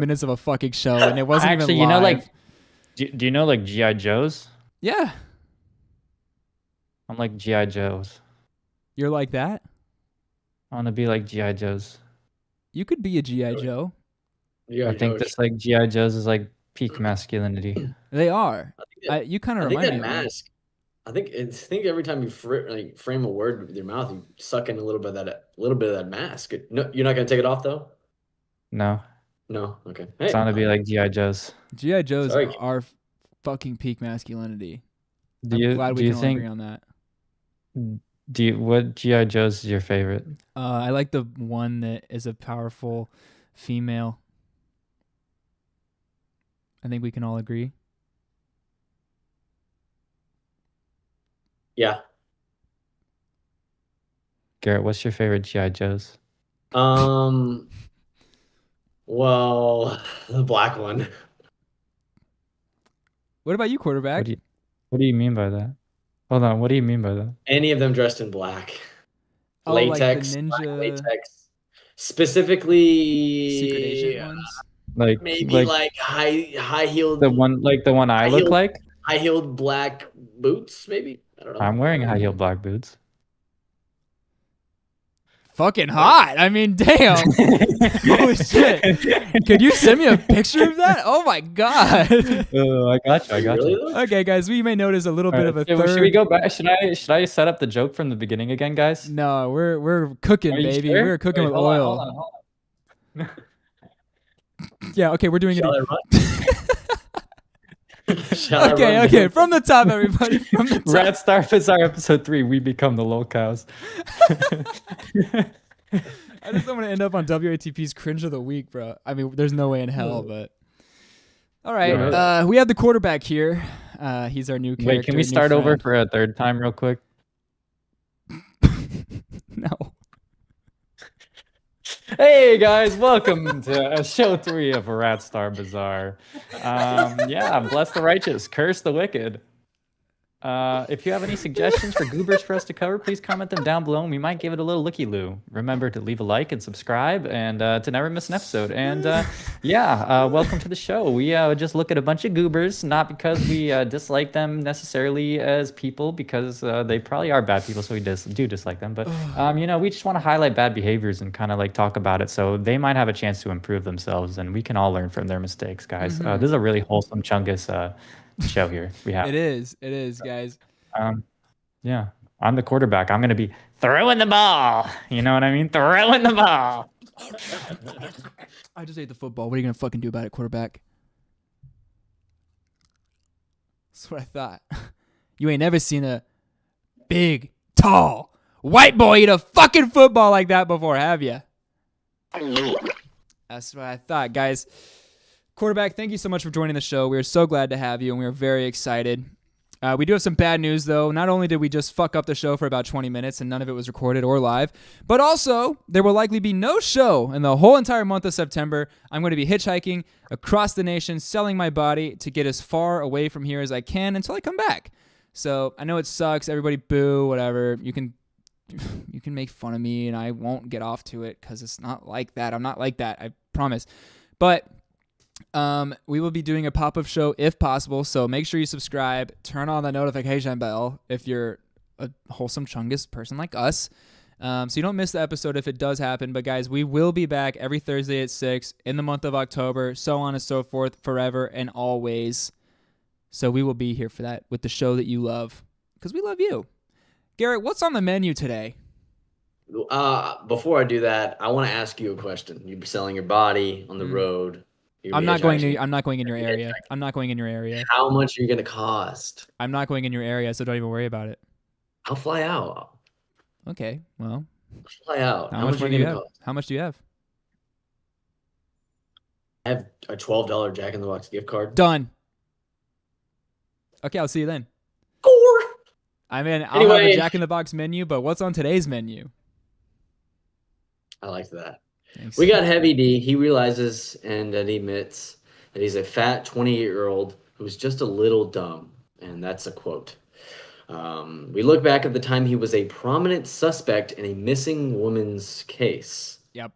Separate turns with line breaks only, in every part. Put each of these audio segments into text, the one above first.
minutes of a fucking show, and it wasn't
Actually,
even live.
you know, like, do you know like GI Joes?
Yeah,
I'm like GI Joes.
you're like that.
I want to be like GI Joes.
You could be a GI Joe.
I think this like GI Joes is like peak masculinity.
They are. You kind of
I think
remind
that
me of one.
mask. I think every time you frame a word with your mouth, you suck in a little bit of that mask. No, you're not gonna take it off though.
No,
No, okay.
it's
Hey,
want to be like GI Joes.
GI Joes
Sorry.
are fucking peak masculinity.
Do
I'm
you
glad we
do you
can all
think
agree on that.
what GI Joes is your favorite?
I like the one that is a powerful female. I think we can all agree.
yeah.
Garrett, what's your favorite GI Joes?
Well, the black one.
What about you, quarterback?
What do you mean by that? Hold on, what do you mean by that?
Any of them dressed in black.
Oh, like the
Latex,
ninja
black latex. Specifically,
secret agent ones.
Like
maybe like high heeled.
the one I look like?
High heeled black boots, maybe. I don't know.
I'm wearing high heel black boots.
Fucking hot. I mean, damn. Holy shit. Could you send me a picture of that? Oh my god.
I got you. I got
Really?
you.
Okay, guys, we may notice a little bit of a third.
Should we go back? Should I set up the joke from the beginning again, guys?
No, we're cooking,
Are you
baby.
sure?
We're cooking
Wait,
with
hold on,
oil.
hold on.
Yeah, okay, we're doing
Shall I
it.
run? Shall I run
Okay,
down?
from the top, everybody. From the top.
Wratt Starr is our episode 3. We become the LOLCOWS.
I just don't want to end up on WATP's cringe of the week, bro. I mean, there's no way in hell, but all right.
Yeah.
We have the quarterback here. He's our new character.
Wait, can we
new
start over
friend.
for a third time real quick?
No.
Hey guys, welcome to show 3 of Wratt Starr Bazaar. Yeah, bless the righteous, curse the wicked. If you have any suggestions for goobers for us to cover, please comment them down below and we might give it a little looky-loo. Remember to leave a like and subscribe and to never miss an episode. And welcome to the show. We just look at a bunch of goobers, not because we dislike them necessarily as people, because they probably are bad people, so we do dislike them. But, we just want to highlight bad behaviors and kind of like talk about it so they might have a chance to improve themselves and we can all learn from their mistakes, guys. This is a really wholesome Chungus show here we have.
It is, guys.
Yeah, I'm the quarterback. I'm gonna be throwing the ball. You know what I mean? Throwing the ball.
I just ate the football. What are you gonna fucking do about it, quarterback? That's what I thought. You ain't never seen a big, tall, white boy eat a fucking football like that before, have you? That's what I thought, guys. Quarterback, thank you so much for joining the show. We're so glad to have you, and we're very excited. We do have some bad news, though. Not only did we just fuck up the show for about 20 minutes, and none of it was recorded or live, but also there will likely be no show in the whole entire month of September. I'm going to be hitchhiking across the nation, selling my body to get as far away from here as I can until I come back. So I know it sucks. Everybody boo, whatever. You can make fun of me, and I won't get off to it because it's not like that. I'm not like that. I promise. But we will be doing a pop-up show if possible, so make sure you subscribe, turn on the notification bell if you're a wholesome Chungus person like us, so you don't miss the episode if it does happen. But guys, we will be back every Thursday at 6 in the month of October, so on and so forth, forever and always. So we will be here for that with the show that you love, because we love you. Garrett, what's on the menu today?
Before I do that, I want to ask you a question. You'd be selling your body on the road.
I'm not going in your area. I'm not going in your area.
How much are you gonna cost?
I'm not going in your area, so don't even worry about it.
I'll fly out.
Okay, well.
I'll fly out.
How much money do you have? How much do you have?
I have a $12 Jack in the Box gift card.
Done. Okay, I'll see you then.
Score.
I mean, I'll have a Jack in the Box menu, but what's on today's menu?
I like that.
Thanks.
We got Heavy D. He realizes and admits that he's a fat 28-year-old who's just a little dumb. And that's a quote. We look back at the time he was a prominent suspect in a missing woman's case.
Yep.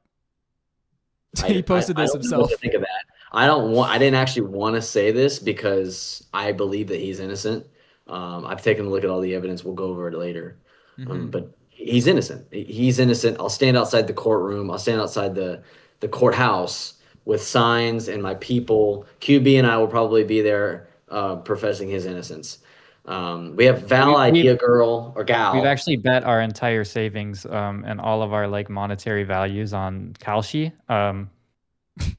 He posted this
I don't know
himself.
what to think of that. I didn't actually want to say this because I believe that he's innocent. I've taken a look at all the evidence. We'll go over it later. But he's innocent. He's innocent. I'll stand outside the courtroom. I'll stand outside the courthouse with signs and my people. QB and I will probably be there professing his innocence. We have ValIdeaGal or Gal.
We've actually bet our entire savings and all of our like monetary values on Kalshi.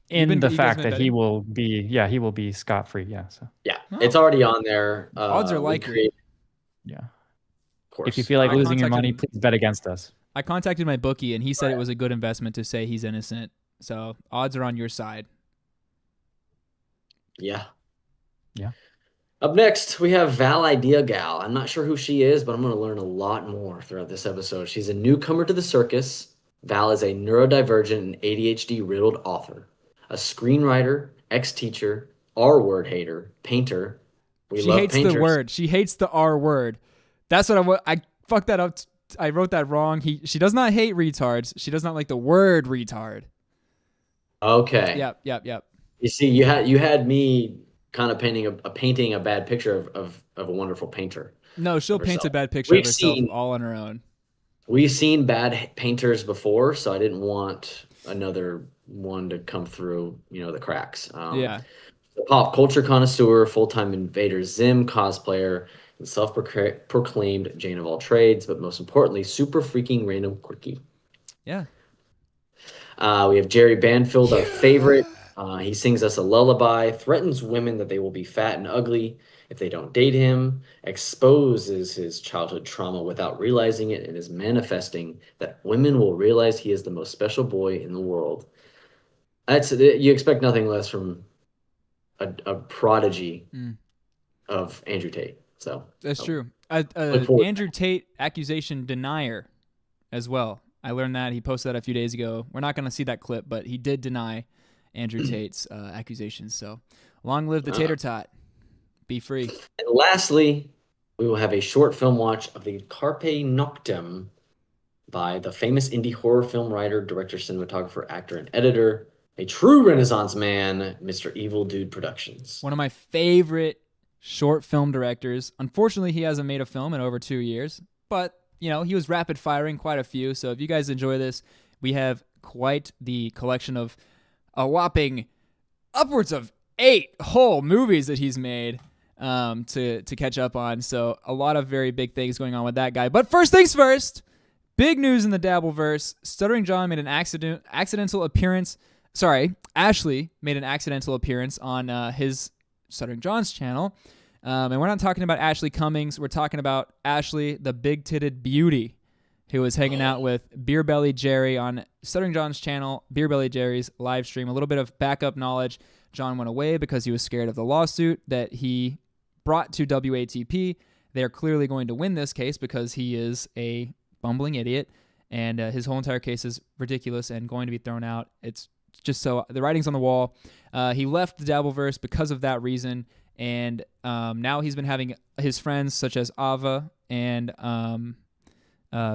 In the fact that he will be scot-free. Yeah. So
yeah, it's already on there.
Odds are likely.
Yeah.
Of course.
If you feel like losing your money, please bet against us.
I contacted my bookie, and he said it was a good investment to say he's innocent. So odds are on your side.
Yeah.
Yeah.
Up next, we have ValIdeaGal. I'm not sure who she is, but I'm going to learn a lot more throughout this episode. She's a newcomer to the circus. Val is a neurodivergent and ADHD-riddled author, a screenwriter, ex-teacher, R-word hater, painter.
She hates painters. The word. She hates the R word. That's what I fucked that up. I wrote that wrong. She does not hate retards. She does not like the word retard.
Okay.
Yep.
You see, you had me kind of painting a bad picture of a wonderful painter.
No, she'll paint a bad picture of herself all on her own.
We've seen bad painters before, so I didn't want another one to come through, the cracks.
The
pop culture connoisseur, full-time Invader Zim cosplayer, and self-proclaimed Jane of all trades, but most importantly, super freaking random quirky.
Yeah.
We have Jerry Banfield, our favorite. He sings us a lullaby, threatens women that they will be fat and ugly if they don't date him, exposes his childhood trauma without realizing it, and is manifesting that women will realize he is the most special boy in the world. You expect nothing less from a prodigy of Andrew Tate. So
that's true. Andrew Tate accusation denier as well. I learned that. He posted that a few days ago. We're not going to see that clip, but he did deny Andrew Tate's accusations. So long live the tater tot. Be free.
And lastly, we will have a short film watch of the Carpe Noctem by the famous indie horror film writer, director, cinematographer, actor, and editor, a true Renaissance man, Mr. Evil Dude Productions.
One of my favorite short film directors. Unfortunately, he hasn't made a film in over 2 years, but he was rapid firing quite a few. So if you guys enjoy this, we have quite the collection of a whopping upwards of 8 whole movies that he's made to catch up on. So a lot of very big things going on with that guy. But first things first, big news in the Dabbleverse. Stuttering John made an accidental appearance. Ashley made an accidental appearance on his Stuttering John's channel. And we're not talking about Ashley Cummings. We're talking about Ashley, the big-titted beauty, who was hanging out with Beer Belly Jerry on Stuttering John's channel, Beer Belly Jerry's live stream. A little bit of backup knowledge. John went away because he was scared of the lawsuit that he brought to WATP. They are clearly going to win this case because he is a bumbling idiot, and his whole entire case is ridiculous and going to be thrown out. It's just so the writing's on the wall. He left the Dabbleverse because of that reason, and now he's been having his friends such as Ava and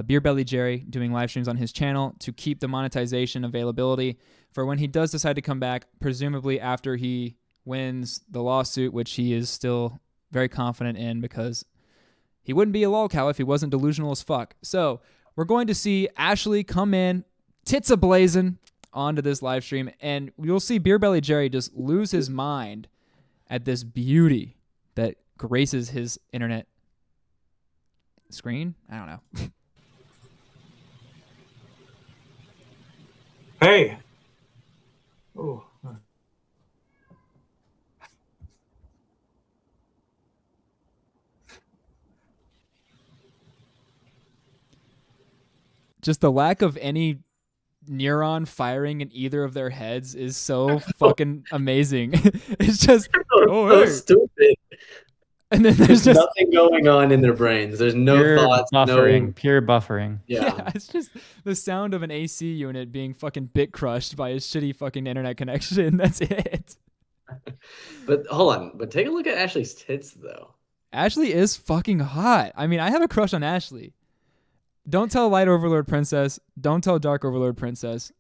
Beer Belly Jerry doing live streams on his channel to keep the monetization availability for when he does decide to come back, presumably after he wins the lawsuit, which he is still very confident in because he wouldn't be a LOLCOW if he wasn't delusional as fuck. So we're going to see Ashley come in, tits a-blazing, onto this live stream, and you'll see Beer Belly Jerry just lose his mind at this beauty that graces his internet screen. I don't know.
Hey. Oh.
Just the lack of any neuron firing in either of their heads is so fucking amazing. It's just
so stupid.
And then there's just
nothing going on in their brains. There's no
pure
thoughts,
buffering, pure buffering.
Yeah,
it's just the sound of an AC unit being fucking bit crushed by a shitty fucking internet connection. That's it.
But hold on. But take a look at Ashley's tits, though.
Ashley is fucking hot. I mean, I have a crush on Ashley. Don't tell Light Overlord Princess. Don't tell Dark Overlord Princess.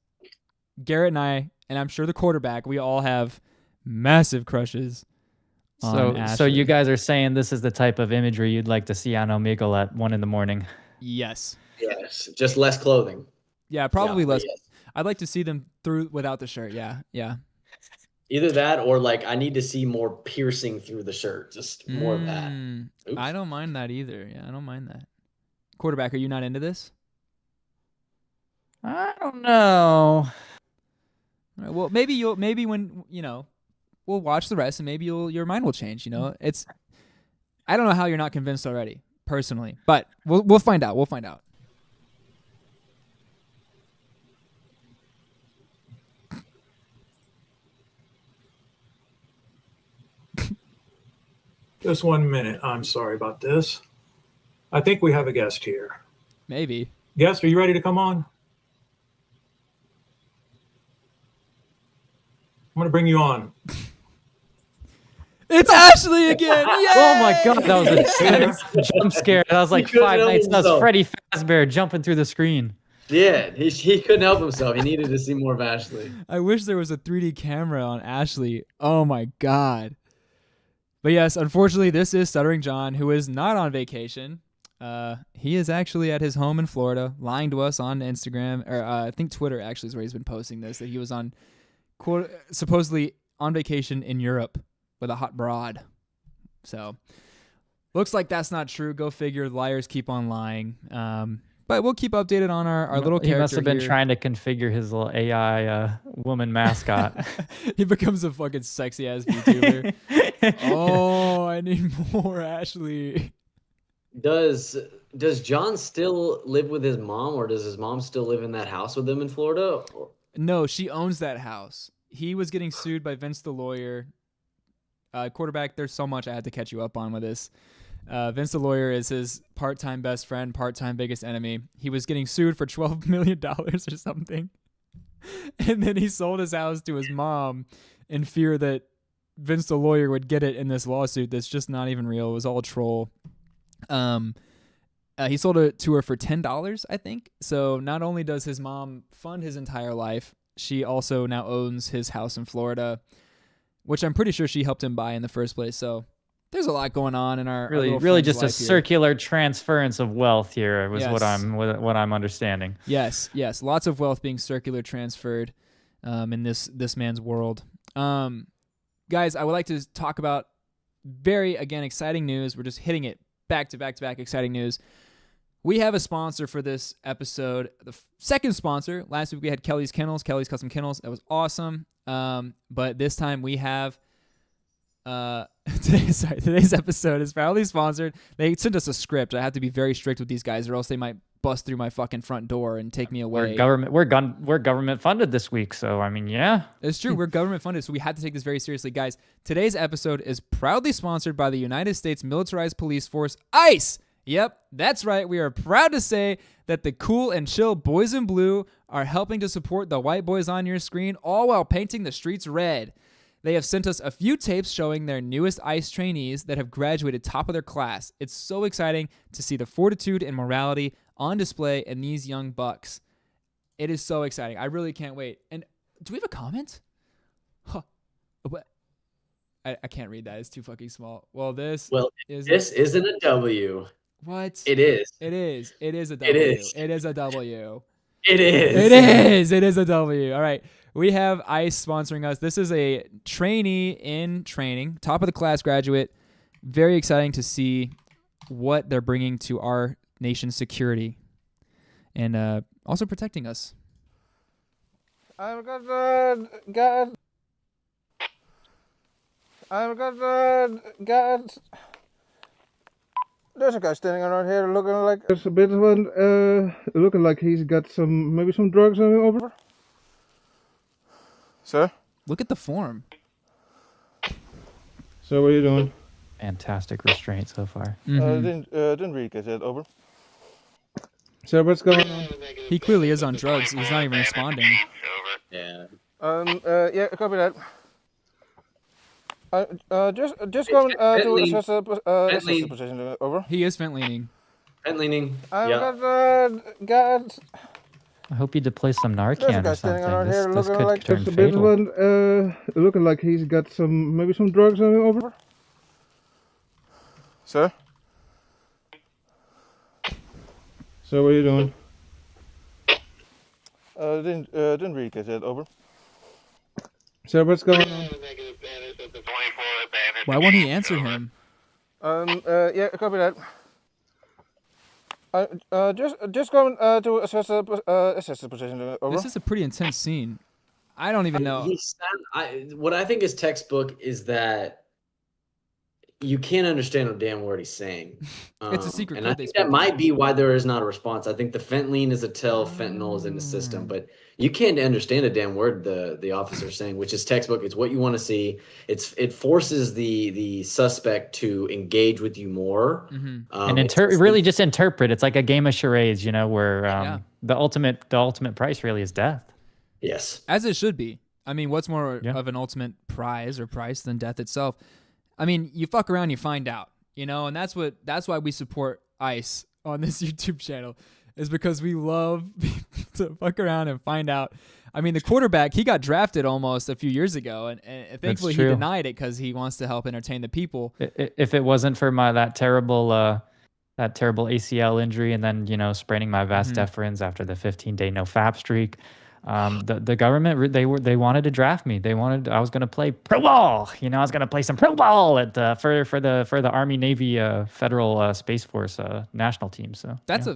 Garrett and I, and I'm sure the quarterback, we all have massive crushes on
So
Ashley.
you guys are saying this is the type of imagery you'd like to see on Omegle at 1 a.m.
Yes.
Yes, just less clothing.
Yeah, probably
Yeah, but
less.
yes.
I'd like to see them through without the shirt. Yeah, yeah.
Either that or like I need to see more piercing through the shirt. Just more of that. Oops.
I don't mind that either. Yeah, I don't mind that. Quarterback, are you not into this?
I don't know.
All right, well, maybe when we'll watch the rest and maybe your mind will change. I don't know how you're not convinced already, personally, but we'll find out. We'll find out.
Just 1 minute. I'm sorry about this. I think we have a guest here.
Maybe.
Guest, are you ready to come on? I'm going to bring you on.
It's Ashley again. Yay!
Oh my god, that was a intense jump scare. That was like
He couldn't
5
help
nights. That was
himself.
Freddy Fazbear jumping through the screen.
Yeah, he couldn't help himself. He needed to see more of Ashley.
I wish there was a 3D camera on Ashley. Oh my god. But yes, unfortunately, this is Stuttering John, who is not on vacation. He is actually at his home in Florida, lying to us on Instagram, or I think Twitter actually is where he's been posting this, that he was on, supposedly on vacation in Europe with a hot broad. So, looks like that's not true. Go figure. Liars keep on lying. But we'll keep updated on our little character.
He must have been
here.
trying to configure his little AI woman mascot.
He becomes a fucking sexy ass VTuber. Oh, I need more Ashley.
Does John still live with his mom, or does his mom still live in that house with him in Florida?
No, she owns that house. He was getting sued by Vince the lawyer. Quarterback, there's so much I had to catch you up on with this. Vince the lawyer is his part-time best friend, part-time biggest enemy. He was getting sued for $12 million or something. And then he sold his house to his mom in fear that Vince the lawyer would get it in this lawsuit that's just not even real. It was all troll. He sold it to her for $10, I think. So not only does his mom fund his entire life, she also now owns his house in Florida, which I'm pretty sure she helped him buy in the first place. So there's a lot going on in our
really just a
life here.
circular transference of wealth here was
Yes.
what I'm understanding.
Yes, lots of wealth being circular transferred in this man's world. Guys, I would like to talk about very, again, exciting news. We're just hitting it back to back to back exciting news. We have a sponsor for this episode. The second sponsor. Last week we had Kelly's Kennels, Kelly's Custom Kennels. That was awesome. But this time we have today's episode is proudly sponsored. They sent us a script. I have to be very strict with these guys, or else they might bust through my fucking front door and take me away.
We're government funded this week, so I mean, yeah.
It's true. We're government funded, so we had to take this very seriously. Guys, today's episode is proudly sponsored by the United States Militarized Police Force, ICE. Yep, that's right. We are proud to say that the cool and chill boys in blue are helping to support the white boys on your screen, all while painting the streets red. They have sent us a few tapes showing their newest ICE trainees that have graduated top of their class. It's so exciting to see the fortitude and morality on display in these young bucks. It is so exciting. I really can't wait. And do we have a comment? Huh. What? I can't read that. It's too fucking small. Well, this
isn't a W.
What?
It is.
It is. It is a W.
It is.
It is a W.
It is.
It is. It is a W. All right. We have ICE sponsoring us. This is a trainee in training, top of the class graduate. Very exciting to see what they're bringing to our nation's security and also protecting us.
I've got God. I've got. There's a guy standing around here looking like there's a bit of one, looking like he's got maybe some drugs on him over. Sir?
Look at the form.
So what are you doing?
Fantastic restraint so far.
Mm-hmm.
Didn't really get that over. Sir, what's going on?
He clearly is on drugs. He's not even responding.
Yeah.
Yeah, copy that. Just going to assess the position. Over.
He is vent leaning.
And leaning.
I've
Yeah.
got
I hope you deploy some
There's a
Narcan
guy
or
standing
something.
around
This,
here
this
looking
could
like
turn
just a bit of
fatal.
an, looking like he's got maybe some drugs on him over. Sir? So what are you doing? Didn't really get that over. Sir, what's going on?
Why won't he answer him?
Yeah, copy that. Just going to assess the position. Over.
This is a pretty intense scene. I don't even know.
What I think is textbook is that you can't understand a damn word he's saying.
It's a secret
and
code
I
they
think
speak.
that might be why there is not a response. I think the fentanyl is a tell, fentanyl is in the system, but you can't understand a damn word the officer's saying, which is textbook. It's what you want to see. It forces the suspect to engage with you more.
And really just interpret. It's like a game of charades, you know, where the ultimate price really is death.
Yes.
As it should be. I mean, what's more of an ultimate prize or price than death itself? I mean, you fuck around, you find out, you know, and that's why we support ICE on this YouTube channel, is because we love to fuck around and find out. I mean, the quarterback, he got drafted almost a few years ago, and thankfully he denied it because he wants to help entertain the people.
If it wasn't for that terrible ACL injury and then, you know, spraining my vas deferens after the 15-day no FAP streak, the government, they wanted to draft me. I was going to play pro ball. You know, I was going to play some pro ball for the Army Navy Federal Space Force national team. So
that's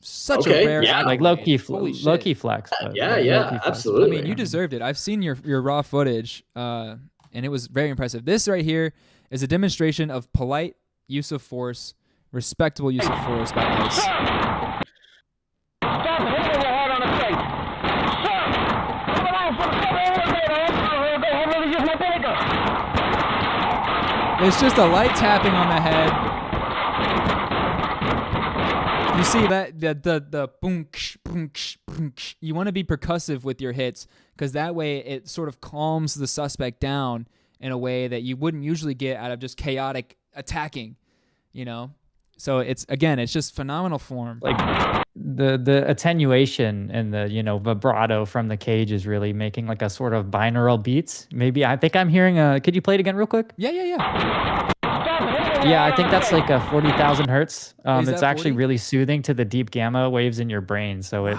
such a rare,
like low key flex. But
absolutely.
I mean, you deserved it. I've seen your raw footage, and it was very impressive. This right here is a demonstration of polite use of force, respectable use of force by ICE. It's just a light tapping on the head. You see that the boonk, boonk, boonk. You want to be percussive with your hits because that way it sort of calms the suspect down in a way that you wouldn't usually get out of just chaotic attacking, you know? So it's just phenomenal form.
Like the attenuation and the, you know, vibrato from the cage is really making like a sort of binaural beats. Maybe I think I'm hearing could you play it again real quick?
Yeah.
Yeah, I think that's like a 40,000 hertz. It's actually
40?
really soothing to the deep gamma waves in your brain. So it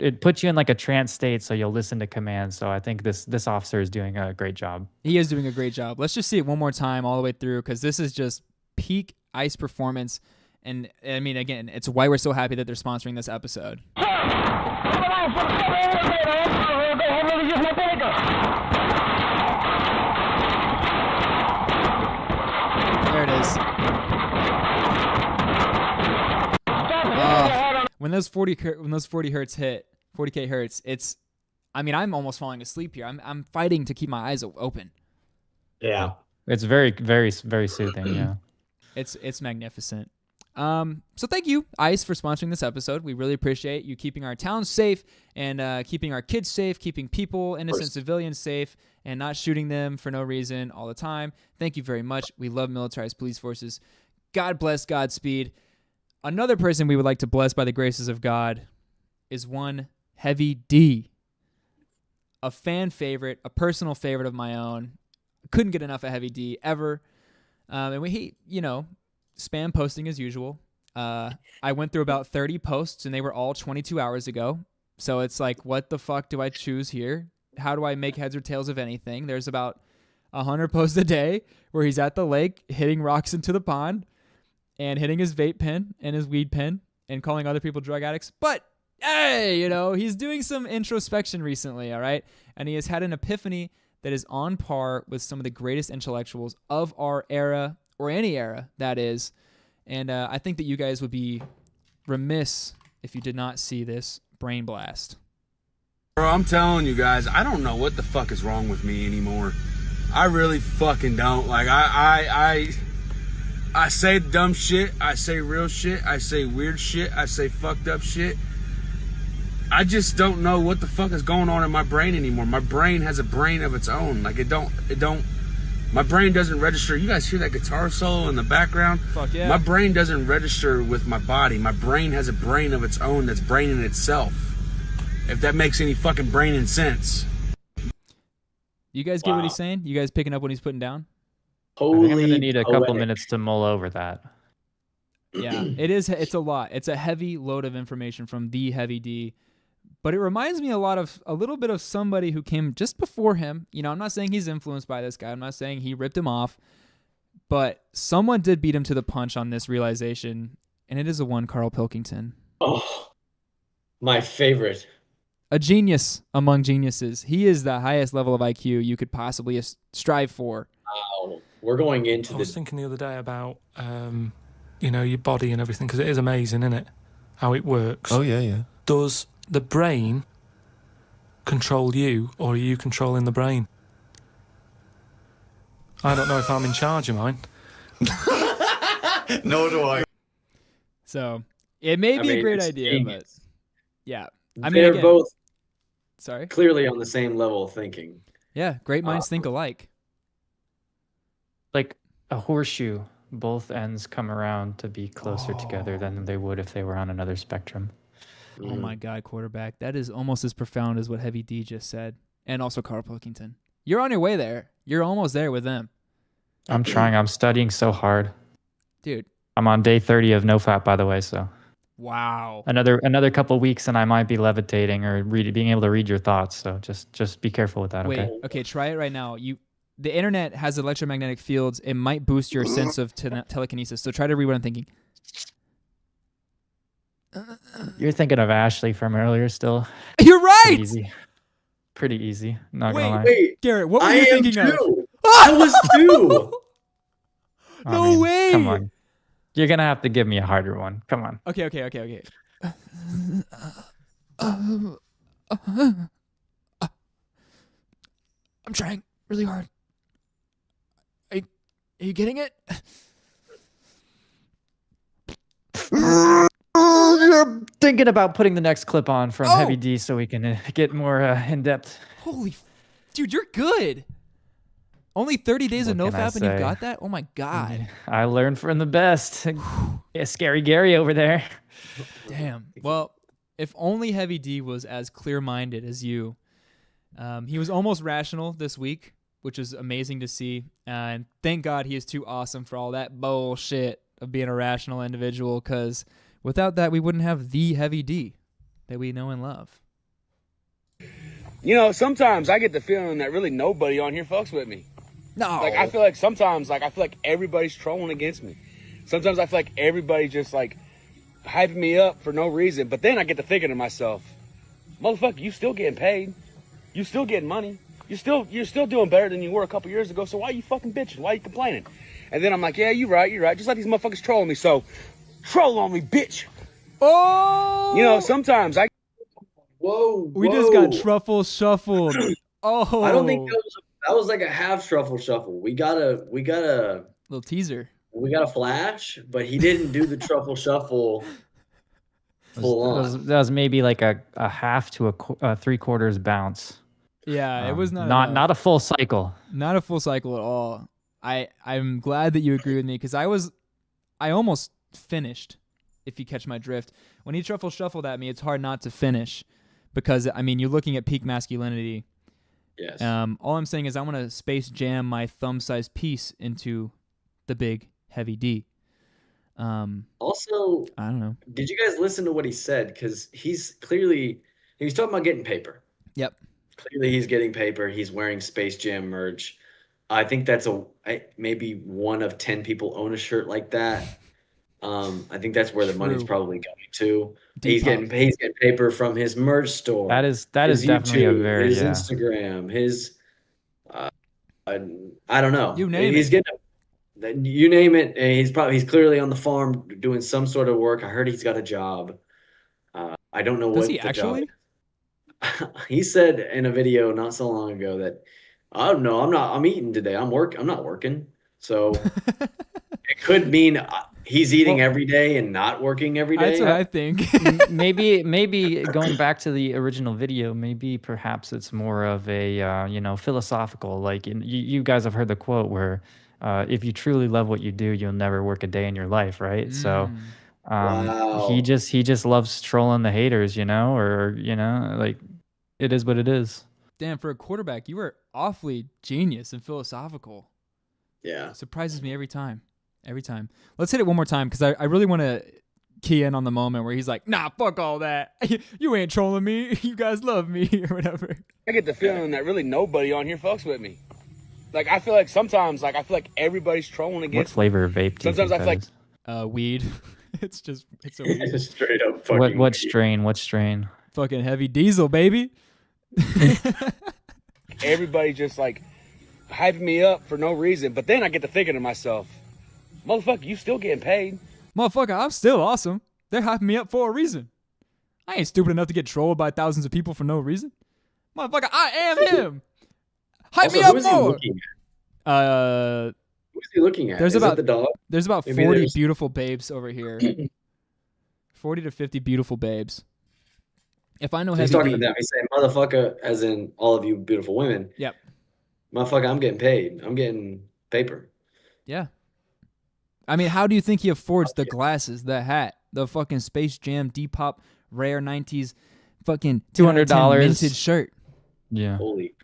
it puts you in like a trance state. So you'll listen to commands. So I think this officer is doing a great job.
He is doing a great job. Let's just see it one more time all the way through because this is just peak ICE performance. And I mean, again, it's why we're so happy that they're sponsoring this episode. There it is. When those 40 hertz hit, 40K hertz, I mean, I'm almost falling asleep here. I'm fighting to keep my eyes open.
Yeah.
It's very, very, very soothing. Yeah.
It's magnificent. So thank you, ICE, for sponsoring this episode. We really appreciate you keeping our town safe and keeping our kids safe, keeping people, innocent civilians safe, and not shooting them for no reason all the time. Thank you very much. We love militarized police forces. God bless, Godspeed. Another person we would like to bless by the graces of God is one Heavy D, a fan favorite, a personal favorite of my own. Couldn't get enough of Heavy D ever. And we, you know, spam posting as usual. I went through about 30 posts and they were all 22 hours ago. So it's like, what the fuck do I choose here? How do I make heads or tails of anything? There's about 100 posts a day where he's at the lake hitting rocks into the pond and hitting his vape pen and his weed pen and calling other people drug addicts. But hey, you know, he's doing some introspection recently, all right? And he has had an epiphany that is on par with some of the greatest intellectuals of our era, or any era, that is. And I think that you guys would be remiss if you did not see this brain blast.
Bro, I'm telling you guys, I don't know what the fuck is wrong with me anymore. I really fucking don't. Like, I say dumb shit, I say real shit, I say weird shit, I say fucked up shit. I just don't know what the fuck is going on in my brain anymore. My brain has a brain of its own. Like, my brain doesn't register. You guys hear that guitar solo in the background?
Fuck yeah.
My brain doesn't register with my body. My brain has a brain of its own that's braining itself. If that makes any fucking brain and sense.
You guys get what he's saying? You guys picking up what he's putting down?
I think I'm
Holy
gonna need a couple
poetic.
minutes to mull over that.
Yeah, it is. It's a lot. It's a heavy load of information from the Heavy D, but it reminds me a little bit of somebody who came just before him. You know, I'm not saying he's influenced by this guy. I'm not saying he ripped him off, but someone did beat him to the punch on this realization, and it is the one Carl Pilkington.
Oh, my favorite.
A genius among geniuses. He is the highest level of IQ you could possibly strive for.
Wow. We're going into
I was thinking the other day about, your body and everything, because it is amazing, isn't it? How it works.
Oh, yeah.
Does the brain control you, or are you controlling the brain? I don't know if I'm in charge of mine.
Nor do I.
So it may be a great idea,
genius.
but yeah.
They're both
sorry.
clearly on the same level of thinking.
Yeah, great minds think alike.
Like a horseshoe, both ends come around to be closer together than they would if they were on another spectrum.
Oh my God, quarterback. That is almost as profound as what Heavy D just said. And also Carl Pilkington. You're on your way there. You're almost there with them.
I'm trying. I'm studying so hard.
Dude.
I'm on day 30 of NoFap, by the way, so.
Wow.
Another couple weeks and I might be levitating or being able to read your thoughts. So just be careful with that, okay?
Wait, okay, try it right now. The internet has electromagnetic fields. It might boost your sense of telekinesis. So try to read what I'm thinking.
You're thinking of Ashley from earlier still.
You're right!
Pretty easy. Not gonna lie.
Wait,
Garrett, what were you thinking of?
I was too.
No way!
Come on. You're gonna have to give me a harder one. Come on.
Okay. I'm trying really hard. Are you getting it?
You're thinking about putting the next clip on from
Oh!
Heavy D so we can get more in depth.
Holy, dude, you're good. Only 30 days of
What can I
NoFap and you've
say?
got that? Oh my God.
I learned from the best. Yeah, Scary Gary over there.
Damn. Well, if only Heavy D was as clear-minded as you. He was almost rational this week, which is amazing to see. And thank God he is too awesome for all that bullshit of being a rational individual, because without that, we wouldn't have the Heavy D that we know and love.
You know, sometimes I get the feeling that really nobody on here fucks with me.
No.
Like, I feel like sometimes, I feel like everybody's trolling against me. Sometimes I feel like everybody's just, hyping me up for no reason. But then I get to thinking to myself, motherfucker, you still getting paid. You still getting money. You're still doing better than you were a couple years ago. So why are you fucking bitching? Why are you complaining? And then I'm like, yeah, you're right. Just let these motherfuckers trolling me. So troll on me, bitch.
Oh!
You know, sometimes I...
Whoa.
We just got truffle shuffled. Oh.
I don't think that was like a half truffle shuffle. We got a
little teaser.
We got a flash, but he didn't do the truffle shuffle full on.
That was maybe like a half to a 3/4 bounce.
Yeah, it was not
a full cycle.
Not a full cycle at all. I'm glad that you agree with me, because I almost finished, if you catch my drift. When he truffle shuffled at me, it's hard not to finish, because you're looking at peak masculinity.
Yes.
All I'm saying is I want to space jam my thumb-sized piece into the big Heavy D.
Also,
I don't know.
Did you guys listen to what he said? Because he was talking about getting paper.
Yep.
Clearly, he's getting paper. He's wearing Space Jam merch. I think that's maybe one of 10 people own a shirt like that. I think that's where the money's probably going to. He's getting paper from his merch store.
That is
his
definitely
YouTube,
a very
his Instagram, his I don't know.
You name
he's
it.
Getting you name it. And he's clearly on the farm doing some sort of work. I heard he's got a job. I don't know
Does
what
he
the
actually?
job is. He said in a video not so long ago that I'm eating today. I'm not working. So it could mean he's eating every day and not working every day.
That's what I think.
maybe going back to the original video, maybe perhaps it's more of a philosophical, like you guys have heard the quote where if you truly love what you do, you'll never work a day in your life, right? So
Wow.
He just loves trolling the haters, or like it is what it is.
Damn, for a quarterback, you were awfully genius and philosophical.
Yeah.
Surprises me every time. Every time. Let's hit it one more time because I really want to key in on the moment where he's like, nah, fuck all that. You ain't trolling me. You guys love me or whatever.
I get the feeling that really nobody on here fucks with me. Like, I feel like sometimes, everybody's trolling
What
against me.
flavor of vape do you
Sometimes
think
I
that
feel
is?
Weed. It's a weed.
Straight up fucking.
What strain? What strain?
Fucking heavy diesel, baby.
everybody just like hyping me up for no reason. But then I get to thinking to myself, motherfucker, you still getting paid.
Motherfucker, I'm still awesome. They're hyping me up for a reason. I ain't stupid enough to get trolled by thousands of people for no reason. Motherfucker, I am him. Hype
Also,
me up
who is he
more.
looking at? Who's he looking at?
There's
Is
about
it the dog?
There's about
Maybe
40
there's-
beautiful babes over here. 40 to 50 beautiful babes. If I know
He's
Heavy
talking
D,
to them. He's saying, motherfucker, as in all of you beautiful women.
Yep.
Motherfucker, I'm getting paid. I'm getting paper.
Yeah. I mean, how do you think he affords the glasses, the hat, the fucking Space Jam Depop rare 90s fucking
$200
vintage shirt?
Yeah.
Holy.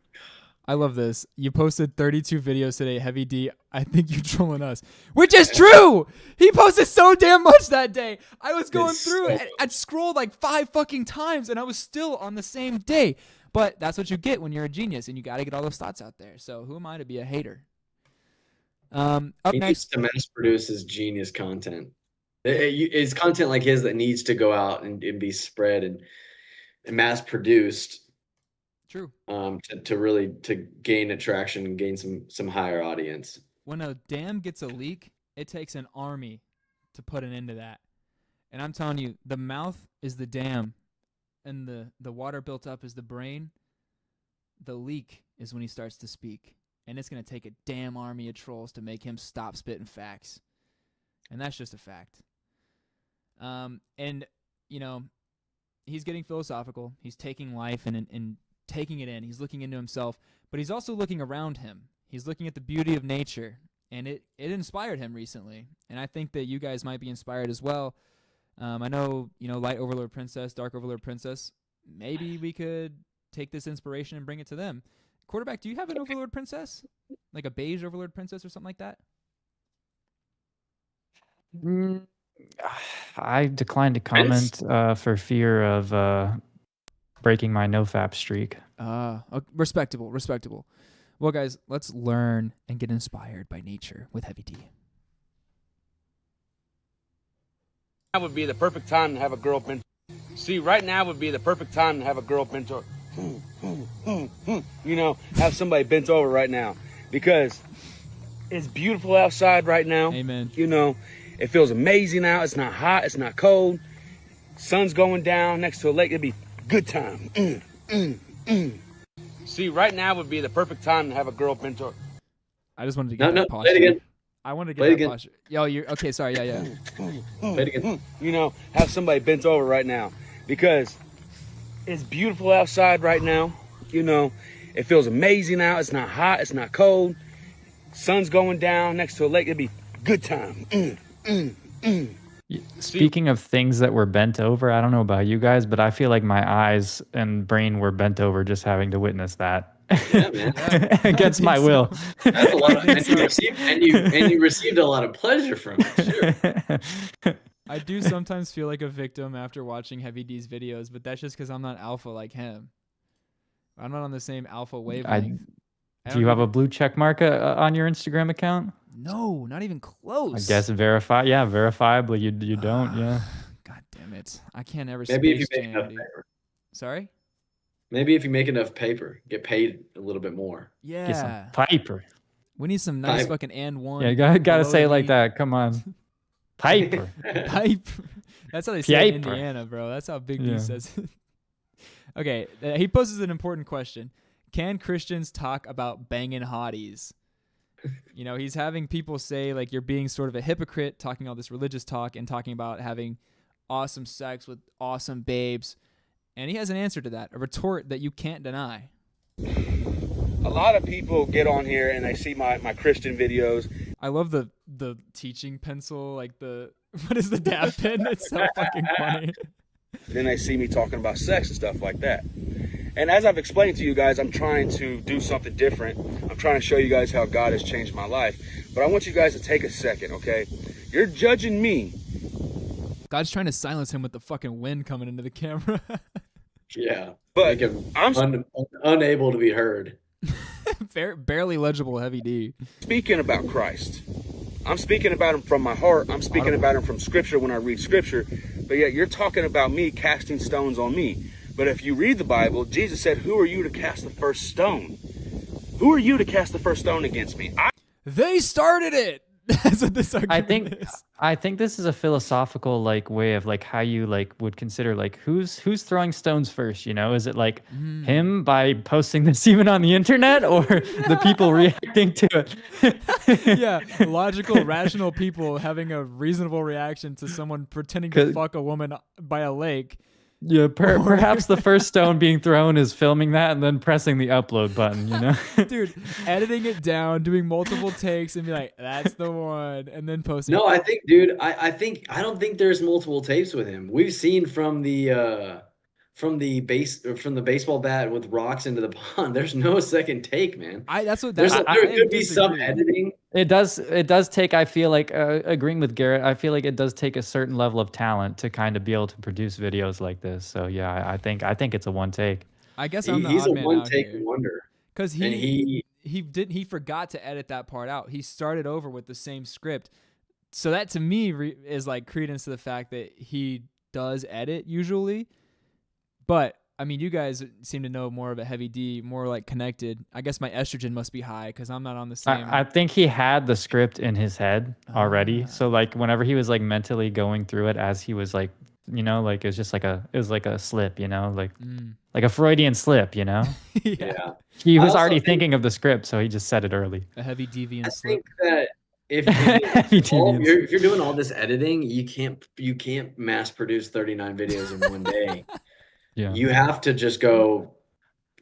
I love this. You posted 32 videos today, Heavy D. I think you're trolling us. Which is true! He posted so damn much that day. I was going through it. I'd scrolled like 5 fucking times and I was still on the same day. But that's what you get when you're a genius and you got to get all those thoughts out there. So who am I to be a hater? Up
He needs
next.
to mass produce his genius content. It's content like his that needs to go out and be spread and mass produced.
True.
To really gain attraction and gain some higher audience.
When a dam gets a leak, it takes an army to put an end to that. And I'm telling you, the mouth is the dam, and the water built up is the brain. The leak is when he starts to speak. And it's going to take a damn army of trolls to make him stop spitting facts. And that's just a fact. And, you know, he's getting philosophical. He's taking life and taking it in. He's looking into himself, but he's also looking around him. He's looking at the beauty of nature, and it inspired him recently. And I think that you guys might be inspired as well. I know, Light Overlord Princess, Dark Overlord Princess, maybe we could take this inspiration and bring it to them. Quarterback, do you have an Overlord Princess? Like a beige Overlord Princess or something like that?
I declined to comment for fear of breaking my nofap streak.
Respectable. Well, guys, let's learn and get inspired by nature with Heavy D.
That would be the perfect time to have a girl mentor. See, right now would be the perfect time to have a girl mentor. Have somebody bent over right now because it's beautiful outside right now.
Amen.
It feels amazing out. It's not hot. It's not cold. Sun's going down next to a lake. It'd be a good time. See, right now would be the perfect time to have a girl mentor.
I just wanted to get that posture.
Play it again.
I wanted to
Play
get
it
that
again.
posture. Yo, you're okay. Sorry. Yeah.
Play it again.
Have somebody bent over right now because it's beautiful outside right now. It feels amazing out. It's not hot. It's not cold. Sun's going down next to a lake. It'd be a good time.
Speaking of things that were bent over, I don't know about you guys, but I feel like my eyes and brain were bent over just having to witness that.
Yeah, man.
Against my will.
That's a lot of, and you received a lot of pleasure from it. Sure.
I do sometimes feel like a victim after watching Heavy D's videos, but that's just because I'm not alpha like him. I'm not on the same alpha wavelength.
Do you have a blue check mark on your Instagram account?
No, not even close.
I guess verifiably you don't, yeah.
God damn it. I can't ever
Maybe if you
Space
make
Jam,
enough
dude.
paper.
Sorry?
Maybe if you make enough paper, get paid a little bit more.
Yeah.
Get some Piper.
We need some nice
Pipe.
fucking and one.
Yeah, you gotta say it like
below
that. Come on. Piper.
the Pipe. That's how they say it in
Piper.
Indiana, bro. That's how Big
Yeah.
D says it. Okay, he poses an important question. Can Christians talk about banging hotties? He's having people say, like, you're being sort of a hypocrite, talking all this religious talk and talking about having awesome sex with awesome babes. And he has an answer to that, a retort that you can't deny.
A lot of people get on here and they see my Christian videos.
I love the teaching pencil, like the What is the dab pin? It's so fucking funny.
Then they see me talking about sex and stuff like that. And as I've explained to you guys, I'm trying to do something different. I'm trying to show you guys how God has changed my life. But I want you guys to take a second, okay? You're judging me.
God's trying to silence him with the fucking wind coming into the camera.
Yeah.
But
Make him
I'm
unable to be heard.
Barely legible Heavy D.
speaking about Christ. I'm speaking about him from my heart. I'm speaking about him from scripture when I read scripture. But yet you're talking about me casting stones on me. But if you read the Bible, Jesus said, who are you to cast the first stone? Who are you to cast the first stone against me?
They started it. That's what this argument is.
I think this is a philosophical like way of like how you like would consider like who's throwing stones first, you know? Is it like him by posting this even on the internet, or the people reacting to it?
Yeah, logical, rational people having a reasonable reaction to someone pretending to fuck a woman by a lake.
Yeah, perhaps the first stone being thrown is filming that and then pressing the upload button, you know?
Dude, editing it down, doing multiple takes and be like, that's the one, and then posting.
No, I think, dude, I don't think there's multiple tapes with him. We've seen from the baseball bat with rocks into the pond. There's no second take, man.
There could
be some editing.
It does take, I feel like, agreeing with Garrett, I feel like it does take a certain level of talent to kind of be able to produce videos like this. So yeah, I think it's a one take.
I guess I'm the
He's
odd
a
man
one
out
take
here.
wonder.
Because he forgot to edit that part out. He started over with the same script. So that to me is like credence to the fact that he does edit usually. But I mean, you guys seem to know more of a Heavy D, more like connected. I guess my estrogen must be high because I'm not on the same.
I think he had the script in his head already. So like whenever he was like mentally going through it as he was like, you know, like it was like a slip, you know, like a Freudian slip, you know.
Yeah.
He was already thinking of the script, so he just said it early.
A heavy deviant
I
slip.
think that if you're doing all this editing, you can't mass produce 39 videos in one day.
Yeah.
You have to just go,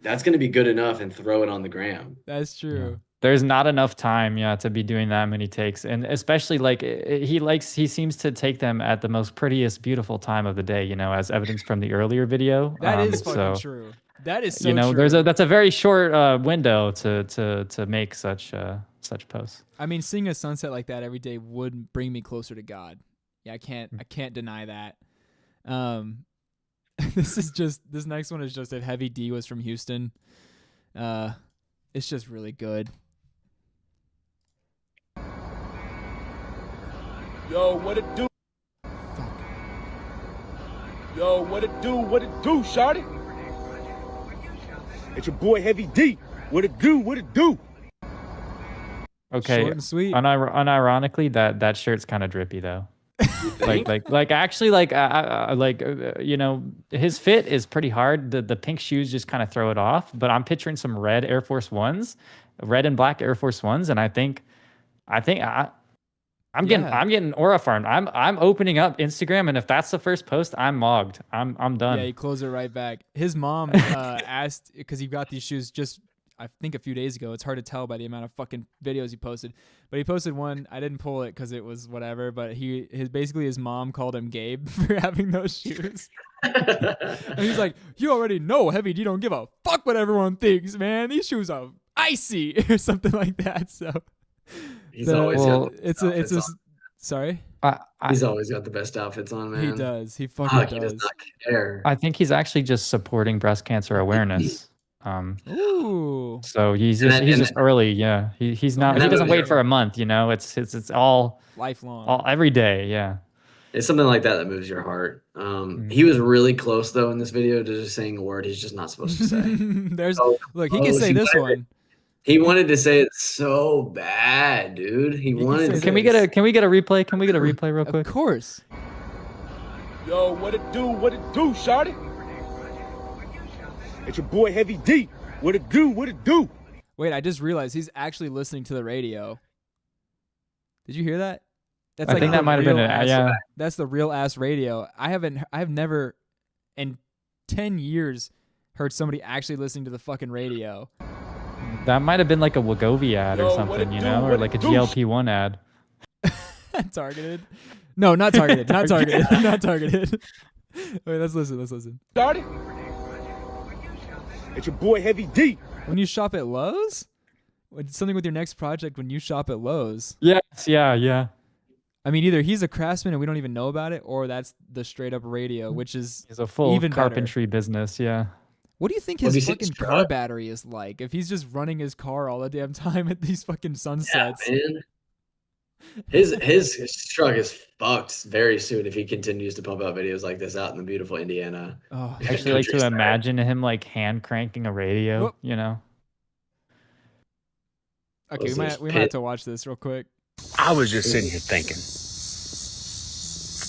that's going to be good enough, and throw it on the gram.
That's true.
Yeah. There's not enough time, to be doing that many takes, and especially like he seems to take them at the most prettiest, beautiful time of the day, you know, as evidence from the earlier video.
That is fucking true. That is so
you know,
true.
that's a very short window to make such posts.
I mean, seeing a sunset like that every day would bring me closer to God. Yeah, I can't deny that. This next one is just if Heavy D was from Houston. It's just really good.
Yo, what it do?
Fuck.
Yo, what it do? What it do, shawty? It's your boy Heavy D. What it do? What it do?
Okay.
Short and sweet.
Unironically, that shirt's kind of drippy though. like actually you know, his fit is pretty hard. The pink shoes just kind of throw it off, but I'm picturing some red Air Force Ones, red and black Air Force Ones, and I'm getting aura farmed. I'm opening up Instagram, and if that's the first post, I'm mogged. I'm done.
Yeah, he closed it right back. His mom asked, because he got these shoes just I think a few days ago. It's hard to tell by the amount of fucking videos he posted. But he posted one. I didn't pull it because it was whatever. But his mom called him Gabe for having those shoes. And he's like, "You already know Heavy D don't give a fuck what everyone thinks, man. These shoes are icy," or something like that. So
He's always
sorry.
He's always got the best outfits on, man.
He does. He fucking does.
He does not care.
I think he's actually just supporting breast cancer awareness.
Ooh.
So he's just early. Yeah. He's not. He doesn't wait for a month. You know. It's all
lifelong.
Every day. Yeah.
It's something like that moves your heart. He was really close though in this video to just saying a word he's just not supposed to say.
Look, he can say this one.
He wanted to say it so bad, dude.
Can we get a replay? Can we get a replay real quick?
Of course.
Yo, what it do? What it do, shawty? It's your boy Heavy D. What it do? What it do?
Wait, I just realized he's actually listening to the radio. Did you hear that? That's
I think that might have been it.
That's the real ass radio. I've never in 10 years heard somebody actually listening to the fucking radio.
That might have been like a Wegovy ad or something, you know, or like a GLP-1 ad.
Targeted. No, not targeted. Not targeted. Not targeted. Wait, let's listen.
Started? It's your boy Heavy D.
When you shop at Lowe's? Something with your next project when you shop at Lowe's.
Yes, yeah.
I mean, either he's a craftsman and we don't even know about it, or that's the straight up radio, which is
It's a full
even
carpentry business, yeah.
What do you think
What do
his
you think,
fucking
Stutt?
car battery is like if he's just running his car all the damn time at these fucking sunsets?
Yeah, man. His truck is fucked very soon if he continues to pump out videos like this out in the beautiful Indiana.
Oh,
I actually like to
Countryside.
imagine him like hand cranking a radio,
Whoop.
you know?
okay, we might have to watch this real quick.
I was just sitting here thinking.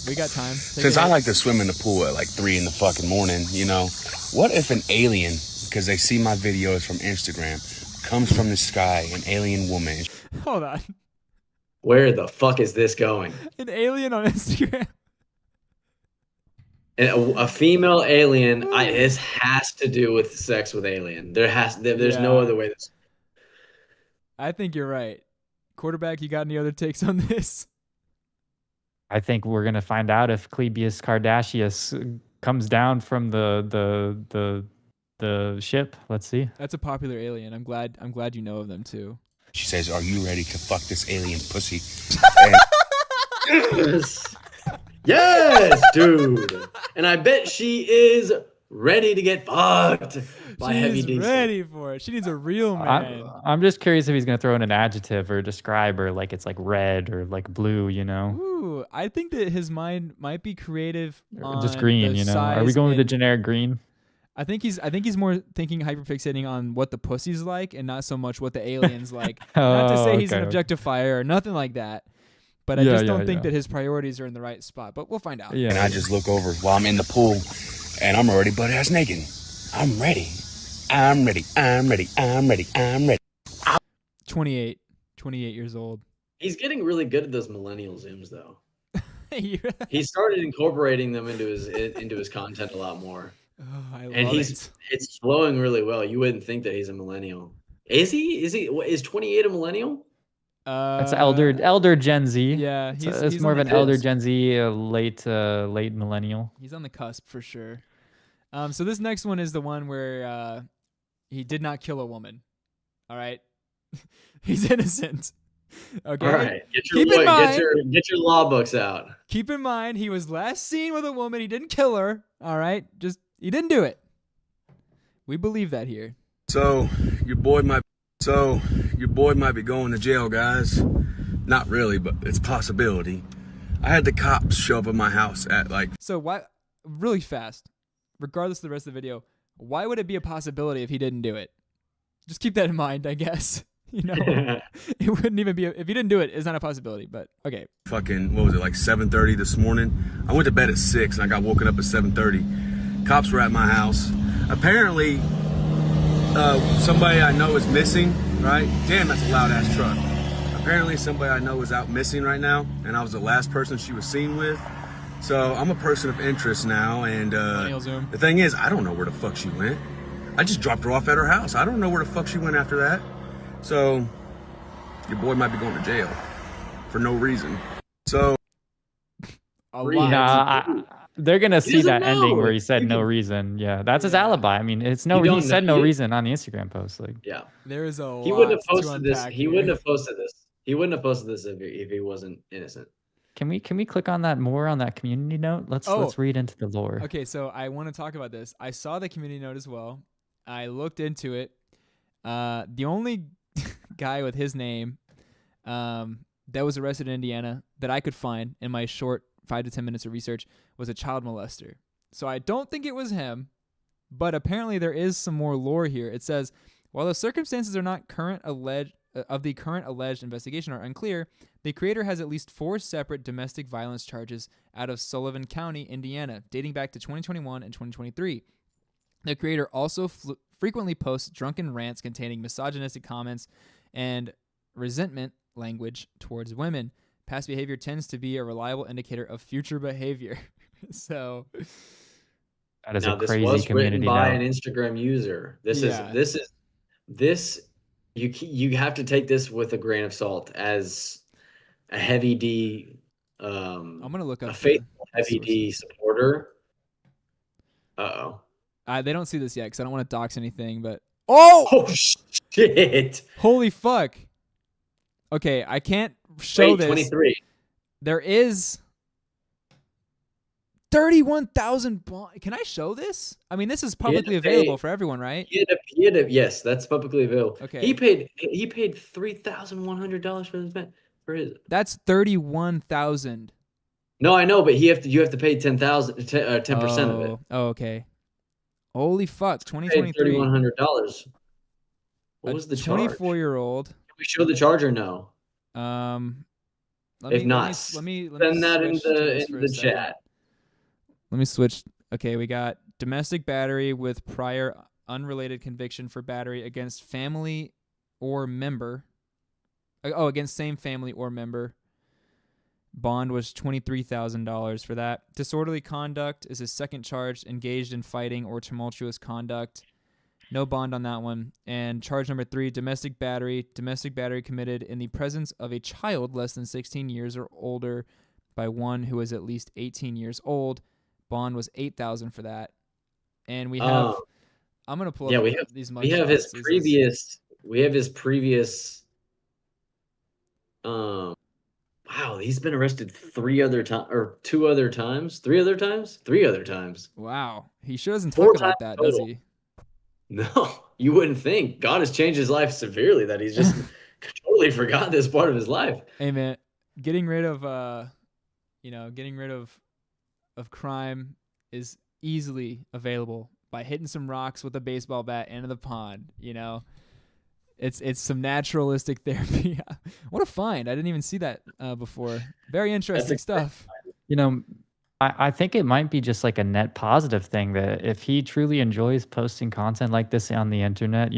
We got time.
Since I like to swim in the pool at like 3 in the fucking morning, you know, what if an alien, because they see my videos from Instagram, comes from the sky, an alien woman?
Hold on.
Where the fuck is this going?
An alien on Instagram.
And a female alien. This has to do with sex with alien. There's no
Yeah.
other way.
I think you're right. Quarterback, you got any other takes on this?
I think we're gonna find out if Clebius Kardashius comes down from the ship. Let's see.
That's a popular alien. I'm glad you know of them too.
She says, "Are you ready to fuck this alien pussy?"
Yes, dude. And I bet she is ready to get fucked by Heavy
She's
D.
ready for it. She needs a real man.
I'm just curious if he's gonna throw in an adjective or describe her like it's like red or like blue, you know?
Ooh, I think that his mind might be creative
Or
on
just green,
the
you know? Are we
size
going with the
and-
generic green?
I think he's more thinking hyperfixating on what the pussy's like and not so much what the alien's like. Not to say he's an
okay.
objectifier or nothing like that. But I
Yeah,
just don't
yeah,
think
yeah.
that his priorities are in the right spot. But we'll find out.
Yeah.
And I just look over while I'm in the pool, and I'm already butt ass naked. I'm ready. I'm ready. I'm ready. I'm ready. I'm ready.
28 years old.
He's getting really good at those millennial zooms, though.
oh,
He started incorporating them into his content a lot more,
I love
and
it.
it's flowing really well. You wouldn't think that he's a millennial. Is he? Is 28 a millennial?
It's elder Gen Z.
Yeah,
It's
he's
more
on
of
the
an elder
cusp.
Gen Z, late millennial.
He's on the cusp for sure. So this next one is the one where he did not kill a woman. All right, he's innocent. Okay.
All right,
Keep in mind-
get your law books out.
Keep in mind, he was last seen with a woman. He didn't kill her. All right, he didn't do it. We believe that here.
So your boy might be going to jail, guys. Not really, but it's a possibility. I had the cops show up at my house at like.
So why? Really fast, regardless of the rest of the video, why would it be a possibility if he didn't do it? Just keep that in mind, I guess. You know, it wouldn't even be if he didn't do it. It's not a possibility. But okay.
Fucking, what was it, like 7:30 this morning? I went to bed at 6 and I got woken up at 7:30. Cops were at my house. Apparently, somebody I know is missing, right? Damn, that's a loud ass truck. Apparently, somebody I know is out missing right now, and I was the last person she was seen with. So I'm a person of interest now, and
Millennial Zoom.
the thing is, I don't know where the fuck she went. I just dropped her off at her house. I don't know where the fuck she went after that. So your boy might be going to jail for no reason. So
A
Free
lot.
Nah, they're gonna see
doesn't
that ending
know.
where he said
You
no
can-
reason. Yeah, that's his
Yeah.
alibi. I mean, it's
You
no.
don't
He said
know-
no reason on the Instagram post. Like,
Yeah,
There is a
he
lot
wouldn't have
to
posted this.
unpack
He
here.
wouldn't have posted this. He wouldn't have posted this if he wasn't innocent.
can we click on that more on that community note? Let's
Oh.
read into the lore.
Okay, so I want to talk about this. I saw the community note as well. I looked into it. The only guy with his name that was arrested in Indiana that I could find in my short 5 to 10 minutes of research was a child molester. So I don't think it was him, but apparently there is some more lore here. It says, while the circumstances are not of the current alleged investigation are unclear, the creator has at least 4 separate domestic violence charges out of Sullivan County, Indiana, dating back to 2021 and 2023. The creator also frequently posts drunken rants containing misogynistic comments and resentment language towards women. Past behavior tends to be a reliable indicator of future behavior. So
That is
Now
a
this
crazy
was written
community
by
note.
an Instagram user. This
Yeah.
is you have to take this with a grain of salt as a Heavy D
I'm gonna look up
a faithful
the
Heavy D
sources.
supporter. Uh-oh.
They don't see this yet because I don't want to dox anything. But
Oh shit!
holy fuck! Okay, I can't show
Wait,
this.
23.
There is 31,000 bond. Can I show this? I mean, this is publicly available for everyone, right?
Yes, that's publicly available.
Okay.
He paid $3,100 for his.
That's 31,000.
No, I know, but you have to pay 10% of it.
Oh, okay. Holy fuck!
Paid
2023.
$3,100. What was the charge?
24-year-old.
Can we show the charge or no?
If
not,
let me
send that in
switch to this for a
the
second.
chat.
Let me switch. Okay, we got domestic battery with prior unrelated conviction for battery against family or member. Oh, against same family or member. Bond was $23,000 for that. Disorderly conduct is his second charge, engaged in fighting or tumultuous conduct. No bond on that one. And charge number 3, domestic battery. Domestic battery committed in the presence of a child less than 16 years or older by one who is at least 18 years old. Bond was $8,000 for that. And we have I'm going to pull up these mugshots.
We have his previous wow, he's been arrested 3 other times.
Wow. He sure doesn't
4
talk about that, does
total.
he?
No, you wouldn't think. God has changed his life severely that he's just totally forgot this part of his life.
Hey man, getting rid of crime is easily available by hitting some rocks with a baseball bat into the pond, It's some naturalistic therapy. What a find. I didn't even see that before. Very interesting stuff.
I think it might be just like a net positive thing that if he truly enjoys posting content like this on the internet,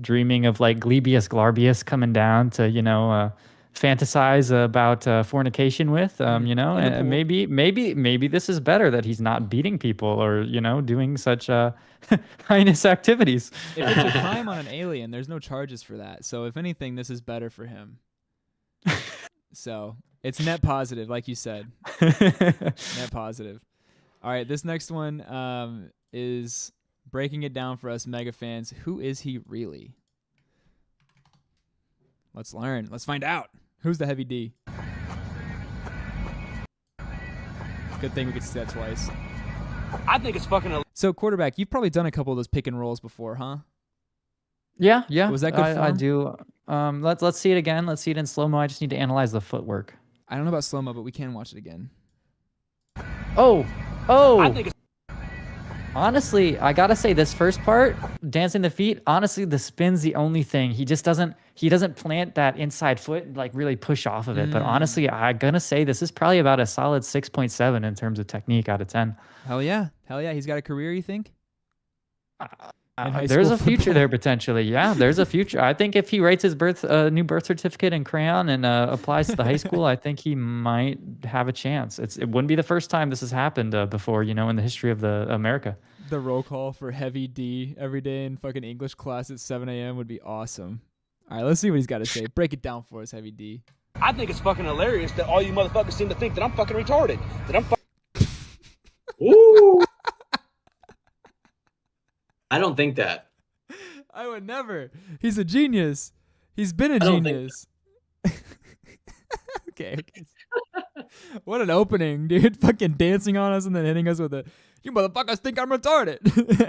dreaming of like Glebius Glarbius coming down to, fantasize about fornication with, and maybe this is better that he's not beating people or, doing such heinous activities.
If it's a crime on an alien, there's no charges for that. So if anything, this is better for him. So it's net positive, like you said. Net positive. All right, this next one is breaking it down for us mega fans. Who is he really? Let's learn. Let's find out. Who's the Heavy D? Good thing we could see that twice.
I think it's fucking.
So quarterback, you've probably done a couple of those pick and rolls before, huh?
Yeah.
Was that good form?
I do. Let's see it again. Let's see it in slow-mo. I just need to analyze the footwork.
I don't know about slow-mo, but we can watch it again.
Oh.
I think it's.
Honestly, I gotta say this first part, dancing the feet. Honestly, the spin's the only thing. He doesn't plant that inside foot and like really push off of it. But honestly, I'm gonna say this is probably about a solid 6.7 in terms of technique out of 10.
Hell yeah. He's got a career, you think?
There's a future there potentially. Yeah, there's a future. I think if he writes his new birth certificate in crayon and applies to the high school, I think he might have a chance. It wouldn't be the first time this has happened before, in the history of America.
The roll call for Heavy D every day in fucking English class at 7 a.m. would be awesome. All right, let's see what he's got to say. Break it down for us, Heavy D.
I think it's fucking hilarious that all you motherfuckers seem to think that I'm fucking retarded.
Ooh. I don't think that.
I would never. He's a genius. He's been a genius. Okay. What an opening, dude. Fucking dancing on us and then hitting us with a, you motherfuckers think I'm retarded.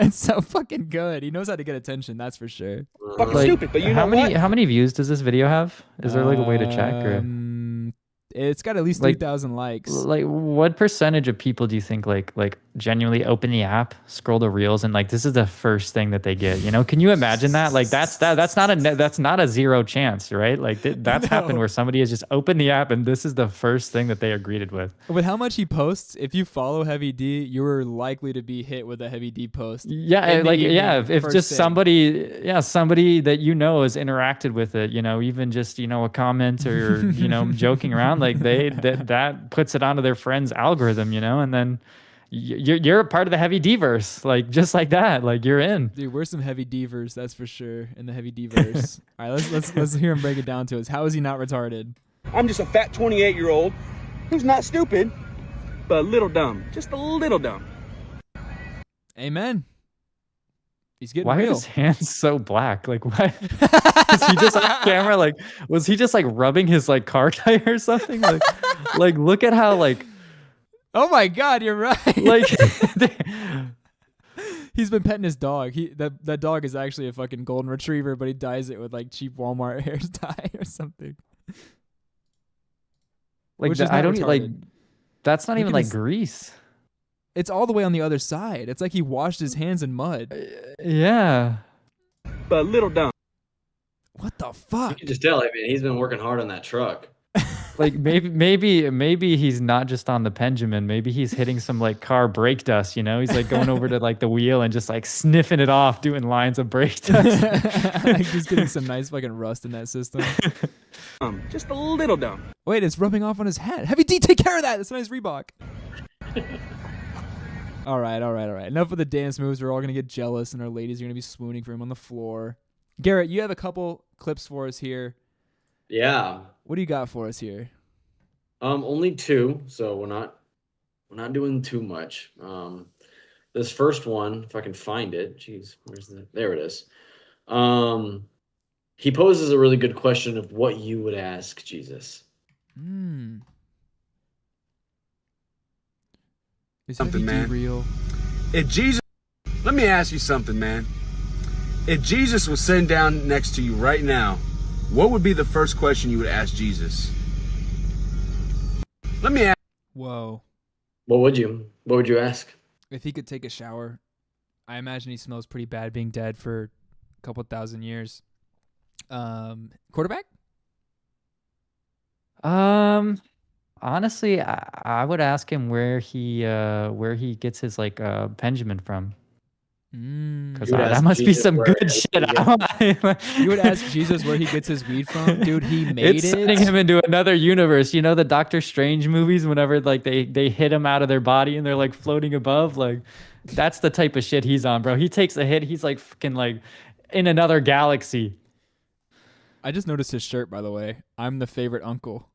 It's so fucking good. He knows how to get attention, that's for sure.
Fucking stupid, but
how many views does this video have? Is there like a way to check? Or?
It's got at least 3,000 likes.
Like, what percentage of people do you think like genuinely open the app, scroll the reels, and like this is the first thing that they get? Can you imagine that? Like that's not a zero chance, right? Like that's happened where somebody has just opened the app and this is the first thing that they are greeted with.
With how much he posts, if you follow Heavy D, you're likely to be hit with a Heavy D post.
Yeah, if just somebody that has interacted with it, even just a comment or joking around. Like that puts it onto their friend's algorithm, and then you're a part of the Heavy D-verse, like just like that, like you're in.
Dude, we're some Heavy D-verse, that's for sure, in the Heavy D-verse. All right, let's hear him break it down to us. How is he not retarded?
I'm just a fat 28-year-old who's not stupid, but a little dumb. Just a little dumb.
Amen. He's getting
Why
real.
are his hands so black? Like, why? Is he just on camera? Like, was he just like rubbing his like car tire or something? Like, look at how like,
Oh my God, you're right.
like,
He's been petting his dog. That dog is actually a fucking golden retriever, but he dyes it with like cheap Walmart hair dye or something.
like
Which is
I
not
don't like.
retarded.
That's not
Look
even
at
like
his-
grease.
It's all the way on the other side. It's like he washed his hands in mud.
Yeah.
But a little dumb.
What the
You
fuck?
can just tell, I mean, he's been working hard on that truck.
Like maybe he's not just on the Benjamin. Maybe he's hitting some like car brake dust. You know, he's like going over to like the wheel and just like sniffing it off, doing lines of brake dust.
He's getting some nice fucking rust in that system.
Just a little dumb.
Wait, it's rubbing off on his hat. Heavy D, take care of that. That's a nice Reebok. All right. Enough of the dance moves. We're all gonna get jealous, and our ladies are gonna be swooning for him on the floor. Garrett, you have a couple clips for us here.
Yeah.
What do you got for us here?
Only 2, so we're not doing too much. This first one, if I can find it, jeez, there it is. He poses a really good question of what you would ask Jesus.
Is
Something,
Heavy D
man.
real?
If Jesus, let me ask you something, man. If Jesus was sitting down next to you right now, what would be the first question you would ask Jesus? Let me ask.
Whoa.
What would you ask?
If he could take a shower, I imagine he smells pretty bad being dead for a couple thousand years. Quarterback?
Honestly, I would ask him where he gets his like Benjamin from. Because
You would
that
ask
must be
Jesus
some
where
good
he
shit.
You would ask Jesus where he gets his weed from? Dude, he made
It's
it.
sending him into another universe. You know the Doctor Strange movies, whenever like they hit him out of their body and they're like floating above, like that's the type of shit he's on, bro. He takes a hit, he's like fucking like in another galaxy.
I just noticed his shirt, by the way. I'm the favorite uncle.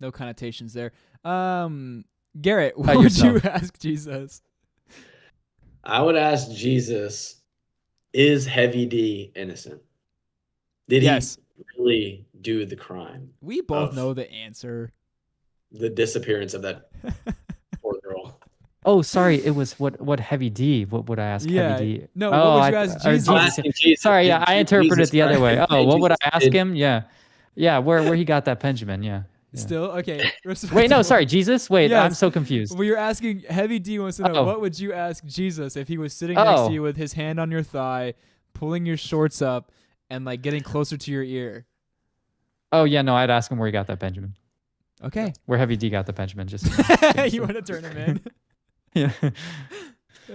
No connotations there. Garrett, what would you ask Jesus?
I would ask Jesus, is Heavy D innocent? Did
Yes.
he really do the crime?
We both
of
know the answer.
The disappearance of that poor girl.
Oh, sorry, it was what Heavy D? What would I ask
Yeah.
Heavy D?
No, what would you ask
or
Jesus?
I'm asking Jesus,
Sorry, yeah,
did
I interpreted
Jesus
it the other way.
Christ-
Oh,
did
what would I
Jesus-
ask
did-
him? Yeah, where he got that Benjamin? Yeah.
Still? Okay.
Wait, no,
respectable.
sorry, Jesus. Wait, I'm
Yes.
so confused.
Well, you're asking, Heavy D wants to know,
Oh.
what would you ask Jesus if he was sitting next
Oh.
to you with his hand on your thigh, pulling your shorts up, and like getting closer to your ear?
Oh yeah, no, I'd ask him where he got that Benjamin.
Okay.
Where Heavy D got the Benjamin? Just
You want to turn him in?
yeah.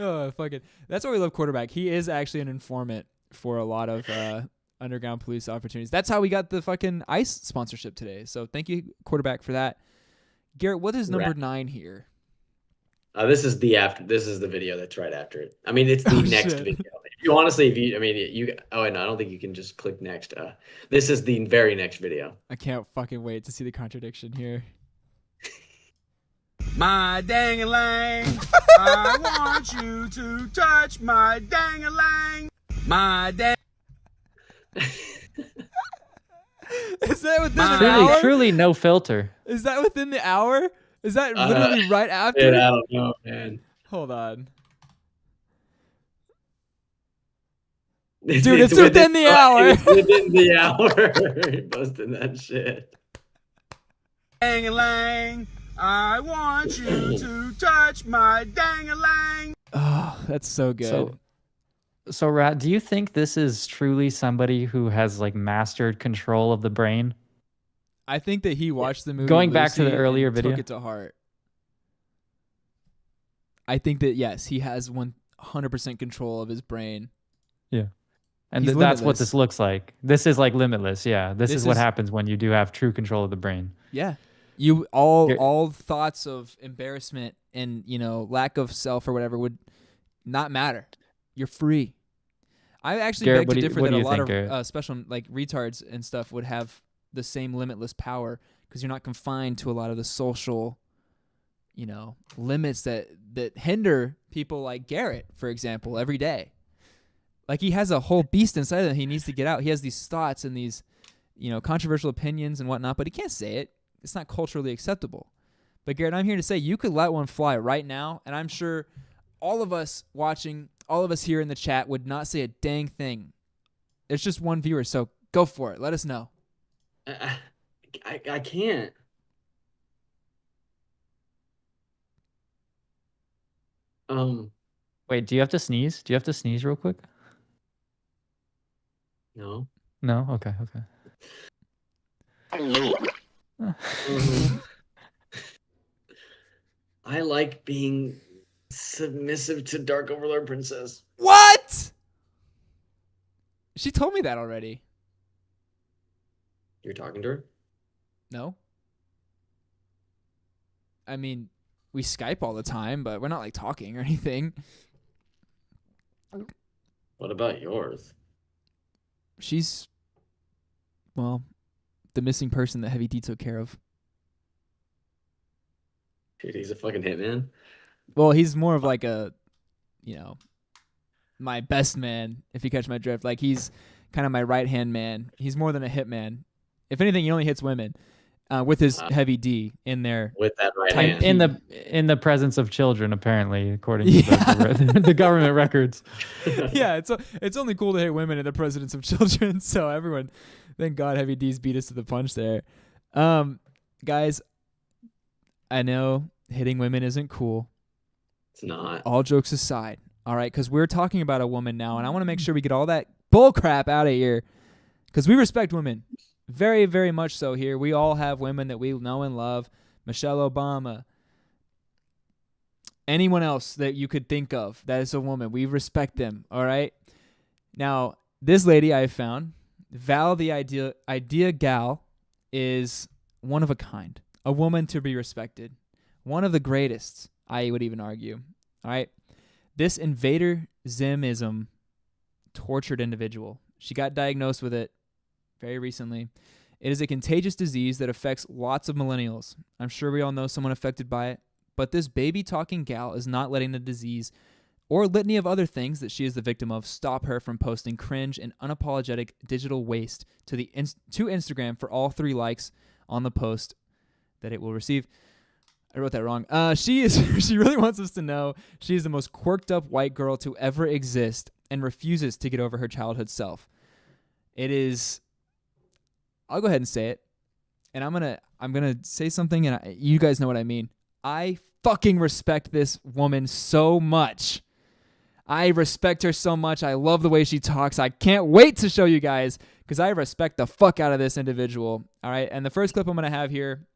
Oh, fuck it. That's why we love quarterback. He is actually an informant for a lot of underground police opportunities. That's how we got the fucking ICE sponsorship today. So thank you, quarterback, for that. Garrett, what is number 9 here?
This is the video that's right after it. I mean, it's the next
shit.
video. I don't think you can just click next. This is the very next video.
I can't fucking wait to see the contradiction here.
My dang-a-lang, I want you to touch my dang-a-lang. My dang.
Is that within an hour?
Truly no filter.
Is that within the hour? Is that literally right after?
Dude, I don't know, man.
Hold on.
Dude,
it's within the hour.
It's within the hour. Busting that shit.
Dang-a-lang, I want you to touch my dang-a-lang.
Oh, that's so good.
So Rat, do you think this is truly somebody who has like mastered control of the brain?
I think that he watched the movie.
Going back to the
Lucy
earlier
and
video.
took it to heart. I think that yes, he has 100% control of his brain.
Yeah. And
He's
that's what
limitless.
this looks like. This is like limitless. Yeah. This
This
is what
is-
happens when you do have true control of the brain.
Yeah. You all
You're-
thoughts of embarrassment and, lack of self or whatever would not matter. You're free. I actually
Garrett,
beg
what
to
do you-
differ
what
that
do
a
you
lot
think,
of
Garrett?
special like retards and stuff would have the same limitless power because you're not confined to a lot of the social, limits that hinder people like Garrett, for example, every day. Like, he has a whole beast inside of him he needs to get out. He has these thoughts and these, controversial opinions and whatnot, but he can't say it. It's not culturally acceptable. But Garrett, I'm here to say you could let one fly right now, and I'm sure all of us watching, all of us here in the chat would not say a dang thing. It's just one viewer, so go for it. Let us know.
I can't.
Wait, do you have to sneeze? Do you have to sneeze real quick?
No.
No? Okay.
I like being submissive to Dark Overlord Princess.
What? She told me that already.
You're talking to her?
No. I mean, we Skype all the time, but we're not like talking or anything.
What about yours?
She's, well, the missing person that Heavy D took care of.
Dude, he's a fucking hitman.
Well, he's more of like a, my best man, if you catch my drift. Like, he's kind of my right-hand man. He's more than a hitman. If anything, he only hits women with his Heavy D in there.
With that right hand.
In the presence of children, apparently, according to the government records.
Yeah, it's only cool to hit women in the presence of children. So everyone, thank God Heavy D's beat us to the punch there. Guys, I know hitting women isn't cool.
It's not.
All jokes aside, all right, because we're talking about a woman now, and I want to make sure we get all that bull crap out of here, because we respect women very, very much so here. We all have women that we know and love. Michelle Obama. Anyone else that you could think of that is a woman, we respect them, all right? Now, this lady I found, ValIdeaGal, is one of a kind. A woman to be respected. One of the greatest, I would even argue. All right? This invader Zimism tortured individual. She got diagnosed with it very recently. It is a contagious disease that affects lots of millennials. I'm sure we all know someone affected by it. But this baby-talking gal is not letting the disease or litany of other things that she is the victim of stop her from posting cringe and unapologetic digital waste to Instagram for all 3 likes on the post that it will receive. I wrote that wrong. She really wants us to know she is the most quirked up white girl to ever exist and refuses to get over her childhood self. It is, I'll go ahead and say it. And I'm gonna say something, and you guys know what I mean. I fucking respect this woman so much. I respect her so much. I love the way she talks. I can't wait to show you guys because I respect the fuck out of this individual. All right. And the first clip I'm going to have here,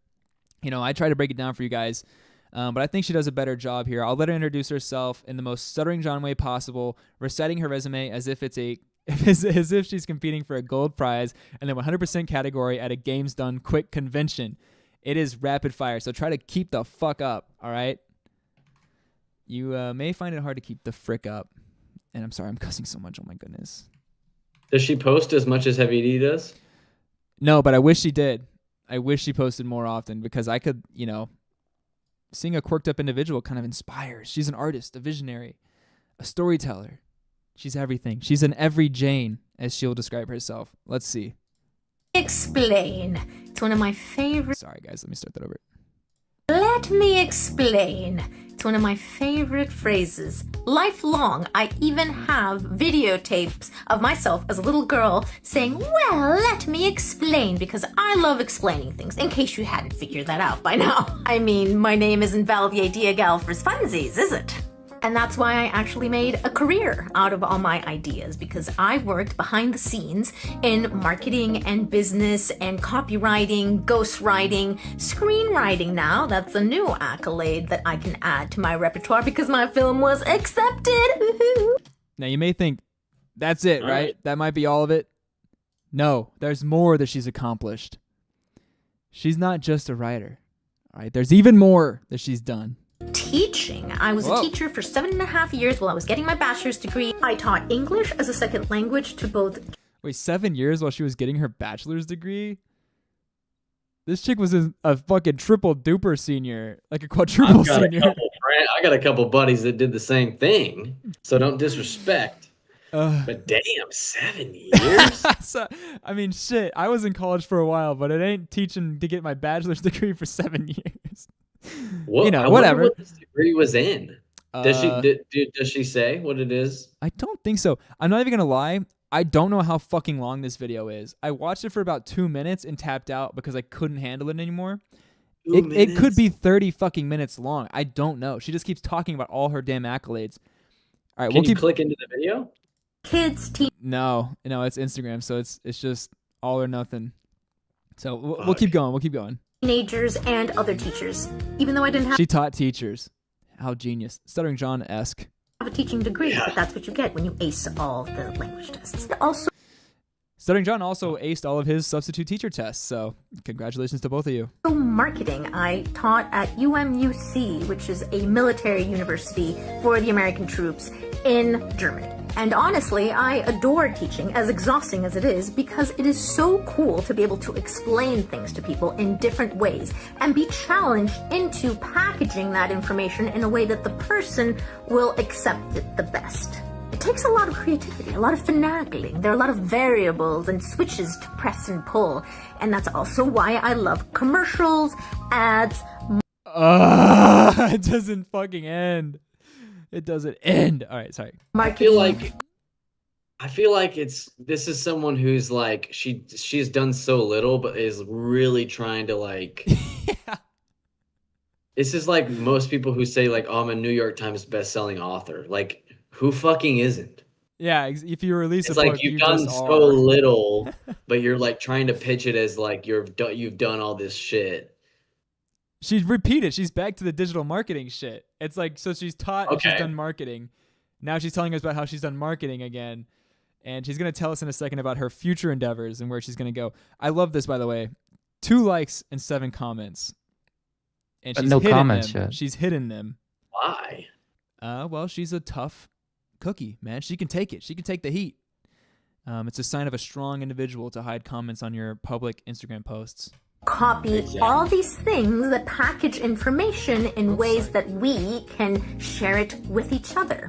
I try to break it down for you guys, but I think she does a better job here. I'll let her introduce herself in the most Stuttering John way possible, reciting her resume as if as if she's competing for a gold prize and then 100% category at a Games Done Quick convention. It is rapid fire, so try to keep the fuck up, all right? You may find it hard to keep the frick up. And I'm sorry, I'm cussing so much. Oh, my goodness.
Does she post as much as Heavy D does?
No, but I wish she did. I wish she posted more often because I could, seeing a quirked up individual kind of inspires. She's an artist, a visionary, a storyteller. She's everything. She's an every Jane, as she'll describe herself. Let's see.
Explain. It's one of my favorite.
Sorry, guys. Let me start that over.
Let me explain. It's one of my favorite phrases. Lifelong, I even have videotapes of myself as a little girl saying, well, let me explain, because I love explaining things, in case you hadn't figured that out by now. I mean, my name isn't ValIdeaGal for funsies, is it? And that's why I actually made a career out of all my ideas, because I worked behind the scenes in marketing and business and copywriting, ghostwriting, screenwriting now. That's a new accolade that I can add to my repertoire because my film was accepted. Woo-hoo.
Now, you may think, that's it, right? That might be all of it. No, there's more that she's accomplished. She's not just a writer, all right? There's even more that she's done.
Teaching. I was a teacher for 7.5 years while I was getting my bachelor's degree. I taught English as a second language to both.
Wait, 7 years while she was getting her bachelor's degree? This chick was a fucking triple duper senior, like a quadruple senior.
I got a couple buddies that did the same thing, so don't disrespect. But damn, 7 years?
So, I mean, shit. I was in college for a while, but it ain't teaching to get my bachelor's degree for 7 years.
What,
you know,
I
whatever.
wonder what this degree was in. Does she say what it is?
I don't think so. I'm not even gonna lie. I don't know how fucking long this video is. I watched it for about 2 minutes and tapped out because I couldn't handle it anymore. It could be 30 fucking minutes long. I don't know. She just keeps talking about all her damn accolades. All right,
Can you click into the video?
Kids,
No, it's Instagram, so it's just all or nothing. So we'll keep going. We'll keep going.
teenagers, and other teachers. Even though I didn't have
She taught teachers. How genius. Stuttering John-esque.
a teaching degree, but that's what you get when you ace all the language tests. Also,
Stuttering John also aced all of his substitute teacher tests, so congratulations to both of you.
marketing. I taught at UMUC, which is a military university for the American troops in Germany. And honestly, I adore teaching, as exhausting as it is, because it is so cool to be able to explain things to people in different ways and be challenged into packaging that information in a way that the person will accept it the best. It takes a lot of creativity, a lot of finagling. There are a lot of variables and switches to press and pull. And that's also why I love commercials, ads.
It doesn't fucking end. It doesn't end. All right, sorry.
I feel like this is someone who's like she's done so little but is really trying to like This is like most people who say like, oh, I'm a New York Times best-selling author. Like, who fucking isn't?
Yeah, if you release
It's
a book,
like you've
you
done
just
so
are.
little, but you're like trying to pitch it as like you've done all this shit.
She's repeated. She's back to the digital marketing shit. It's like, so she's taught and she's done marketing. Now she's telling us about how she's done marketing again. And she's going to tell us in a second about her future endeavors and where she's going to go. I love this, by the way. 2 likes and 7 comments. And she's
no
hidden
comments
them.
yet.
She's hidden them.
Why?
Well, she's a tough cookie, man. She can take it. She can take the heat. It's a sign of a strong individual to hide comments on your public Instagram posts.
Copy all these things that package information in ways that we can share it with each other.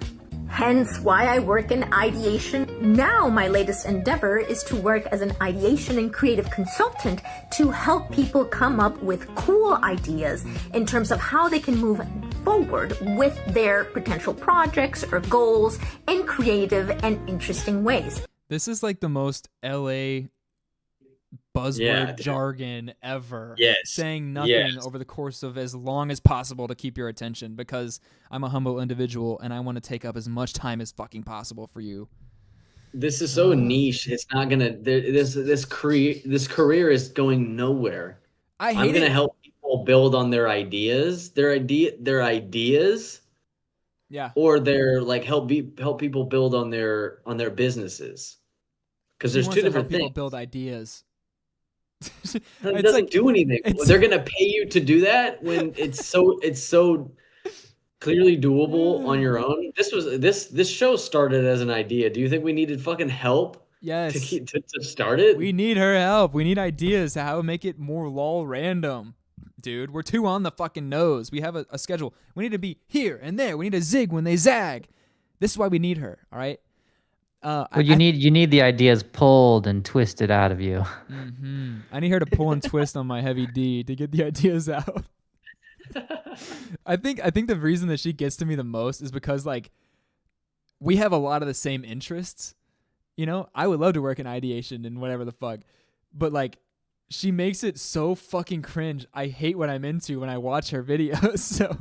Hence why I work in ideation. Now my latest endeavor is to work as an ideation and creative consultant to help people come up with cool ideas in terms of how they can move forward with their potential projects or goals in creative and interesting ways.
This is like the most LA buzzword jargon ever.
Yes.
Saying nothing over the course of as long as possible to keep your attention, because I'm a humble individual and I want to take up as much time as fucking possible for you.
This is so niche. It's not gonna. This career is going nowhere. I'm gonna help people build on their ideas. Their ideas.
Yeah.
Or they're like help people build on their businesses. Because there's 2 different things.
People build ideas.
It doesn't do anything. They're gonna pay you to do that when it's so clearly doable on your own. This show started as an idea. Do you think we needed fucking help?
Yes.
To start it?
We need her help. We need ideas to how to make it more lol random. Dude, we're too on the fucking nose. We have a schedule. We need to be here and there. We need to zig when they zag. This is why we need her, all right?
You need the ideas pulled and twisted out of you.
Mm-hmm. I need her to pull and twist on my heavy D to get the ideas out. I think the reason that she gets to me the most is because like we have a lot of the same interests. You know, I would love to work in ideation and whatever the fuck, but like she makes it so fucking cringe. I hate what I'm into when I watch her videos. So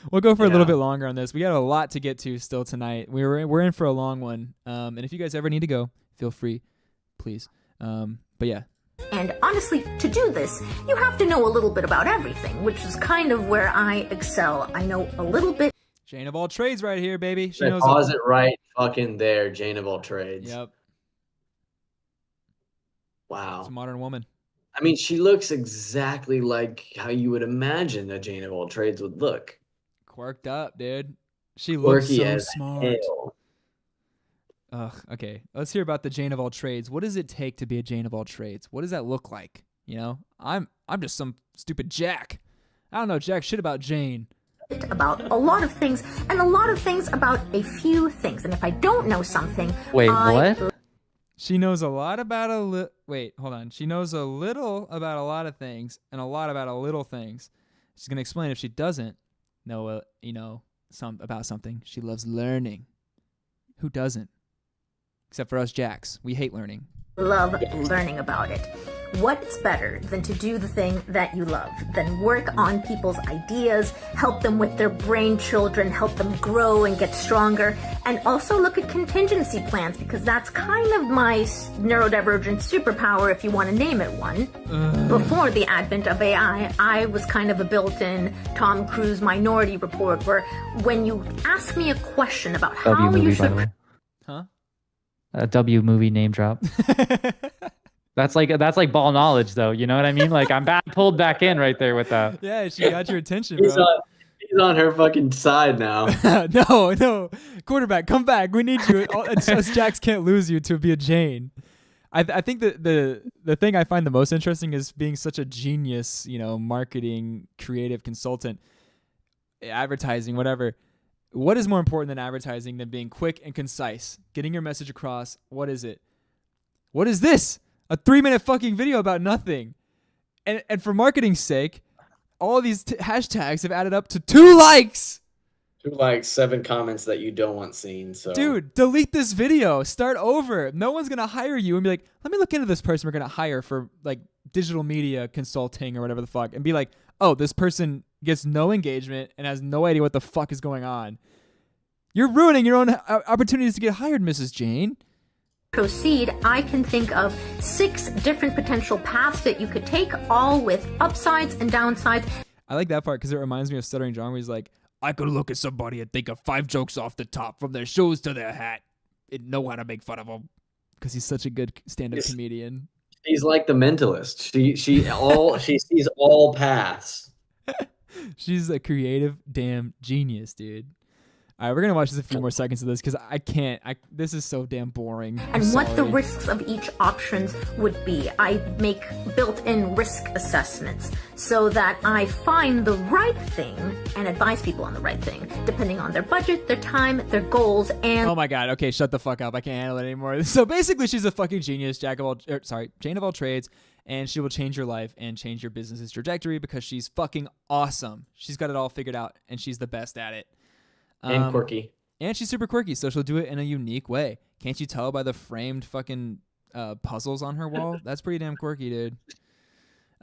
we'll go for a little bit longer on this. We got a lot to get to still tonight. We're in for a long one. And if you guys ever need to go, feel free, please. But yeah.
And honestly, to do this, you have to know a little bit about everything, which is kind of where I excel. I know a little bit.
Jane of all trades right here, baby. She knows.
Pause it right fucking there, Jane of all trades.
Yep.
Wow.
It's a modern woman.
I mean, she looks exactly like how you would imagine a Jane of all trades would look.
Quirked up, dude. She looks so smart.
Hell.
Ugh, okay. Let's hear about the Jane of all trades. What does it take to be a Jane of all trades? What does that look like? You know, I'm I'm just some stupid Jack. I don't know jack shit about Jane.
About a lot of things, and a lot of things about a few things. And if I don't know something,
Wait, what?
She knows a lot about wait, hold on. She knows a little about a lot of things and a lot about a little things. She's gonna explain if she doesn't know, about something. She loves learning. Who doesn't? Except for us Jacks. We hate learning.
love learning about it. What's better than to do the thing that you love, than work on people's ideas, help them with their brain children, help them grow and get stronger, and also look at contingency plans, because that's kind of my neurodivergent superpower, if you want to name it one. Before the advent of AI, I was kind of a built-in Tom Cruise Minority Report, where when you ask me a question about how you should...
Huh?
A W movie name drop. That's like ball knowledge, though. You know what I mean? Like I'm pulled back in right there with that.
Yeah, she got your attention, bro.
He's on her fucking side now.
No, quarterback, come back. We need you. Us Jacks can't lose you to be a Jane. I think that the thing I find the most interesting is being such a genius, marketing, creative consultant, advertising, whatever. What is more important than advertising than being quick and concise, getting your message across? What is it? What is this? A 3-minute fucking video about nothing. And for marketing's sake, all these hashtags have added up to 2 likes.
2 likes, 7 comments that you don't want seen. So,
dude, delete this video. Start over. No one's gonna hire you and be like, let me look into this person we're gonna hire for like digital media consulting or whatever the fuck, and be like, oh, this person gets no engagement and has no idea what the fuck is going on. You're ruining your own opportunities to get hired, Mrs. Jane.
Proceed, I can think of 6 different potential paths that you could take, all with upsides and downsides.
I like that part because it reminds me of Stuttering John, where he's like, I could look at somebody and think of 5 jokes off the top, from their shoes to their hat, and know how to make fun of them, because he's such a good stand-up comedian.
She's like the mentalist. She sees all paths.
She's a creative damn genius, dude. All right, we're going to watch just a few more seconds of this because I can't. This is so damn boring.
And what the risks of each options would be. I make built-in risk assessments so that I find the right thing and advise people on the right thing, depending on their budget, their time, their goals, and...
Oh my God. Okay, shut the fuck up. I can't handle it anymore. So basically, she's a fucking genius, Jane of all trades, and she will change your life and change your business's trajectory because she's fucking awesome. She's got it all figured out, and she's the best at it.
And quirky.
And she's super quirky, so she'll do it in a unique way. Can't you tell by the framed fucking puzzles on her wall? That's pretty damn quirky, dude.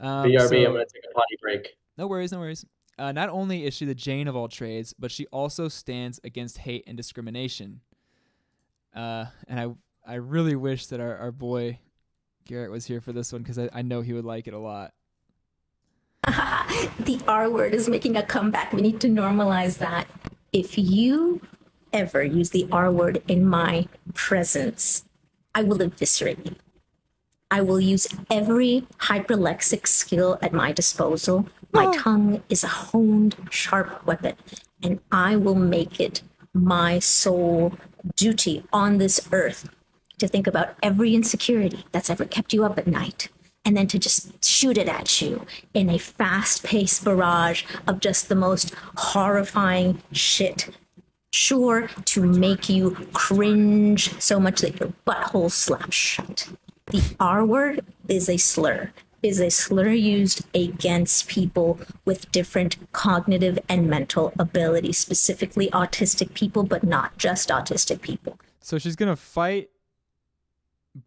BRB, I'm going to take a potty break.
No worries. Not only is she the Jane of all trades, but she also stands against hate and discrimination. And I really wish that our boy Garrett was here for this one, because I know he would like it a lot.
The R word is making a comeback. We need to normalize that. If you ever use the R word in my presence, I will eviscerate you. I will use every hyperlexic skill at my disposal. My tongue is a honed, sharp weapon, and I will make it my sole duty on this earth to think about every insecurity that's ever kept you up at night, and then to just shoot it at you in a fast-paced barrage of just the most horrifying shit. Sure to make you cringe so much that your butthole slaps shut. The R word is a slur used against people with different cognitive and mental abilities, specifically autistic people, but not just autistic people.
So she's going to fight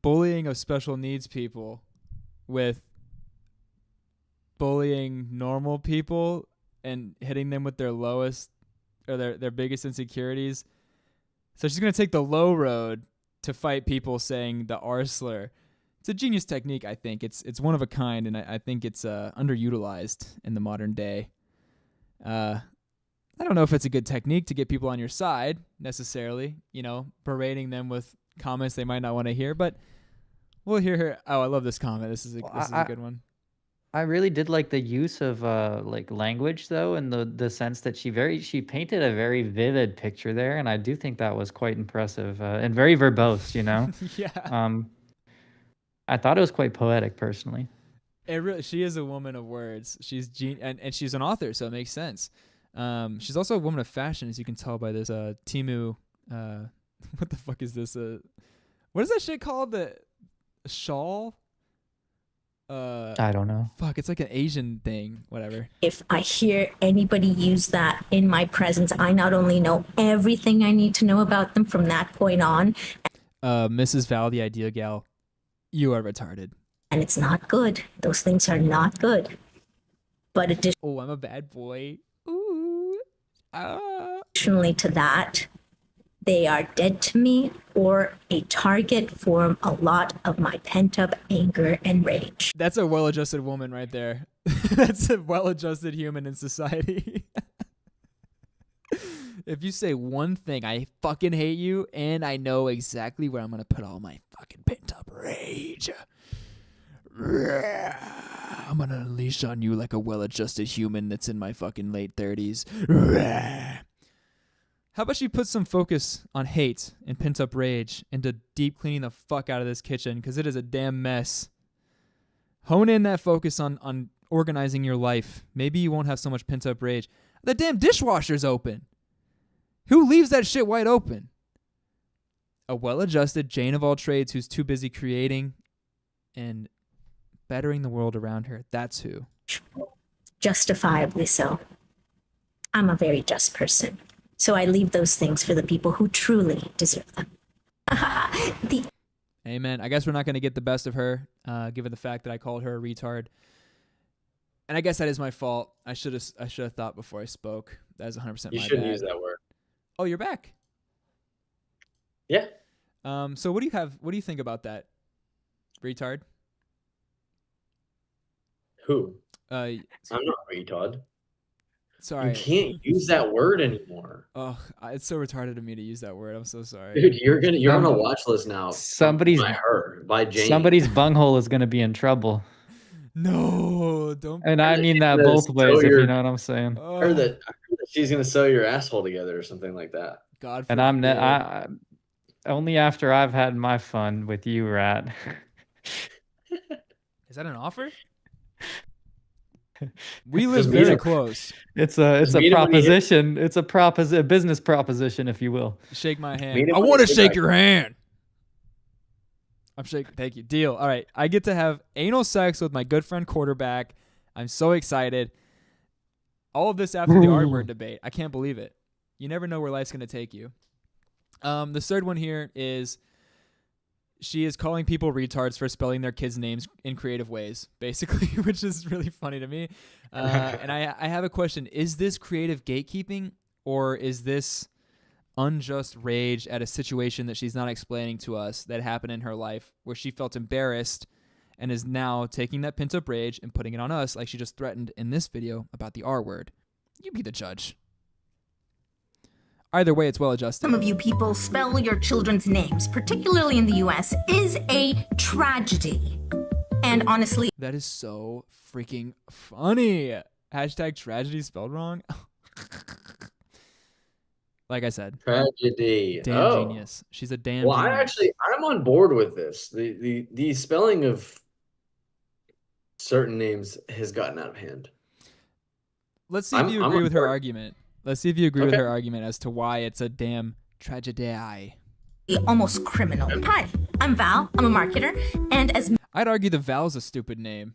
bullying of special needs people with bullying normal people and hitting them with their lowest or their biggest insecurities. So she's going to take the low road to fight people saying the R slur. It's a genius technique, I think. It's one of a kind, and I think it's underutilized in the modern day. I don't know if it's a good technique to get people on your side necessarily, berating them with comments they might not want to hear, but we'll hear her. Oh, I love this comment. This is a good one.
I really did like the use of like language, though, and the sense that she painted a very vivid picture there, and I do think that was quite impressive and very verbose.
Yeah.
I thought it was quite poetic, personally.
She is a woman of words. She's and she's an author, so it makes sense. She's also a woman of fashion, as you can tell by this Timu. What the fuck is this? What is that shit called? The shawl?
I don't know.
Fuck, it's like an Asian thing. Whatever.
If I hear anybody use that in my presence, I not only know everything I need to know about them from that point on.
Mrs. ValIdeaGal, you are retarded.
And it's not good. Those things are not good. But
Oh, I'm a bad boy. Ooh.
additionally to that, they are dead to me or a target for a lot of my pent-up anger and rage.
That's a well-adjusted woman right there. That's a well-adjusted human in society. If you say one thing, I fucking hate you, and I know exactly where I'm going to put all my fucking pent-up rage. I'm going to unleash on you like a well-adjusted human that's in my fucking late 30s. How about you put some focus on hate and pent-up rage into deep cleaning the fuck out of this kitchen, because it is a damn mess. Hone in that focus on organizing your life. Maybe you won't have so much pent-up rage. The damn dishwasher's open. Who leaves that shit wide open? A well-adjusted Jane of all trades who's too busy creating and bettering the world around her. That's who.
Justifiably so. I'm a very just person. So I leave those things for the people who truly deserve them.
Amen. I guess we're not going to get the best of her, given the fact that I called her a retard. And I guess that is my fault. I should have thought before I spoke. That is 100% my bad.
You shouldn't use that word.
Oh, you're back.
Yeah.
So what do you have? What do you think about that? Retard?
Who?
I'm
not retard.
Sorry.
You can't use that word anymore.
Oh, it's so retarded of me to use that word. I'm so sorry.
Dude, you're on a watch list now.
Somebody's
by Jane.
Somebody's bunghole is gonna be in trouble.
No, don't.
And I mean that both ways, if you know what I'm saying.
I heard that she's gonna sew your asshole together or something like that.
God.
And I only after I've had my fun with you, Rat.
Is that an offer? We live very close.
It's a proposition. It's a business proposition, if you will.
Shake my hand. I want to shake your hand. I'm shaking. Thank you. Deal. All right. I get to have anal sex with my good friend quarterback. I'm so excited. All of this after the R word debate. I can't believe it. You never know where life's going to take you. The third one here is she is calling people retards for spelling their kids' names in creative ways, basically, which is really funny to me. And I have a question. Is this creative gatekeeping, or is this unjust rage at a situation that she's not explaining to us that happened in her life where she felt embarrassed and is now taking that pent-up rage and putting it on us like she just threatened in this video about the R word? You be the judge. Either way, it's well-adjusted.
Some of you people spell your children's names, particularly in the US, is a tragedy. And honestly,
that is so freaking funny. Hashtag tragedy spelled wrong. Like I said.
Tragedy.
Damn genius. She's a damn genius.
I'm on board with this. The spelling of certain names has gotten out of hand.
Let's see if you agree with her argument. Let's see if you agree with her argument as to why it's a damn tragedy.
Almost criminal. Hi, I'm Val. I'm a marketer. And as
I'd argue the Val's a stupid name.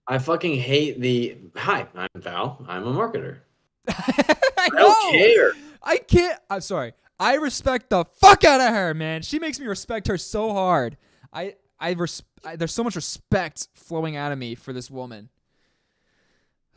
I fucking hate the hi, I'm Val. I'm a marketer.
I
don't care.
I can't. I'm sorry. I respect the fuck out of her, man. She makes me respect her so hard. There's so much respect flowing out of me for this woman.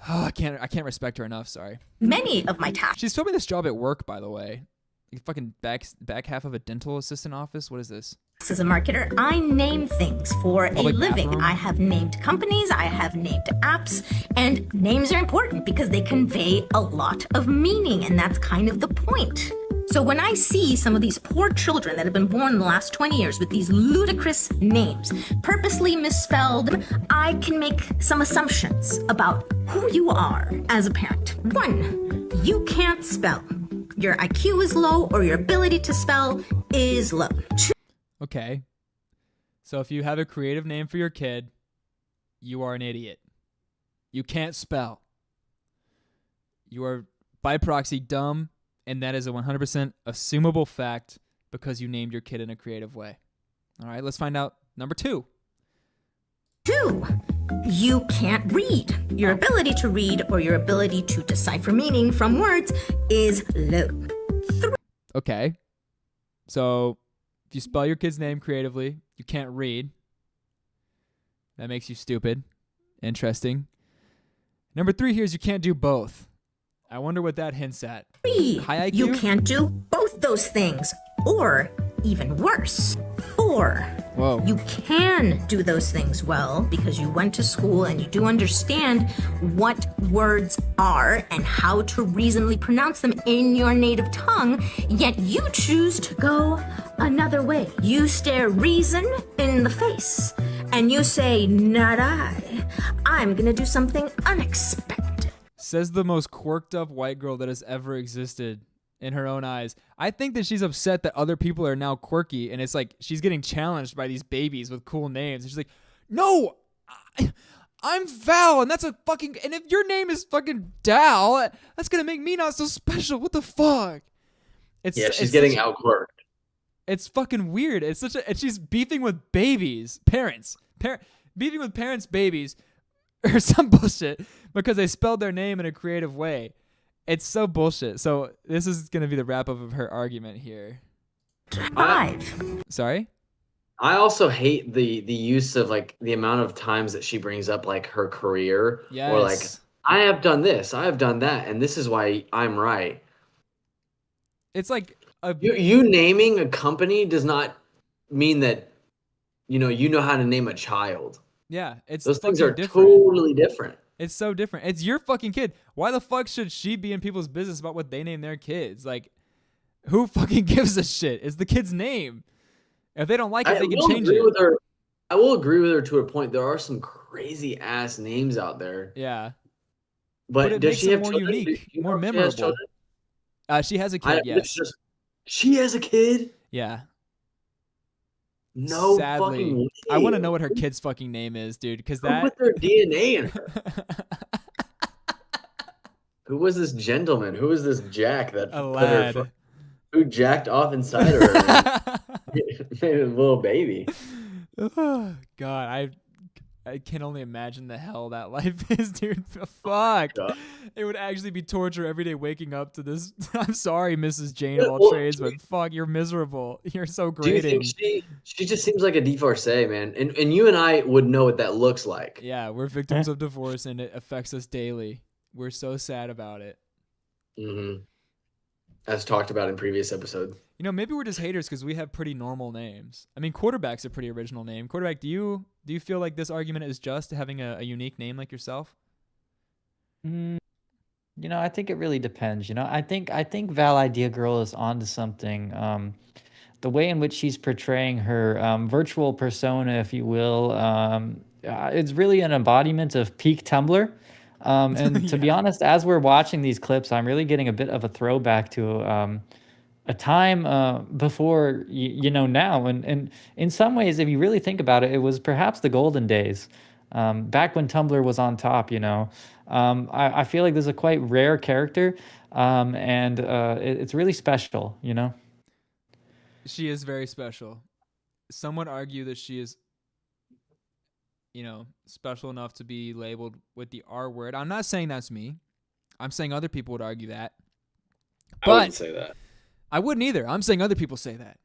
Oh, I can't respect her enough. Sorry.
Many of my tasks.
She's filming this job at work, by the way. You fucking back half of a dental assistant office. What is this?
As a marketer, I name things for a living.
Bathroom?
I have named companies, I have named apps, and names are important because they convey a lot of meaning, and that's kind of the point. So when I see some of these poor children that have been born in the last 20 years with these ludicrous names, purposely misspelled, I can make some assumptions about who you are as a parent. 1, you can't spell. Your IQ is low, or your ability to spell is low. 2,
Okay. So if you have a creative name for your kid, you are an idiot. You can't spell. You are by proxy dumb, and that is a 100% assumable fact because you named your kid in a creative way. All right, let's find out number 2.
2. You can't read. Your ability to read or your ability to decipher meaning from words is low. 3.
Okay. So if you spell your kid's name creatively, you can't read. That makes you stupid. Interesting. Number 3 here is you can't do both. I wonder what that hints at.
3.
High IQ?
You can't do both those things. Or, even worse, 4.
Whoa.
You can do those things well because you went to school and you do understand what words are and how to reasonably pronounce them in your native tongue, yet you choose to go another way. You stare reason in the face and you say, not I. I'm gonna do something unexpected.
Says the most quirked up white girl that has ever existed in her own eyes. I think that she's upset that other people are now quirky, and it's like she's getting challenged by these babies with cool names. And she's like, no, I'm Val, and that's a fucking, and if your name is fucking Dal, that's gonna make me not so special. What the fuck?
She's getting outquirked.
It's fucking weird. It's such a, and she's beefing with babies, beefing with parents' babies, or some bullshit because they spelled their name in a creative way. It's so bullshit. So this is going to be the wrap up of her argument here.
5.
Sorry?
I also hate the use of like the amount of times that she brings up like her career or like I have done this, I have done that, and this is why I'm right.
It's like
you naming a company does not mean that you know how to name a child.
Yeah, it's
those things are
different.
Totally different.
It's so different. It's your fucking kid. Why the fuck should she be in people's business about what they name their kids? Like, who fucking gives a shit? It's the kid's name. If they don't like it, they can change it.
I will agree with her to a point. There are some crazy ass names out there.
Yeah.
But
it
does
makes
she have
more
children?
unique, more memorable. She has a kid, yes.
She has a kid?
Yeah.
No
Sadly,
fucking way.
I want to know what her kid's fucking name is, dude, because that...
Who put their DNA in her? Who was this gentleman? Who was this Jack that
a lad.
Who jacked off inside of her? Made a little baby.
Oh, God, I can only imagine the hell that life is, dude. Fuck. It would actually be torture every day waking up to this. I'm sorry, Mrs. Jane of all trades, but fuck, you're miserable. You're so grating.
Do you think she just seems like a divorcee, man? And you and I would know what that looks like.
Yeah, we're victims of divorce, and it affects us daily. We're so sad about it.
Mm-hmm. As talked about in previous episode.
You know, maybe we're just haters because we have pretty normal names. I mean, quarterback's a pretty original name. Quarterback, do you feel like this argument is just having a unique name like yourself?
You know, I think it really depends. You know, I think ValIdeaGal is onto something. The way in which she's portraying her virtual persona, if you will, it's really an embodiment of peak Tumblr. And to be honest, as we're watching these clips, I'm really getting a bit of a throwback to a time before, you know, now. And in some ways, if you really think about it, it was perhaps the golden days, back when Tumblr was on top, you know. I feel like this is a quite rare character, and it's really special, you know.
She is very special. Some would argue that she is, you know, special enough to be labeled with the R word. I'm not saying that's me. I'm saying other people would argue that. But
I wouldn't say that.
I wouldn't either. I'm saying other people say that.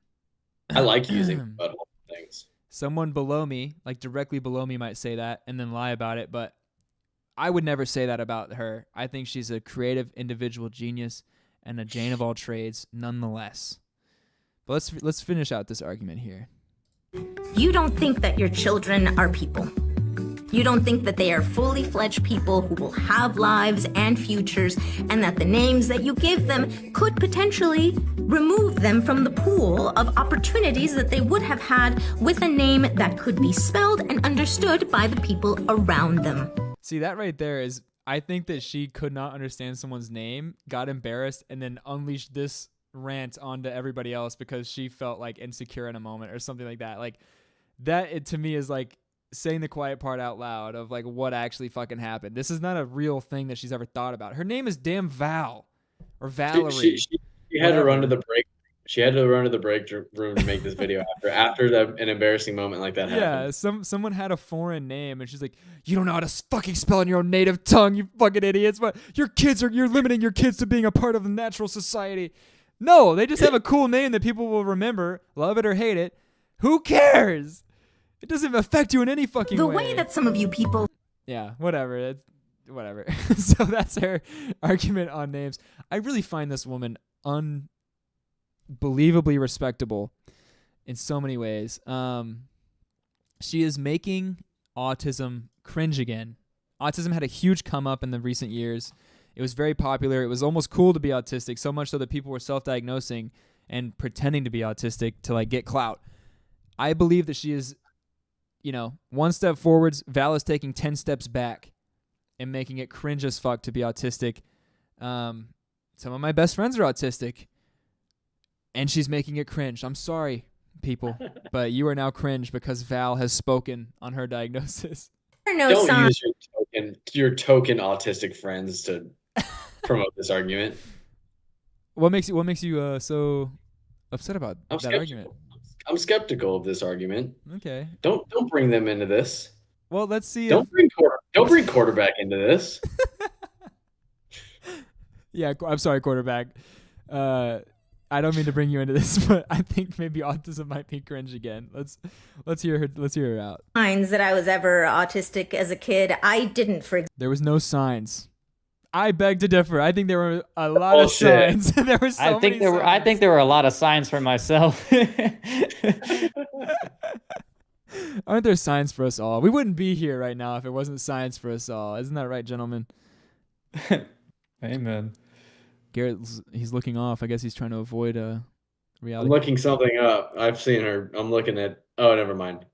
I like using butthole things.
Someone below me, like directly below me, might say that and then lie about it, but I would never say that about her. I think she's a creative individual genius and a Jane of all trades nonetheless. But let's finish out this argument here.
You don't think that your children are people. You don't think that they are fully fledged people who will have lives and futures, and that the names that you give them could potentially remove them from the pool of opportunities that they would have had with a name that could be spelled and understood by the people around them.
See, that right there is, I think that she could not understand someone's name, got embarrassed, and then unleashed this rant onto everybody else because she felt like insecure in a moment or something like that. Like that, it to me is like saying the quiet part out loud of like what actually fucking happened. This is not a real thing that she's ever thought about. Her name is damn Val or Valerie.
She had to run to the break. She had to run to the break room to make this video after an embarrassing moment like that happened.
Yeah, someone had a foreign name, and she's like, "You don't know how to fucking spell in your own native tongue, you fucking idiots! But you're limiting your kids to being a part of the natural society." No, they just have a cool name that people will remember, love it or hate it. Who cares? It doesn't affect you in any fucking way.
The way that some of you people...
Yeah, whatever. Whatever. So that's her argument on names. I really find this woman unbelievably respectable in so many ways. She is making autism cringe again. Autism had a huge come up in the recent years. It was very popular. It was almost cool to be autistic, so much so that people were self-diagnosing and pretending to be autistic to like get clout. I believe that she is, one step forwards. Val is taking 10 steps back and making it cringe as fuck to be autistic. Some of my best friends are autistic, and she's making it cringe. I'm sorry, people, but you are now cringe because Val has spoken on her diagnosis.
Don't use your token autistic friends to promote this argument.
What makes you so upset about that argument?
I'm skeptical of this argument.
Okay.
Don't bring them into this.
Well, let's see.
Don't bring quarterback into this.
Yeah, I'm sorry, quarterback. I don't mean to bring you into this, but I think maybe autism might be cringe again. Let's hear her out.
Signs that I was ever autistic as a kid, I didn't.
There was no signs. I beg to differ. I think there were a lot of signs. There were so many signs.
I think there were a lot of signs for myself.
Aren't there signs for us all? We wouldn't be here right now if it wasn't signs for us all. Isn't that right, gentlemen?
Amen.
Garrett, he's looking off. I guess he's trying to avoid reality.
I'm looking something up. I've seen her. I'm looking at. Oh, never mind.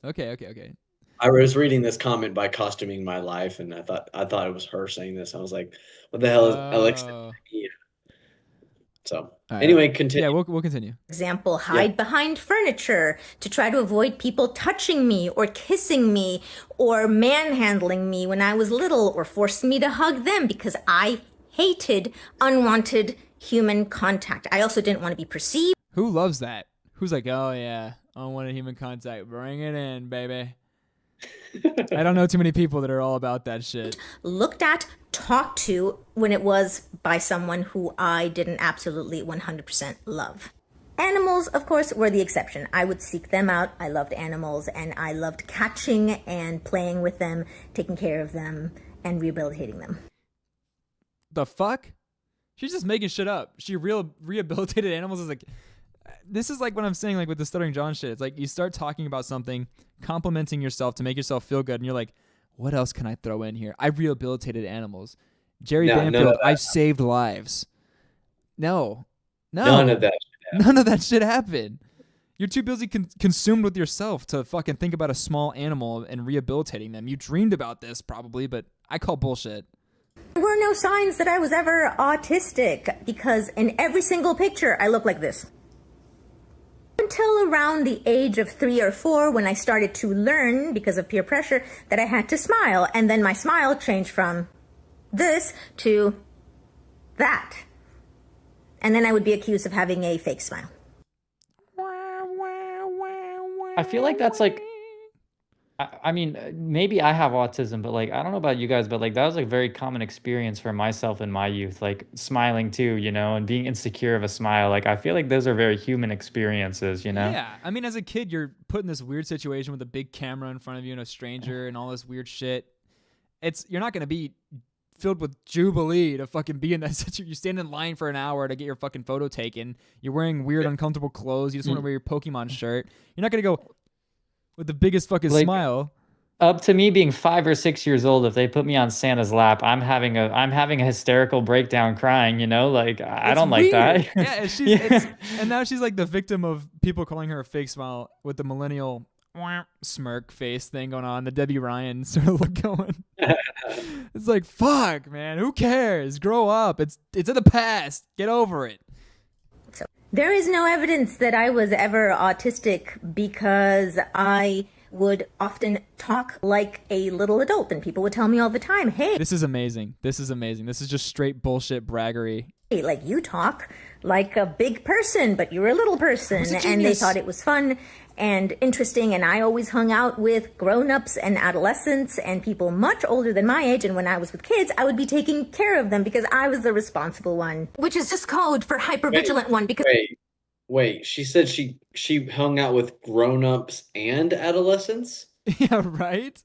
Okay.
I was reading this comment by Costuming My Life, and I thought it was her saying this. I was like, "What the hell is Alexa?" So anyway, continue.
Yeah, we'll continue.
Example: hide behind furniture to try to avoid people touching me or kissing me or manhandling me when I was little, or forcing me to hug them because I hated unwanted human contact. I also didn't want to be perceived.
Who loves that? Who's like, oh yeah, unwanted human contact, bring it in, baby. I don't know too many people that are all about that shit.
Looked at, talked to when it was by someone who I didn't absolutely 100% love. Animals, of course, were the exception. I would seek them out. I loved animals, and I loved catching and playing with them, taking care of them, and rehabilitating them.
The fuck? She's just making shit up. She rehabilitated animals. Is like, this is like what I'm saying, like with the Stuttering John shit. It's like you start talking about something, complimenting yourself to make yourself feel good, and you're like, what else can I throw in here? I rehabilitated animals. Jerry Banfield, I've saved lives. No.
None of that shit happened.
None of that shit happened. You're too busy consumed with yourself to fucking think about a small animal and rehabilitating them. You dreamed about this probably, but I call bullshit.
There were no signs that I was ever autistic because in every single picture I look like this. Until around the age of 3 or 4 when I started to learn, because of peer pressure, that I had to smile. And then my smile changed from this to that. And then I would be accused of having a fake smile.
I feel like that's like, I mean, maybe I have autism, but like, I don't know about you guys, but like, that was like a very common experience for myself in my youth, like smiling too, and being insecure of a smile. Like, I feel like those are very human experiences,
Yeah. I mean, as a kid, you're put in this weird situation with a big camera in front of you and a stranger and all this weird shit. You're not going to be filled with jubilee to fucking be in that situation. You stand in line for an hour to get your fucking photo taken. You're wearing weird, uncomfortable clothes. You just want to wear your Pokemon shirt. You're not going to go with the biggest fucking smile.
Up to me being 5 or 6 years old, if they put me on Santa's lap, I'm having a hysterical breakdown crying, Like, I don't like that.
Yeah, and now she's like the victim of people calling her a fake smile with the millennial smirk face thing going on, the Debbie Ryan sort of look going. It's like, fuck, man, who cares? Grow up. It's in the past. Get over it.
There is no evidence that I was ever autistic because I would often talk like a little adult, and people would tell me all the time, hey,
This is amazing. This is just straight bullshit braggery.
like you talk like a big person, but you're a little person.
was a
And they
genius.
thought it was fun and interesting. And I always hung out with grown-ups and adolescents and people much older than my age. And when I was with kids, I would be taking care of them because I was the responsible one, which is just code for hypervigilant one because
Wait. She said she hung out with grown-ups and adolescents?
Yeah, right?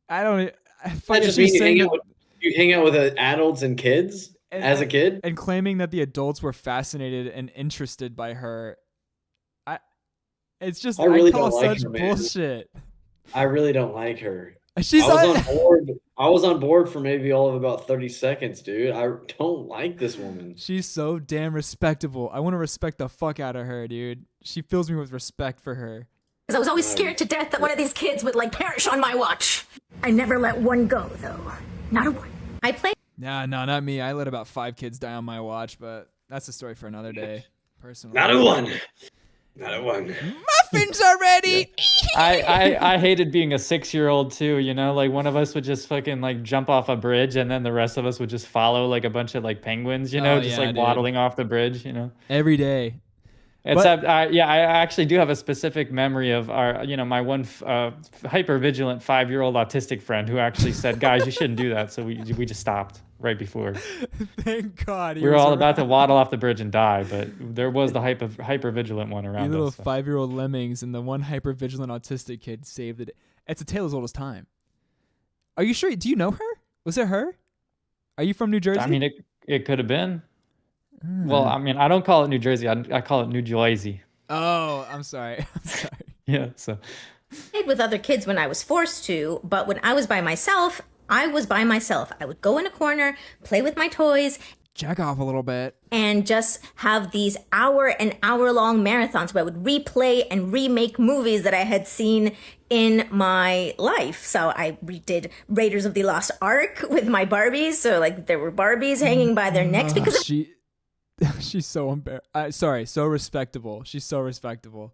I don't. I
That
find
just
she's
means
saying that,
you hang out with adults and kids as a kid?
and claiming that the adults were fascinated and interested by her. It's just
I really
call
don't like
such
her, man.
bullshit.
I really don't like her.
She's
I was on board. I was on board for maybe all of about 30 seconds, dude. I don't like this woman.
She's so damn respectable. I want to respect the fuck out of her, dude. She fills me with respect for her.
I was always scared to death that one of these kids would like perish on my watch. I never let one go, though. Not a one. I played.
Nah, no, not me. I let about 5 kids die on my watch, but that's a story for another day. Personally,
Not a one. Not a one.
muffins are ready.
I hated being a 6-year-old too, you know, like one of us would just fucking like jump off a bridge and then the rest of us would just follow like a bunch of like penguins, you know,
Oh,
just
yeah,
like
dude.
waddling off the bridge, you know.
Every day.
Except, I actually do have a specific memory of our, you know, my one hyper vigilant 5-year-old autistic friend who actually said, "Guys, you shouldn't do that." So we just stopped right before.
Thank God.
We were all about to waddle off the bridge and die, but there was the hyper vigilant one
You
around
little
us. So.
5-year-old lemmings and the one hyper vigilant autistic kid saved it. It's a tale as old as time. Are you sure? Do you know her? Was it her? Are you from New Jersey?
I mean, it could have been. Well, I mean, I don't call it New Jersey. I call it New Jersey.
Oh, I'm sorry. I'm sorry.
Yeah. So.
Played with other kids when I was forced to, but when I was by myself, I was by myself. I would go in a corner, play with my toys,
Jack off a little bit.
and just have these hour-long marathons where I would replay and remake movies that I had seen in my life. So I redid Raiders of the Lost Ark with my Barbies. So like there were Barbies hanging by their necks because it
She's so embarrassed. Sorry, so respectable. She's so respectable.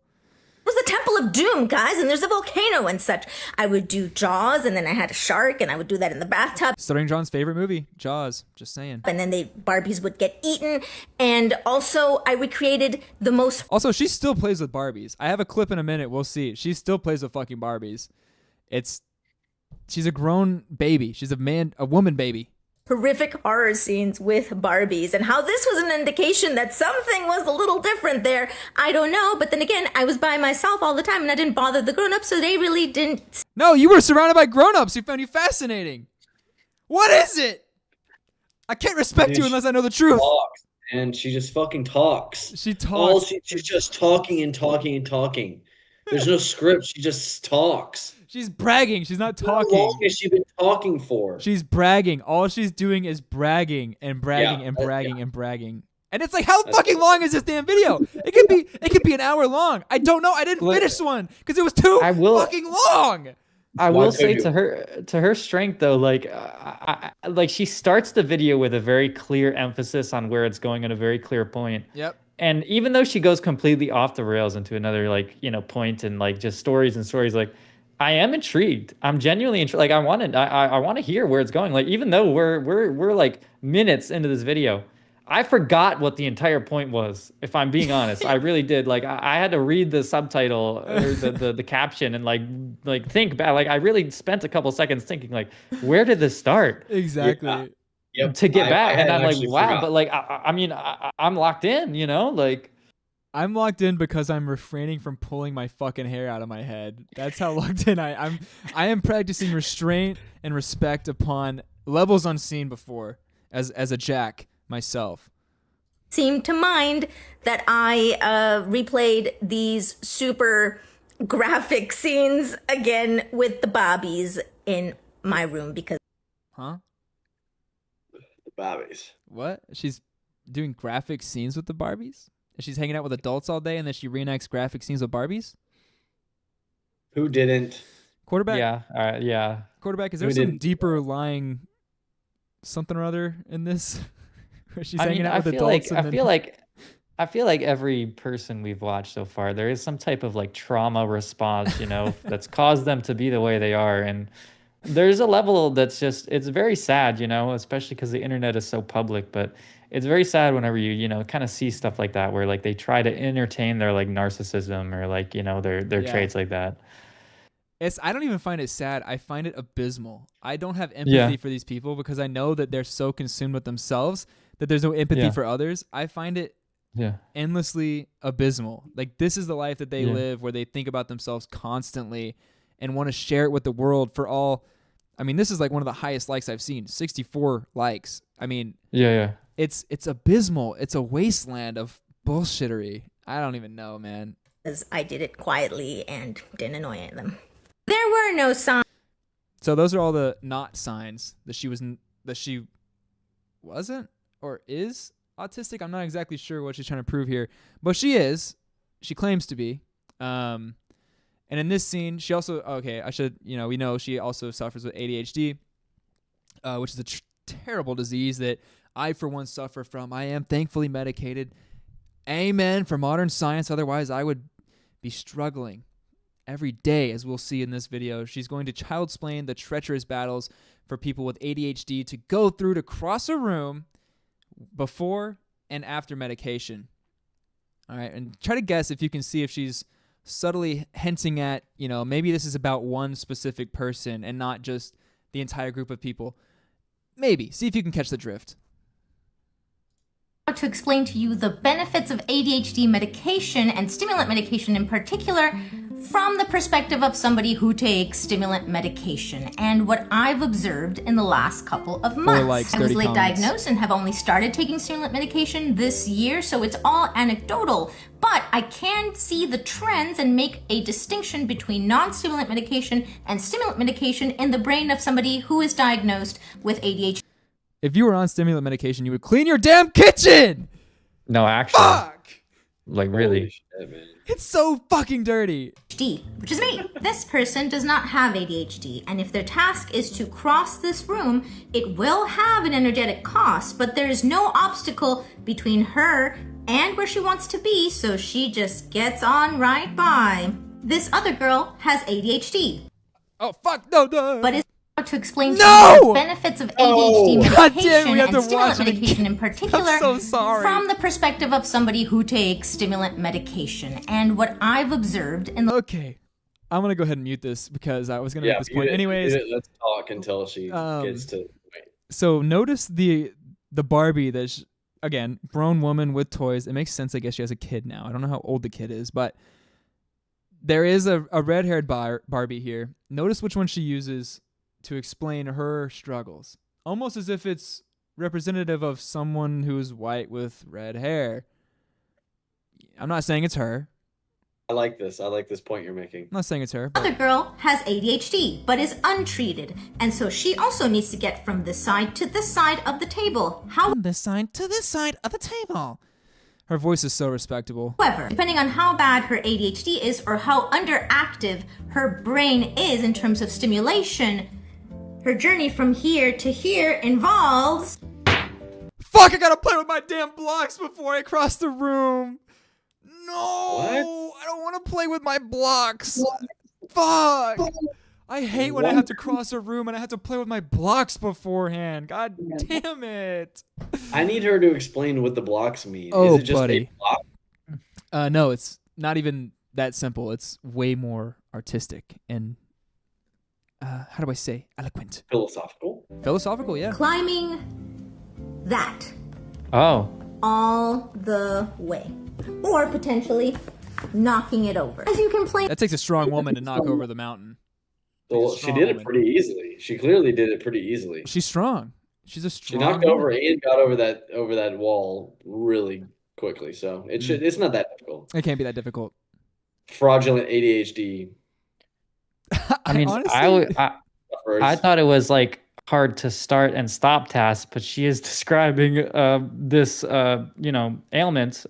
was the Temple of Doom, guys, and there's a volcano and such. I would do Jaws, and then I had a shark, and I would do that in the bathtub.
Stuttering John's favorite movie, Jaws. Just saying.
And then the Barbies would get eaten. And also, I recreated the most
Also, she still plays with Barbies. I have a clip in a minute. We'll see. She still plays with fucking Barbies. She's a grown baby. She's a woman baby.
horrific horror scenes with Barbies, and how this was an indication that something was a little different there, I don't know. But then again, I was by myself all the time, and I didn't bother the grown-ups, so they really didn't.
No, you were surrounded by grown-ups who found you fascinating. What is it? I can't respect you unless I know the truth.
Talks, and she just fucking talks.
She talks.
She's just talking and talking and talking. There's no script. She just talks.
She's bragging. She's not
How
talking.
long has she been talking for?
She's bragging. All she's doing is bragging and bragging and bragging and bragging. And it's like, how fucking long is this damn video? It could be an hour long. I don't know. I didn't finish one because it was too fucking long.
I will say to her strength though, like she starts the video with a very clear emphasis on where it's going at a very clear point.
Yep.
And even though she goes completely off the rails into another point and like just stories, like I am intrigued. I'm genuinely intrigued. Like I want to hear where it's going. Like even though we're like minutes into this video, I forgot what the entire point was. If I'm being honest, I really did. Like I had to read the subtitle or the caption and like think back. Like I really spent a couple seconds thinking like, where did this start?
Exactly.
Yep.
To get back, and I'm like, wow.
Forgot.
But like, I mean, I'm locked in. You know, like.
I'm locked in because I'm refraining from pulling my fucking hair out of my head. That's how locked in I am practicing restraint and respect upon levels unseen before as a Jack myself.
Seemed to mind that I replayed these super graphic scenes again with the Barbies in my room because.
Huh?
The Barbies.
What? She's doing graphic scenes with the Barbies? She's hanging out with adults all day and then she reenacts graphic scenes with Barbies?
Who didn't?
Quarterback?
Yeah. Yeah.
Quarterback, is there
Who
some
didn't?
deeper lying something or other in this? Where she's
I
hanging
mean,
out with
I feel
adults?
like I feel like every person we've watched so far, there is some type of like trauma response, that's caused them to be the way they are. And there's a level that's just, it's very sad, especially because the internet is so public. But it's very sad whenever you kind of see stuff like that, where like they try to entertain their like narcissism or like, their
Yeah.
traits like that.
I don't even find it sad. I find it abysmal. I don't have empathy for these people because I know that they're so consumed with themselves that there's no empathy for others. I find it endlessly abysmal. Like, this is the life that they live, where they think about themselves constantly and want to share it with the world for all. I mean, this is like one of the highest likes I've seen, 64 likes. I mean, it's abysmal. It's a wasteland of bullshittery. I don't even know, man.
Because I did it quietly and didn't annoy them. There were no signs.
So those are all the not signs that she wasn't or is autistic. I'm not exactly sure what she's trying to prove here, but she is. She claims to be. And in this scene, she also, we know she also suffers with ADHD, which is a terrible disease that I, for one, suffer from. I am thankfully medicated. Amen for modern science. Otherwise, I would be struggling every day, as we'll see in this video. She's going to child-splain the treacherous battles for people with ADHD to go through to cross a room before and after medication. All right, and try to guess if you can see if she's subtly hinting at, maybe this is about one specific person and not just the entire group of people. Maybe. See if you can catch the drift.
To explain to you the benefits of ADHD medication and stimulant medication in particular from the perspective of somebody who takes stimulant medication and what I've observed in the last couple of months. I was late diagnosed and have only started taking stimulant medication this year, so it's all anecdotal, but I can see the trends and make a distinction between non-stimulant medication and stimulant medication in the brain of somebody who is diagnosed with ADHD.
If you were on stimulant medication, you would clean your damn kitchen!
No, actually.
Fuck!
Like, really.
Shit, man.
It's so fucking dirty.
Which is me. This person does not have ADHD, and if their task is to cross this room, it will have an energetic cost, but there is no obstacle between her and where she wants to be, so she just gets on right by. This other girl has ADHD.
Oh, fuck, no.
But is to explain to
No!
you the benefits of ADHD
God damn, we
medication
have to
and stimulant
watch it
medication in particular
I'm so sorry.
from the perspective of somebody who takes stimulant medication and what I've observed in the
Okay. I'm going to go ahead and mute this because I was going to make this point. Anyways,
let's talk until she gets to.
so notice the Barbie that's, again, grown woman with toys. It makes sense. I guess she has a kid now. I don't know how old the kid is, but there is a red-haired Barbie here. Notice which one she uses to explain her struggles, almost as if it's representative of someone who's white with red hair. I'm not saying it's her.
I like this. I like this point you're making.
I'm not saying it's her.
other girl has ADHD but is untreated, and so she also needs to get from this side to this side of the table.
From this side to this side of the table. Her voice is so respectable.
However, depending on how bad her ADHD is or how underactive her brain is in terms of stimulation, her journey from here to here involves...
Fuck, I gotta play with my damn blocks before I cross the room. No,
What?
I don't want to play with my blocks. Fuck. I hate when I have to cross a room and I have to play with my blocks beforehand. God damn it.
I need her to explain what the blocks mean.
Oh,
Is it just
buddy.
a block?
No, it's not even that simple. It's way more artistic and, how do I say, eloquent.
Philosophical?
Philosophical, yeah.
climbing that
Oh.
all the way. Or potentially knocking it over. As you can play...
That takes a strong woman to knock over the mountain.
Well,
She's a
she
strong
did
woman.
it pretty easily. She clearly did it pretty easily.
She's strong. She's a
She
strong
knocked
woman.
over and got over that wall really quickly. So it's not that difficult.
It can't be that difficult.
Fraudulent ADHD.
I mean,
honestly,
I thought it was like hard to start and stop tasks, but she is describing this ailment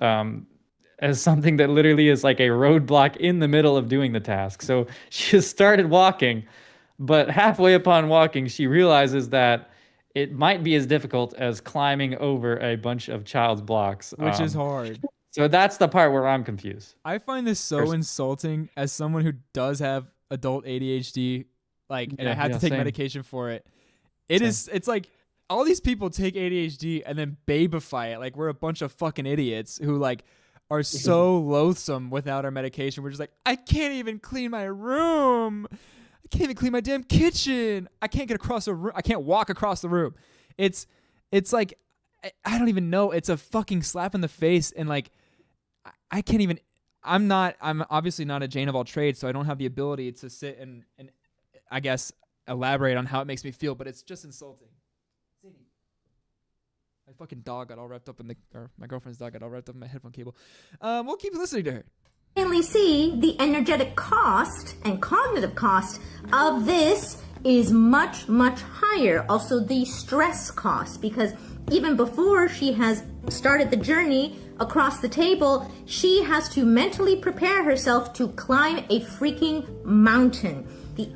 as something that literally is like a roadblock in the middle of doing the task. So she has started walking, but halfway upon walking, she realizes that it might be as difficult as climbing over a bunch of child's blocks.
which is hard.
So that's the part where I'm confused.
I find this so insulting as someone who does have adult ADHD, like, and I have to take medication for it. It's like all these people take ADHD and then babyfy it. Like we're a bunch of fucking idiots who like are so loathsome without our medication. We're just like, I can't even clean my room. I can't even clean my damn kitchen. I can't get across a room. I can't walk across the room. It's like, I don't even know. It's a fucking slap in the face. And like, I can't even, I'm obviously not a Jane of all trades, so I don't have the ability to sit and I guess elaborate on how it makes me feel, but it's just insulting. My fucking dog got all wrapped up my girlfriend's dog got all wrapped up in my headphone cable. We'll keep listening to her.
Mainly see the energetic cost and cognitive cost of this is much, much higher. Also the stress cost, because even before she has started the journey across the table, she has to mentally prepare herself to climb a freaking mountain.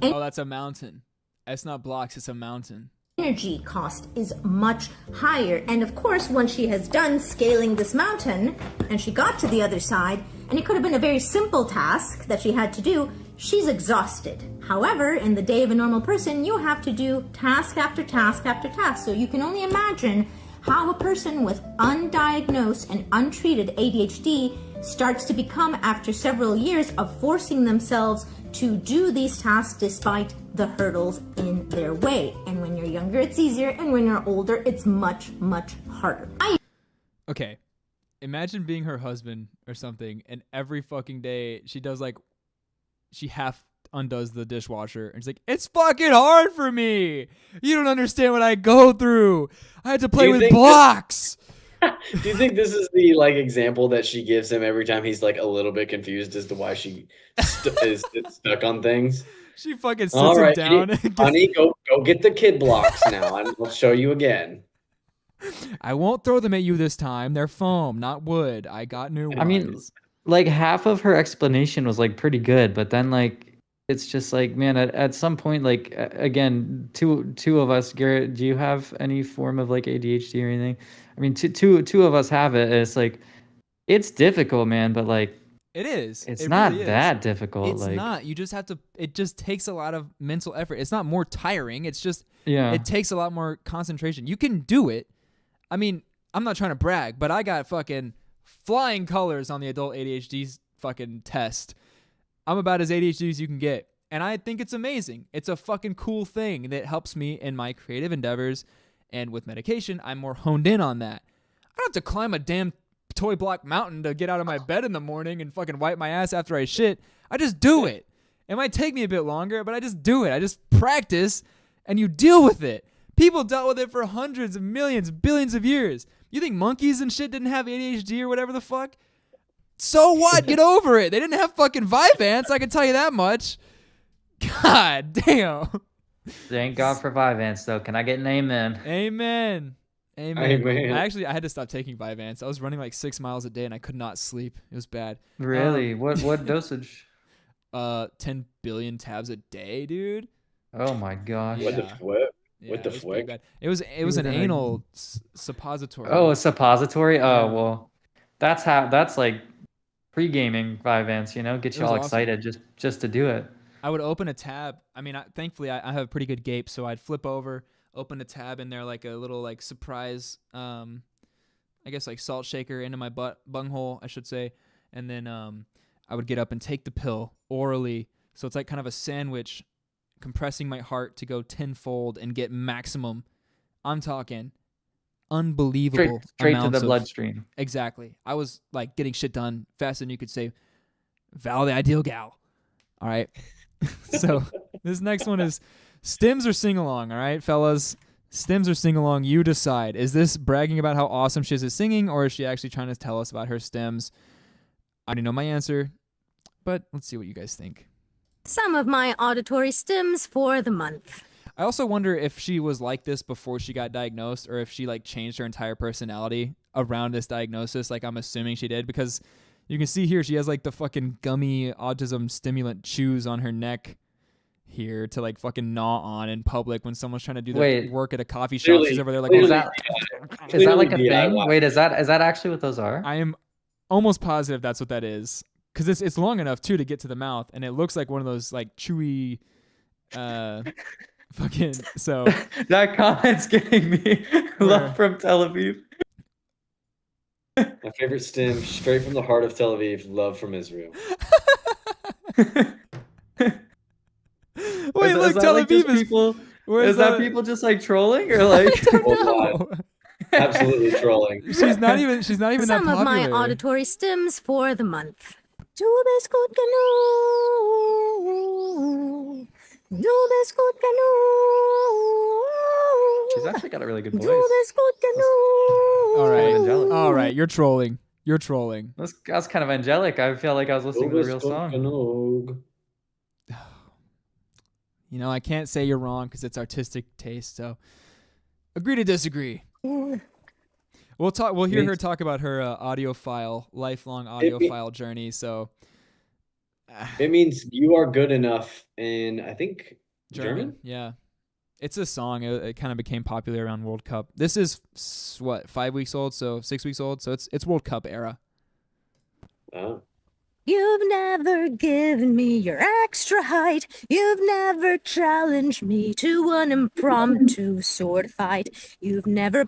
Oh, that's a mountain. It's not blocks, it's a mountain.
Energy cost is much higher. And of course, once she has done scaling this mountain and she got to the other side, and it could have been a very simple task that she had to do, she's exhausted. However, in the day of a normal person, you have to do task after task after task. So you can only imagine how a person with undiagnosed and untreated ADHD starts to become after several years of forcing themselves to do these tasks despite the hurdles in their way. And when you're younger, it's easier, and when you're older, it's much, much harder.
Okay, imagine being her husband or something, and every fucking day she does like, she half undoes the dishwasher, and she's like, it's fucking hard for me. You don't understand what I go through. I had to play with blocks.
Do you think this is the like example that she gives him every time he's like a little bit confused as to why she is stuck on things?
She fucking sits him down.
Honey, go get the kid blocks now, and I'll show you again.
I won't throw them at you this time. They're foam, not wood. I got new ones.
I mean, like half of her explanation was like pretty good, but then like it's just like, man, at some point, like again, two of us, Garrett, do you have any form of like ADHD or anything? I mean, two of us have it. And it's like, it's difficult, man, but like,
it is.
It's not really that difficult.
It's like, not. You just have to. It just takes a lot of mental effort. It's not more tiring. It's just.
Yeah.
It takes a lot more concentration. You can do it. I mean, I'm not trying to brag, but I got fucking flying colors on the adult ADHD fucking test. I'm about as ADHD as you can get, and I think it's amazing. It's a fucking cool thing that helps me in my creative endeavors, and with medication, I'm more honed in on that. I don't have to climb a damn toy block mountain to get out of my bed in the morning and fucking wipe my ass after I shit. I just do it. It might take me a bit longer, but I just do it. I just practice, and you deal with it. People dealt with it for hundreds of millions, billions of years. You think monkeys and shit didn't have ADHD or whatever the fuck? So what? Get over it. They didn't have fucking Vyvanse, I can tell you that much. God damn.
Thank God for Vyvanse, though. Can I get an amen?
Amen.
Amen.
I had to stop taking Vyvanse. I was running like 6 miles a day and I could not sleep. It was bad.
Really? What dosage?
10 billion tabs a day, dude.
Oh my gosh.
What the flip?
Yeah,
What the flick?
It was an anal suppository.
Oh, a suppository? Oh, well. That's like pre-gaming Vyvanse, you know? Get you all excited just to do it.
I would open a tab. I mean, thankfully, I have a pretty good gape, so I'd flip over, open a tab in there, like a little like surprise, I guess like salt shaker into my bunghole, I should say, and then I would get up and take the pill orally, so it's like kind of a sandwich, compressing my heart to go tenfold and get maximum. I'm talking unbelievable
straight to
amounts
the bloodstream.
Exactly. I was like getting shit done faster than you could say. ValIdeaGal. All right. So this next one is stims or sing along. All right, fellas, stims or sing along. You decide. Is this bragging about how awesome she is at singing, or is she actually trying to tell us about her stims? I already know my answer, but let's see what you guys think.
Some of my auditory stims for the month.
I also wonder if she was like this before she got diagnosed, or if she like changed her entire personality around this diagnosis. Like I'm assuming she did, because you can see here she has like the fucking gummy autism stimulant chews on her neck here to like fucking gnaw on in public when someone's trying to do their work at a coffee shop. She's over there like,
is that like a thing? Wait, is that actually what those are?
I am almost positive that's what that is. Because it's long enough, too, to get to the mouth. And it looks like one of those, like, chewy... fucking... So...
That comment's getting me love from Tel Aviv.
My favorite stem, straight from the heart of Tel Aviv, love from Israel.
Wait, look, Tel Aviv is...
People, is that people just like trolling or like...
No.
Absolutely trolling.
She's not even that popular.
Some of my auditory stems for the month.
She's actually got a really good voice.
All right, you're trolling. You're trolling.
That's kind of angelic. I feel like I was listening to the real song.
You know, I can't say you're wrong because it's artistic taste. So, agree to disagree. We'll talk. We'll hear her talk about her lifelong audiophile journey. So,
it means you are good enough in, I think, German?
Yeah, it's a song. It kind of became popular around World Cup. This is what 5 weeks old, so 6 weeks old. So it's World Cup era.
Oh.
You've never given me your extra height. You've never challenged me to an impromptu sword fight. You've never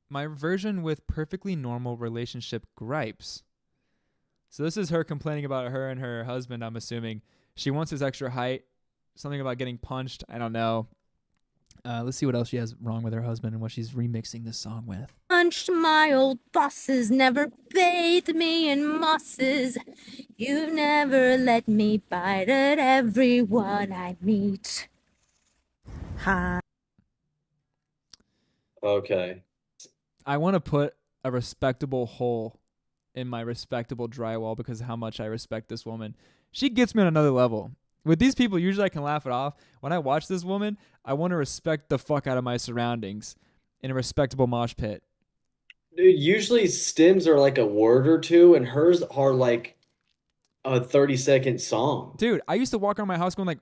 My version with perfectly normal relationship gripes. So this is her complaining about her and her husband, I'm assuming. She wants his extra height. Something about getting punched. I don't know. Let's see what else she has wrong with her husband and what she's remixing this song with.
punched my old bosses, never bathed me in mosses. You've never let me bite at everyone I meet. Ha.
Okay.
I want to put a respectable hole in my respectable drywall because of how much I respect this woman. She gets me on another level. With these people, usually I can laugh it off. When I watch this woman, I want to respect the fuck out of my surroundings in a respectable mosh pit.
Dude, usually stems are like a word or two, and hers are like a 30-second song.
Dude, I used to walk around my house going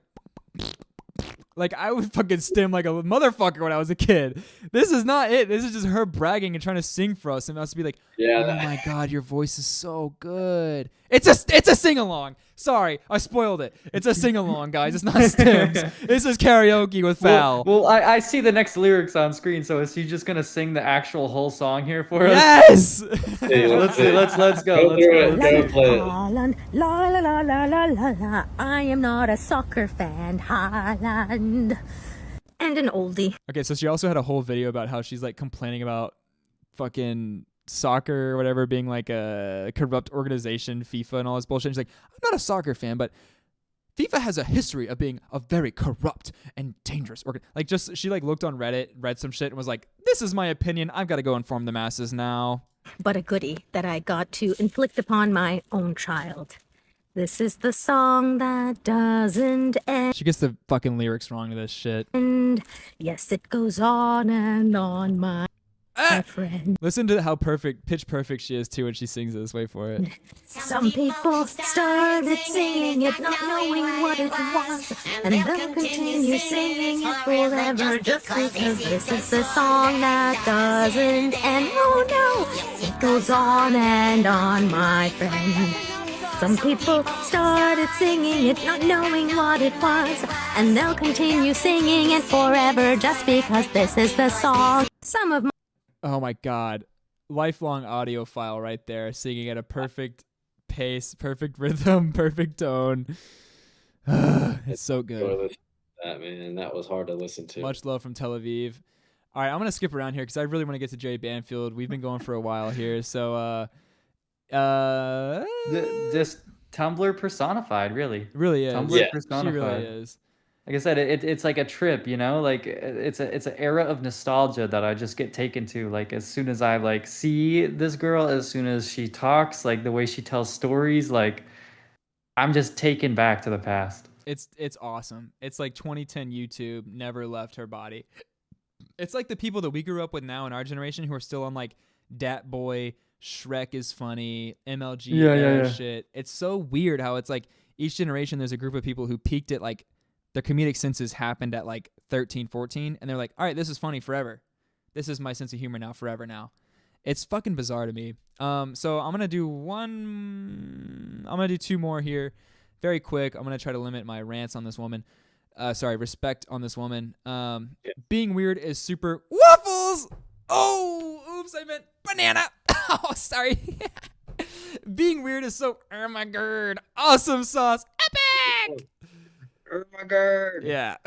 like I would fucking stem like a motherfucker when I was a kid. This is not it. This is just her bragging and trying to sing for us. And us to be like,
yeah,
oh my God, your voice is so good. It's a sing-along. Sorry, I spoiled it. It's a sing-along, guys. It's not stems. This is karaoke with Val.
Well, I see the next lyrics on screen, so is he just going to sing the actual whole song here for us?
Yes!
Hey,
let's go. Let's go.
Go play it.
Haaland, la la la la la la la. I am not a soccer fan. Haaland. And an oldie.
Okay, so she also had a whole video about how she's like complaining about fucking soccer or whatever being like a corrupt organization, FIFA and all this bullshit. She's like, I'm not a soccer fan, but FIFA has a history of being a very corrupt and dangerous she like looked on Reddit, read some shit and was like, this is my opinion. I've got to go inform the masses now.
But a goodie that I got to inflict upon my own child. This is the song that doesn't end.
She gets the fucking lyrics wrong to this shit.
Yes, it goes on and on, my friend.
Listen to how pitch perfect she is too when she sings this. Wait for it.
Some people started singing it, not knowing what it was, and they'll continue singing it forever just because this is the song that doesn't end. Oh no, it goes on and on, my friend. Some people started singing it, not knowing what it was, and they'll continue singing it forever just because this is the song. Some of my
Oh my God. Lifelong audiophile right there, singing at a perfect pace, perfect rhythm, perfect tone. It's so good.
That, man, that was hard to listen to.
Much love from Tel Aviv. All right, I'm going to skip around here because I really want to get to Jerry Banfield. We've been going for a while here. So,
just Tumblr personified, really.
Really is.
Tumblr personified.
She really is.
Like I said, it's like a trip, you know. Like it's an era of nostalgia that I just get taken to. Like as soon as I like see this girl, as soon as she talks, like the way she tells stories, like I'm just taken back to the past.
It's awesome. It's like 2010 YouTube never left her body. It's like the people that we grew up with now in our generation who are still on like Dat Boy, Shrek is funny, MLG era shit. It's so weird how it's like each generation there's a group of people who peaked at like their comedic senses happened at like 13, 14, and they're like, all right, this is funny forever. This is my sense of humor now, forever now. It's fucking bizarre to me. So I'm gonna do two more here, very quick. I'm gonna try to limit my rants on this woman. Respect on this woman. Being weird is super waffles. Oh, oops, I meant banana. Oh, sorry. Being weird is so, oh my god, awesome sauce, epic.
Oh my god.
Yeah.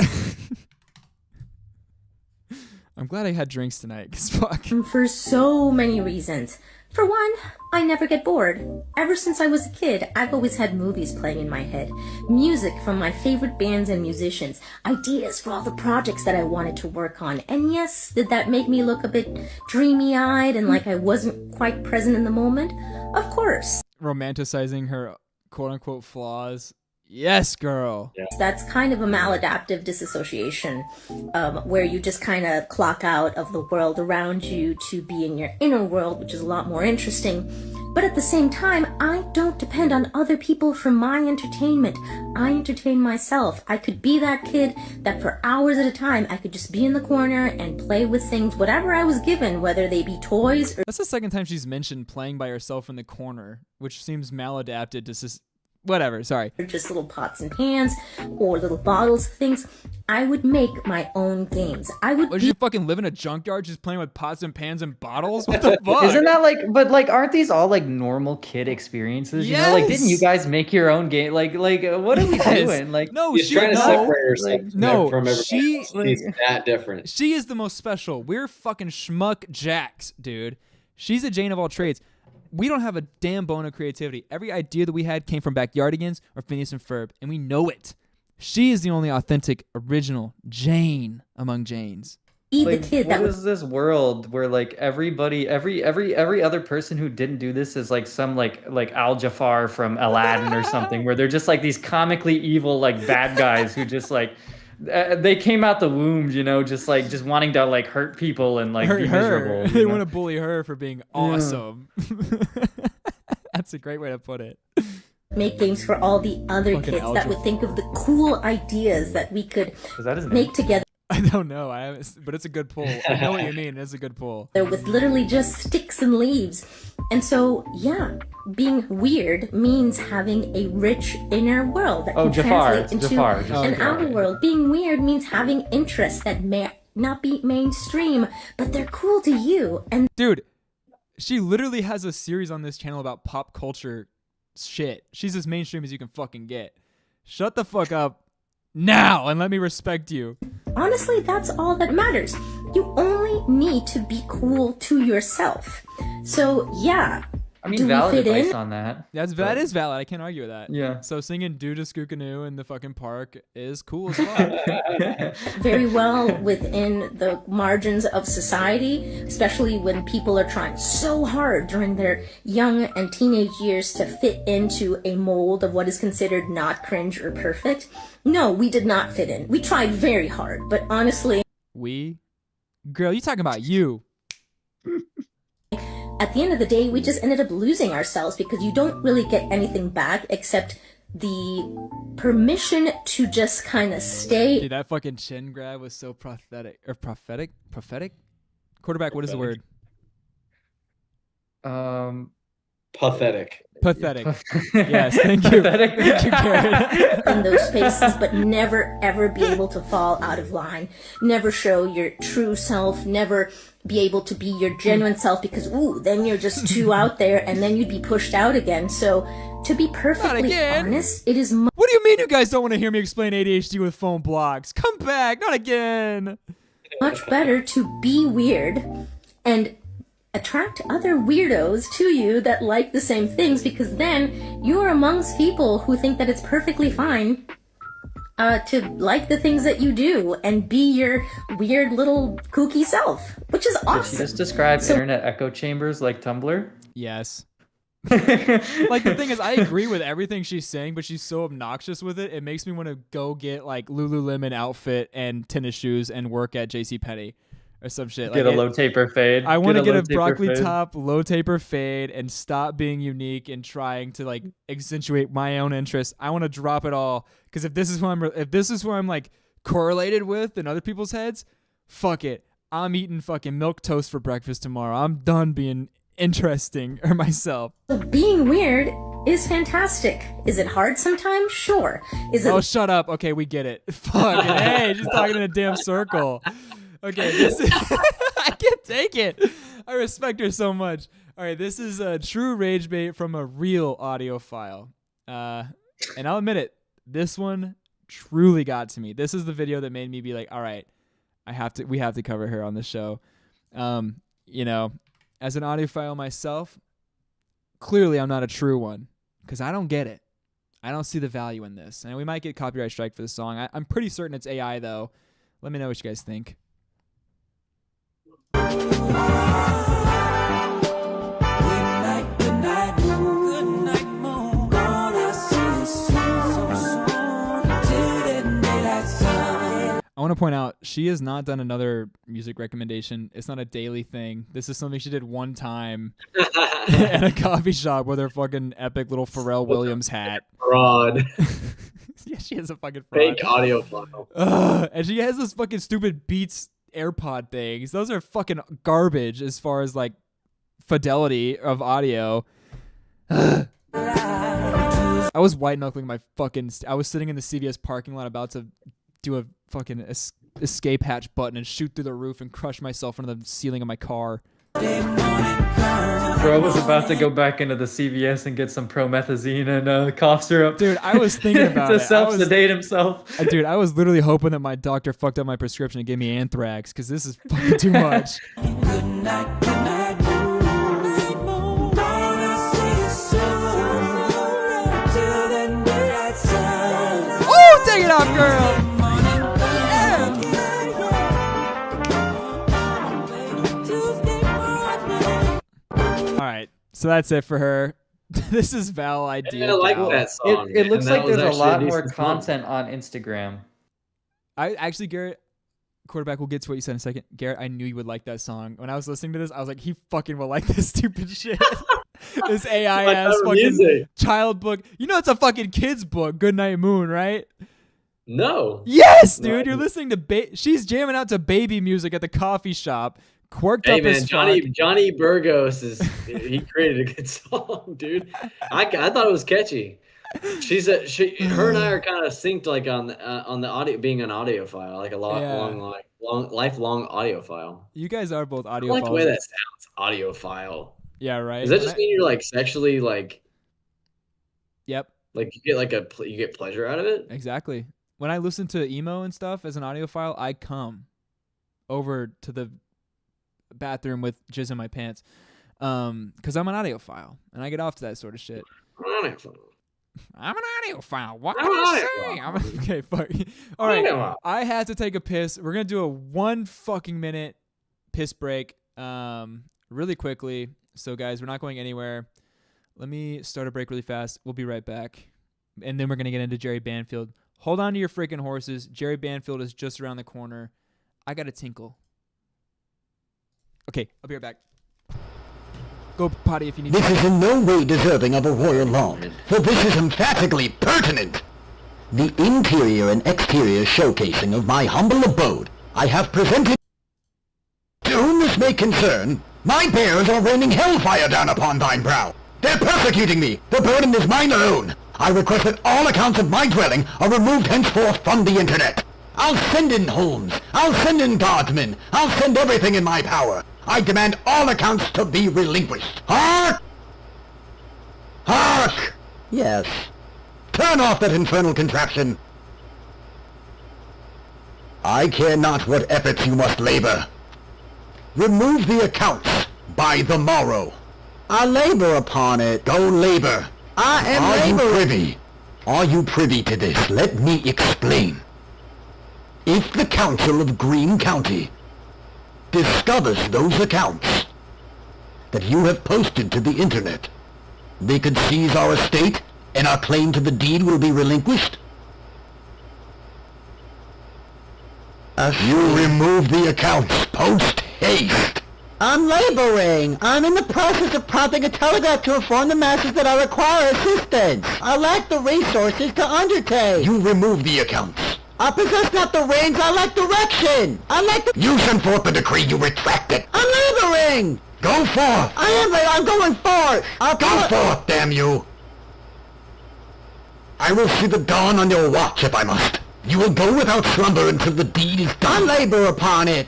I'm glad I had drinks tonight, cause fuck.
For so many reasons. For one, I never get bored. Ever since I was a kid, I've always had movies playing in my head. Music from my favorite bands and musicians. Ideas for all the projects that I wanted to work on. And yes, did that make me look a bit dreamy-eyed and like I wasn't quite present in the moment? Of course.
Romanticizing her quote-unquote flaws. Yes, girl.
Yeah.
That's kind of a maladaptive disassociation, where you just kind of clock out of the world around you to be in your inner world, which is a lot more interesting. But at the same time, I don't depend on other people for my entertainment. I entertain myself. I could be that kid that for hours at a time, I could just be in the corner and play with things, whatever I was given, whether they be toys or...
That's the second time she's mentioned playing by herself in the corner, which seems maladapted to whatever, sorry.
Or just little pots and pans or little bottles of things. I would make my own games.
Would you fucking live in a junkyard just playing with pots and pans and bottles? What the fuck?
Isn't that like, but like, aren't these all like normal kid experiences? You know, like, didn't you guys make your own game? Like, what are we doing? Like,
no,
She's trying to separate herself from everybody
she,
else. She's that different.
She is the most special. We're fucking schmuck jacks, dude. She's a Jane of all trades. We don't have a damn bone of creativity. Every idea that we had came from Backyardigans or Phineas and Ferb, and we know it. She is the only authentic, original Jane among Janes.
Like, what is this world where like everybody, every other person who didn't do this is like some like Al Jafar from Aladdin or something, where they're just like these comically evil like bad guys who just like they came out the womb, you know, just wanting to like hurt people and like be miserable.
They want to bully her for being awesome. That's a great way to put it.
Make games for all the other
Fucking
kids that would think of the cool ideas that we could make together.
I don't know, but it's a good pull. I know what you mean. It's a good pull.
With literally just sticks and leaves. And so, yeah, being weird means having a rich inner world that can translate into an outer world. Being weird means having interests that may not be mainstream, but they're cool to you. And
dude, she literally has a series on this channel about pop culture shit. She's as mainstream as you can fucking get. Shut the fuck up now and let me respect you.
Honestly, that's all that matters. You only need to be cool to yourself. So, yeah.
I mean, valid advice on that.
That is valid. I can't argue with that.
Yeah.
So singing "Do to Skookanoo" in the fucking park is cool as fuck.
Very well within the margins of society, especially when people are trying so hard during their young and teenage years to fit into a mold of what is considered not cringe or perfect. No, we did not fit in. We tried very hard, but honestly...
Girl, you talking about you.
At the end of the day, we just ended up losing ourselves because you don't really get anything back except the permission to just kind of stay.
Dude, that fucking chin grab was so prophetic. Quarterback, what is the word?
Pathetic.
Pathetic. Yes, thank you. Thank you, Garrett.
In those spaces, but never ever be able to fall out of line. Never show your true self. Never be able to be your genuine self because, then you're just too out there and then you'd be pushed out again. So, to be perfectly honest, it is...
What do you mean you guys don't want to hear me explain ADHD with phone blocks? Come back, not again.
Much better to be weird and attract other weirdos to you that like the same things, because then you're amongst people who think that it's perfectly fine to like the things that you do and be your weird little kooky self, which is awesome.
Did she just describe internet echo chambers like Tumblr?
Yes. Like, the thing is, I agree with everything she's saying, but she's so obnoxious with it. It makes me want to go get like Lululemon outfit and tennis shoes and work at JCPenney or some shit.
Get a low taper fade.
I want to get a broccoli top, low taper fade, and stop being unique and trying to like accentuate my own interests. I want to drop it all, because if this is who I'm like correlated with in other people's heads, fuck it. I'm eating fucking milk toast for breakfast tomorrow. I'm done being interesting or myself.
Being weird is fantastic. Is it hard sometimes? Sure. Is it?
Oh, shut up. Okay, we get it. Fuck. Hey, just talking in a damn circle. Okay, this is I can't take it. I respect her so much. All right, this is a true rage bait from a real audiophile. And I'll admit it, this one truly got to me. This is the video that made me be like, all right, we have to cover her on the show. You know, as an audiophile myself, clearly I'm not a true one because I don't get it. I don't see the value in this. And we might get copyright strike for the song. I'm pretty certain it's AI though. Let me know what you guys think. I want to point out, she has not done another music recommendation. It's not a daily thing. This is something she did one time at a coffee shop with her fucking epic little Pharrell Williams hat.
Fraud.
Yeah, she has a fucking fraud.
Fake audio file.
And she has this fucking stupid Beats AirPod things. Those are fucking garbage as far as like fidelity of audio. I was white knuckling my fucking. I was sitting in the CVS parking lot about to do a fucking escape hatch button and shoot through the roof and crush myself into the ceiling of my car.
Bro was about to go back into the CVS and get some promethazine and cough syrup.
Dude, I was thinking about
to
it.
self-sedate himself.
Dude, I was literally hoping that my doctor fucked up my prescription and gave me anthrax because this is fucking too much.
Good night,
oh, take it off, girl! Alright, so that's it for her. This is ValIdeaGal.
I like that song.
It looks like there's a lot more
decent
content on Instagram.
I actually, Garrett, quarterback, we'll get to what you said in a second. Garrett, I knew you would like that song. When I was listening to this, I was like, he fucking will like this stupid shit. This AI ass fucking music. Child book. You know it's a fucking kid's book, Goodnight Moon, right?
No.
Yes, dude. You're listening to she's jamming out to baby music at the coffee shop. Quirked up as
Johnny
fuck.
Johnny Burgos he created a good song, dude. I thought it was catchy. Her and I are kind of synced, like on the audio, being an audiophile, like a lifelong audiophile.
You guys are both audiophiles.
I like the way that sounds, audiophile.
Yeah, right.
Does that just mean you're like sexually like?
Yep.
Like you get pleasure out of it?
Exactly. When I listen to emo and stuff as an audiophile, I come over to the bathroom with jizz in my pants, because I'm an audiophile and I get off to that sort of shit. I'm an audiophile. What can I say? Okay, fuck. All right, I had to take a piss. We're gonna do a 1 fucking minute piss break, really quickly. So guys, we're not going anywhere. Let me start a break really fast. We'll be right back, and then we're gonna get into Jerry Banfield. Hold on to your freaking horses. Jerry Banfield is just around the corner. I got a tinkle. Okay, I'll be right back. Go potty if you need to.
This is in no way deserving of a royal lawn, for this is emphatically pertinent. The interior and exterior showcasing of my humble abode I have presented. To whom this may concern, my bears are raining hellfire down upon thine brow. They're persecuting me. The burden is mine alone. I request that all accounts of my dwelling are removed henceforth from the internet. I'll send in Holmes. I'll send in guardsmen. I'll send everything in my power. I demand all accounts to be relinquished. Hark! Hark! Yes. Turn off that infernal contraption. I care not what efforts you must labor. Remove the accounts by the morrow. I labor upon it. Go labor. I am laboring. Are you privy to this? Let me explain. If the Council of Greene County discovers those accounts that you have posted to the internet, they could seize our estate and our claim to the deed will be relinquished. You remove the accounts post haste. I'm laboring. I'm in the process of prompting a telegraph to inform the masses that I require assistance. I lack the resources to undertake. You remove the accounts. I possess not the reins, I lack direction! I lack the— You send forth the decree, you retract it! I'm laboring! Go forth! I'm going forth! Go forth, damn you! I will see the dawn on your watch if I must. You will go without slumber until the deed is done. I labor upon it.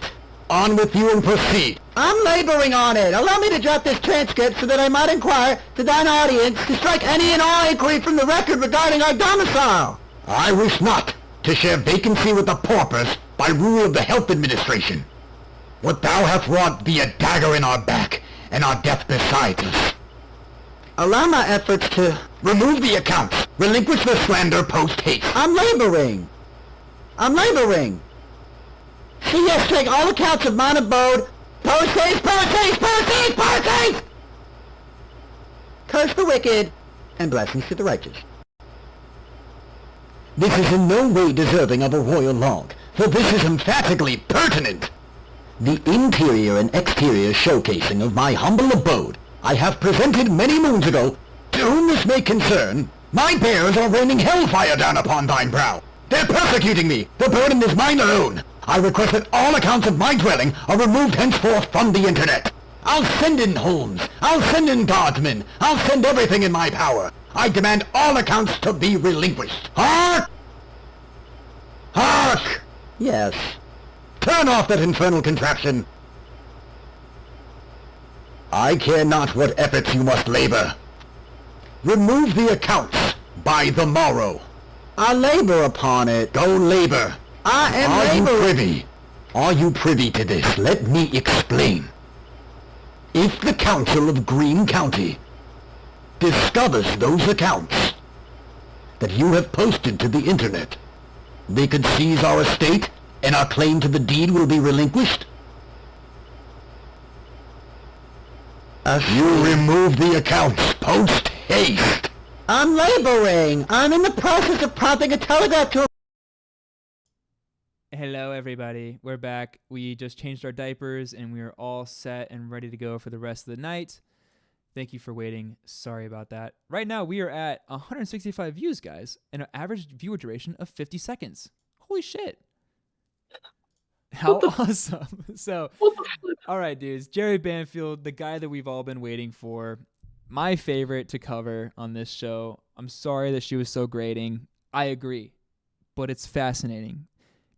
On with you and proceed. I'm laboring on it. Allow me to jot this transcript so that I might inquire to thine audience to strike any and all inquiry from the record regarding our domicile. I wish not to share vacancy with the paupers by rule of the health administration. What thou hast wrought be a dagger in our back and our death besides us. Allow my efforts to remove the accounts. Relinquish the slander post haste. I'm laboring. See, yes, take all accounts of mine abode. Post haste. Curse the wicked, and blessings to the righteous. This is in no way deserving of a royal log, for this is emphatically pertinent. The interior and exterior showcasing of my humble abode I have presented many moons ago. To whom this may concern, my bears are raining hellfire down upon thine brow. They're persecuting me. The burden is mine alone. I request that all accounts of my dwelling are removed henceforth from the internet. I'll send in Holmes. I'll send in guardsmen. I'll send everything in my power. I demand all accounts to be relinquished. Hark! Hark! Yes. Turn off that infernal contraption. I care not what efforts you must labor. Remove the accounts by the morrow. I labor upon it. Go labor. I am laboring. Are you privy to this? Let me explain. If the Council of Greene County discovers those accounts that you have posted to the internet, they could seize our estate and our claim to the deed will be relinquished. You remove the accounts post haste. I'm laboring. I'm in the process of prompting a telegraph to...
Hello, everybody. We're back. We just changed our diapers, and we are all set and ready to go for the rest of the night. Thank you for waiting. Sorry about that. Right now, we are at 165 views, guys, and an average viewer duration of 50 seconds. Holy shit. How awesome. So, all right, dudes. Jerry Banfield, the guy that we've all been waiting for. My favorite to cover on this show. I'm sorry that she was so grating. I agree, but it's fascinating.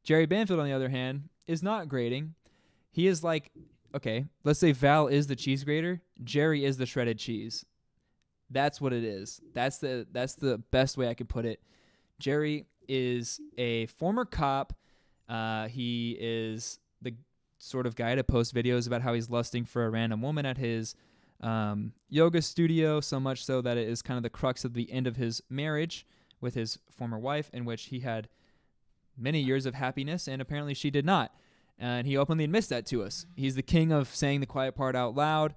Jerry Banfield, on the other hand, is not grating. He is like, okay, let's say Val is the cheese grater. Jerry is the shredded cheese. That's what it is. That's the best way I could put it. Jerry is a former cop. He is the sort of guy to post videos about how he's lusting for a random woman at his yoga studio, so much so that it is kind of the crux of the end of his marriage with his former wife, in which he had many years of happiness, and apparently she did not. And he openly admits that to us. He's the king of saying the quiet part out loud.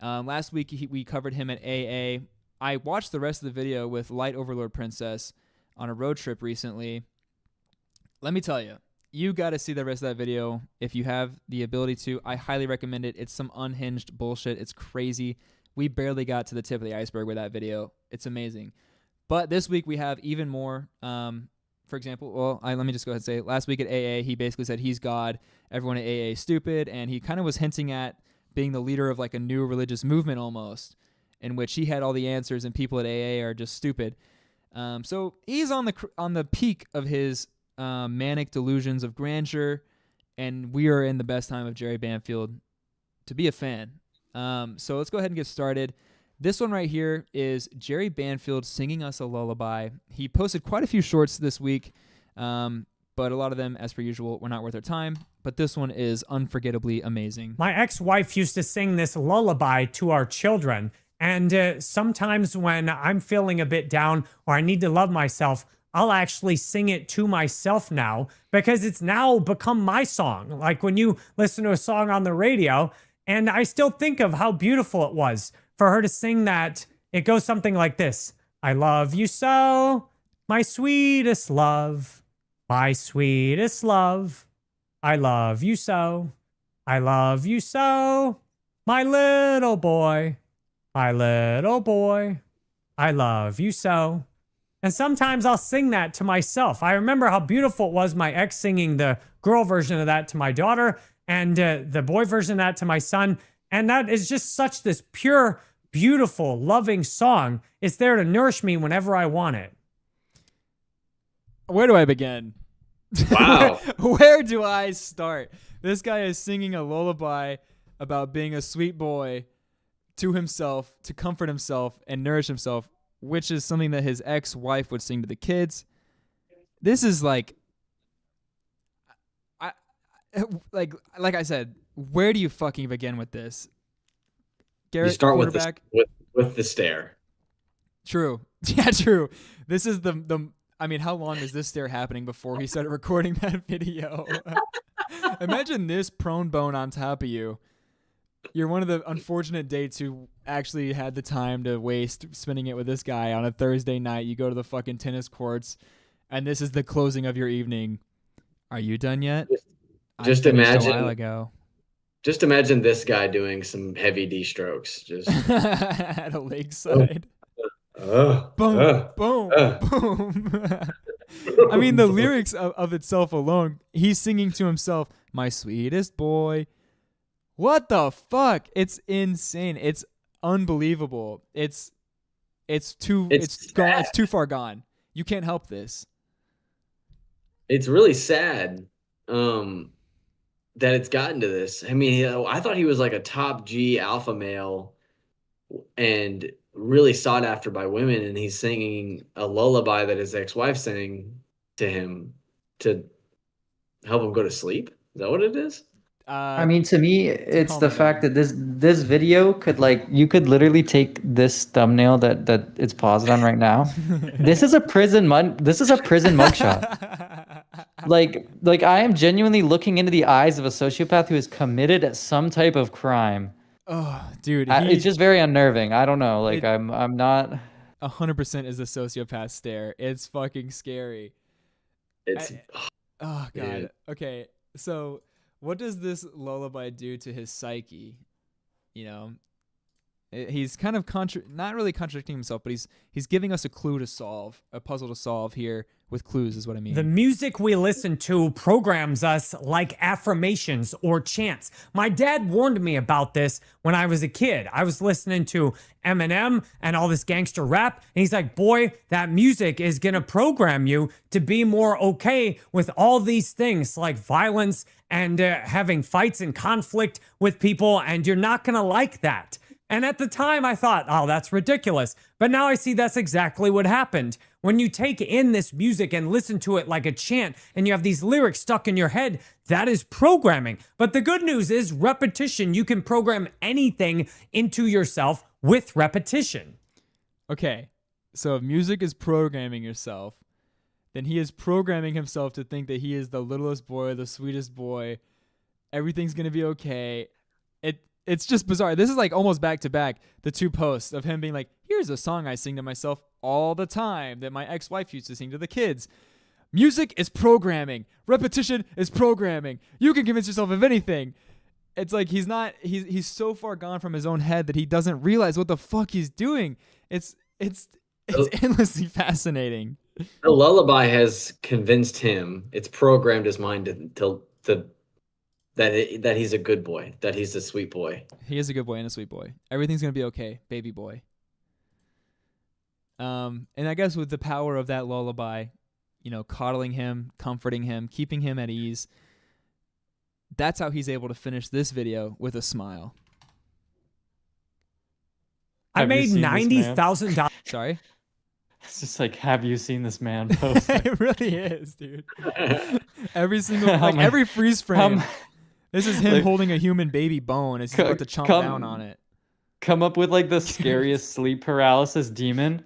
Last week, we covered him at AA. I watched the rest of the video with Light Overlord Princess on a road trip recently. Let me tell you, you got to see the rest of that video if you have the ability to. I highly recommend it. It's some unhinged bullshit. It's crazy. We barely got to the tip of the iceberg with that video. It's amazing. But this week, we have even more. For example, let me just go ahead and say, last week at AA, he basically said he's God, everyone at AA is stupid, and he kind of was hinting at being the leader of like a new religious movement almost, in which he had all the answers and people at AA are just stupid. So he's on the peak of his manic delusions of grandeur, and we are in the best time of Jerry Banfield to be a fan. So let's go ahead and get started. This one right here is Jerry Banfield singing us a lullaby. He posted quite a few shorts this week, but a lot of them, as per usual, were not worth our time. But this one is unforgettably amazing.
My ex-wife used to sing this lullaby to our children. And sometimes when I'm feeling a bit down or I need to love myself, I'll actually sing it to myself now because it's now become my song. Like when you listen to a song on the radio, and I still think of how beautiful it was for her to sing that. It goes something like this. I love you so, my sweetest love, my sweetest love. I love you so, I love you so, my little boy, my little boy. I love you so. And sometimes I'll sing that to myself. I remember how beautiful it was my ex singing the girl version of that to my daughter and the boy version of that to my son. And that is just such this pure, beautiful, loving song. It's there to nourish me whenever I want it.
Where do I begin?
Wow.
Where do I start? This guy is singing a lullaby about being a sweet boy to himself, to comfort himself and nourish himself, which is something that his ex-wife would sing to the kids. This is like I said, where do you fucking begin with this? Garrett,
You start with
quarterback.
with the stare.
True. Yeah, true. This is the I mean, how long is this stare happening before he started recording that video? Imagine this prone bone on top of you. You're one of the unfortunate dates who actually had the time to waste spending it with this guy on a Thursday night. You go to the fucking tennis courts, and this is the closing of your evening. Are you done yet?
Just
I finished
imagine.
a while ago.
Just imagine this guy doing some heavy D strokes. Just
At a lakeside.
boom,
Boom, boom. I mean, the lyrics of itself alone, he's singing to himself, "My sweetest boy." What the fuck? It's insane. It's unbelievable. It's too far gone. You can't help this.
It's really sad that it's gotten to this. I mean, I thought he was like a top G alpha male and really sought after by women, and he's singing a lullaby that his ex-wife sang to him to help him go to sleep. Is that what it is?
I mean, to me, it's the fact that this video could, like, you could literally take this thumbnail that it's paused on right now. This is a prison mugshot. Like I am genuinely looking into the eyes of a sociopath who has committed some type of crime.
Oh, dude,
It's just very unnerving. I don't know. Like I'm not.
100% is a sociopath stare. It's fucking scary. Oh god.
Dude.
Okay, so what does this lullaby do to his psyche? You know, he's kind of not really contradicting himself, but he's giving us a clue to solve, a puzzle to solve here with clues is what I mean.
The music we listen to programs us like affirmations or chants. My dad warned me about this when I was a kid. I was listening to Eminem and all this gangster rap, and he's like, boy, that music is gonna program you to be more okay with all these things like violence and having fights and conflict with people, and you're not gonna like that. And at the time, I thought, oh, that's ridiculous. But now I see that's exactly what happened. When you take in this music and listen to it like a chant, and you have these lyrics stuck in your head, that is programming. But the good news is repetition. You can program anything into yourself with repetition.
Okay, so if music is programming yourself, then he is programming himself to think that he is the littlest boy, the sweetest boy. Everything's going to be okay. It's just bizarre. This is like almost back to back, the two posts of him being like, here's a song I sing to myself all the time that my ex-wife used to sing to the kids. Music is programming. Repetition is programming. You can convince yourself of anything. It's like he's so far gone from his own head that he doesn't realize what the fuck he's doing. It's endlessly fascinating.
The lullaby has convinced him. It's programmed his mind that he's a good boy, that he's a sweet boy.
He is a good boy and a sweet boy. Everything's gonna be okay, baby boy. And I guess with the power of that lullaby, you know, coddling him, comforting him, keeping him at ease, that's how he's able to finish this video with a smile.
I made $90,000.
Sorry?
It's just like, have you seen this man post?
It really is, dude. Every single, every freeze frame. This is him holding a human baby bone as he's about to chomp down on it.
Come up with like the scariest sleep paralysis demon,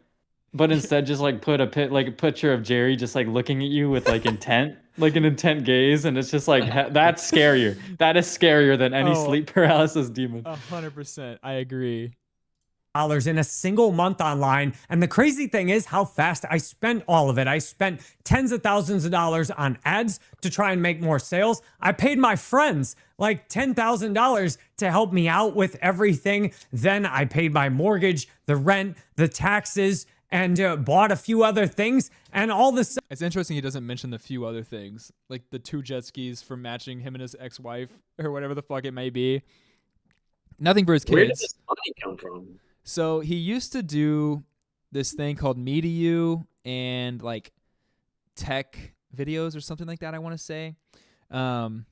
but instead just like put a picture of Jerry just like looking at you with like intent, like an intent gaze, and it's just like that's scarier. That is scarier than any sleep paralysis demon.
100%, I agree.
In a single month online. And the crazy thing is how fast I spent all of it. I spent tens of thousands of dollars on ads to try and make more sales. I paid my friends like $10,000 to help me out with everything. Then I paid my mortgage, the rent, the taxes, and bought a few other things, and all of a sudden,
It's interesting he doesn't mention the few other things, like the 2 jet skis for matching him and his ex-wife or whatever the fuck it may be. Nothing for his kids.
Where did this money come from?
So he used to do this thing called Me to You and like tech videos or something like that, I want to say. And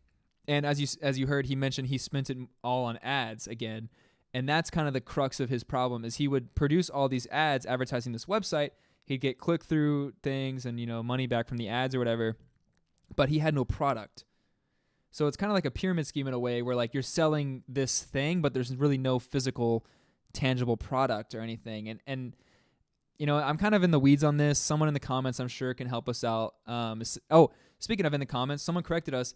as you heard, he mentioned he spent it all on ads again. And that's kind of the crux of his problem is he would produce all these ads advertising this website. He'd get click-through things and, money back from the ads or whatever. But he had no product. So it's kind of like a pyramid scheme in a way where like you're selling this thing, but there's really no physical, tangible product or anything. And I'm kind of in the weeds on this. Someone in the comments, I'm sure, can help us out. Speaking of in the comments, someone corrected us.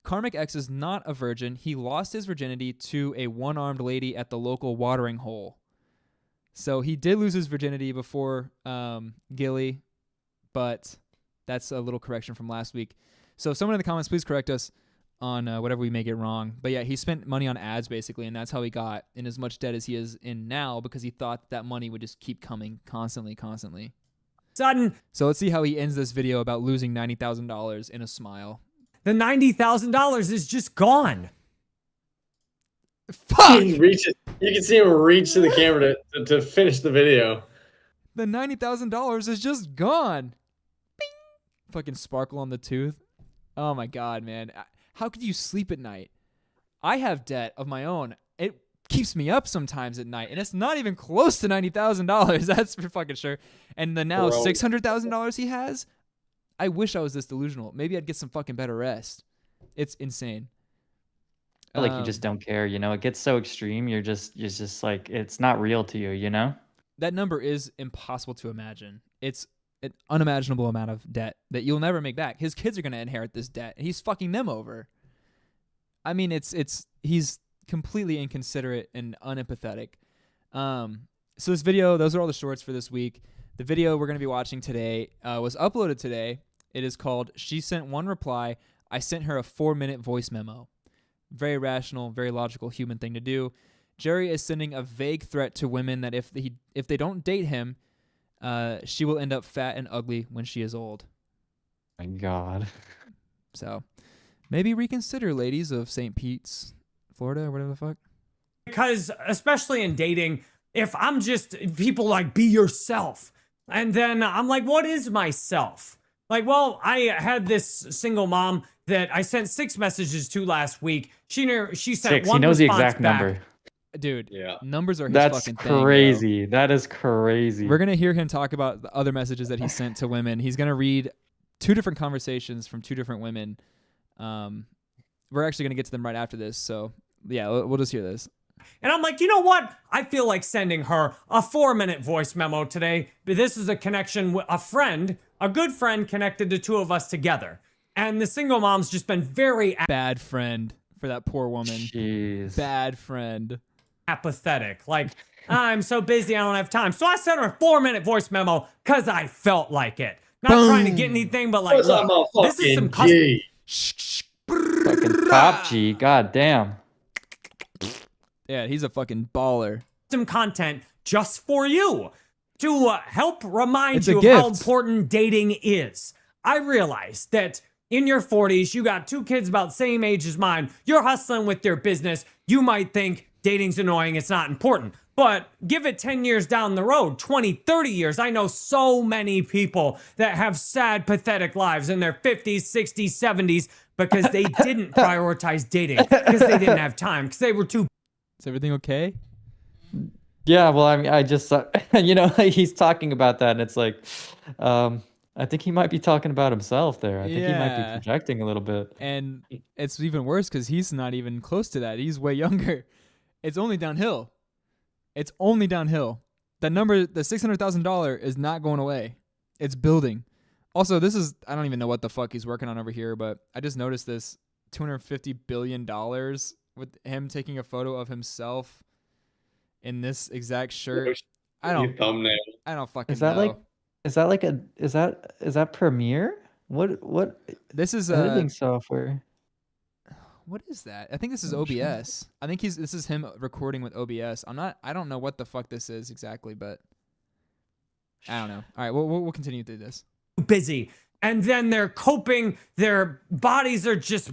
Karmic X is not a virgin. He lost his virginity to a one-armed lady at the local watering hole. So he did lose his virginity before Gilly, but that's a little correction from last week. So someone in the comments, please correct us on whatever we may get wrong. But yeah, he spent money on ads basically, and that's how he got in as much debt as he is in now because he thought that money would just keep coming constantly.
sudden,
So let's see how he ends this video about losing $90,000 in a smile.
the $90,000 is just gone.
Fuck!
He reaches. You can see him reach to the camera to finish the video.
The $90,000 is just gone. Bing! Fucking sparkle on the tooth. Oh my God, man. How could you sleep at night? I have debt of my own. It keeps me up sometimes at night, and it's not even close to $90,000. That's for fucking sure. And the now $600,000 he has, I wish I was this delusional. Maybe I'd get some fucking better rest. It's insane.
I feel like you just don't care, It gets so extreme. You're just like, it's not real to you,
That number is impossible to imagine. It's an unimaginable amount of debt that you'll never make back. His kids are going to inherit this debt, and he's fucking them over. I mean, he's completely inconsiderate and unempathetic. So this video, those are all the shorts for this week. The video we're going to be watching today was uploaded today. It is called She Sent One Reply. I Sent Her a 4-minute Voice Memo. Very rational, very logical human thing to do. Jerry is sending a vague threat to women that if they don't date him, she will end up fat and ugly when she is old.
My God.
So maybe reconsider, ladies of St. Pete's, Florida, or whatever the fuck.
Because especially in dating, if I'm just, people like, be yourself. And then I'm like, what is myself? Like, well, I had this single mom that I sent 6 messages to last week. She sent
6.
one
He knows the
response
exact
back.
number.
Dude,
Yeah.
numbers are his
That's
fucking thing, bro.
crazy. That is crazy.
We're going to hear him talk about the other messages that he sent to women. He's going to read 2 different conversations from 2 different women. We're actually going to get to them right after this. So, yeah, we'll just hear this.
And I'm like, you know what? I feel like sending her a 4-minute voice memo today. But this is a connection with a good friend connected the 2 of us together. And the single mom's just been very
Bad friend for that poor woman.
Jeez.
Bad friend.
apathetic. Like, I'm so busy, I don't have time. So I sent her a 4-minute voice memo because I felt like it. Not trying to get anything, but like, look, this is some
Fucking top G. God damn.
Yeah, he's a fucking baller.
custom content just for you to help remind
It's a
you of
gift.
how important dating is. I realize that in your 40s, you got 2 kids about the same age as mine. You're hustling with your business. You might think dating's annoying. It's not important. But give it 10 years down the road, 20, 30 years. I know so many people that have sad, pathetic lives in their 50s, 60s, 70s because they didn't prioritize dating, because they didn't have time, because they were too...
Is everything okay?
Yeah, well, I mean, I just, he's talking about that, and it's like, I think he might be talking about himself there. I think he might be projecting a little bit.
And it's even worse because he's not even close to that. He's way younger. It's only downhill. It's only downhill. That number, the $600,000 is not going away. It's building. Also, I don't even know what the fuck he's working on over here, but I just noticed this $250 billion with him taking a photo of himself in this exact shirt. I don't fucking know.
Is that Premiere? What
This is
editing software?
What is that? I think this is OBS. I think this is him recording with OBS. I don't know what the fuck this is exactly, but I don't know. All right, we'll continue through this.
Busy. And then they're coping. Their bodies are just,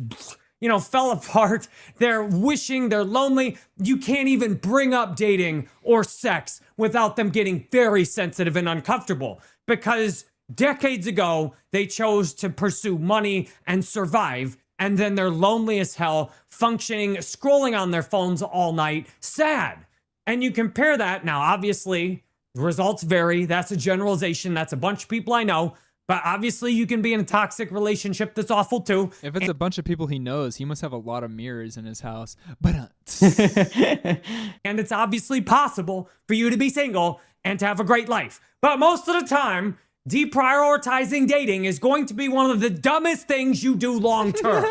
fell apart. They're wishing, they're lonely. You can't even bring up dating or sex without them getting very sensitive and uncomfortable, because decades ago, they chose to pursue money and survive, and then they're lonely as hell, functioning, scrolling on their phones all night, sad. And you compare that, now obviously, the results vary. That's a generalization. That's a bunch of people I know. But obviously, you can be in a toxic relationship that's awful too.
If it's a bunch of people he knows, he must have a lot of mirrors in his house. But
and it's obviously possible for you to be single and to have a great life. But most of the time, deprioritizing dating is going to be one of the dumbest things you do long term.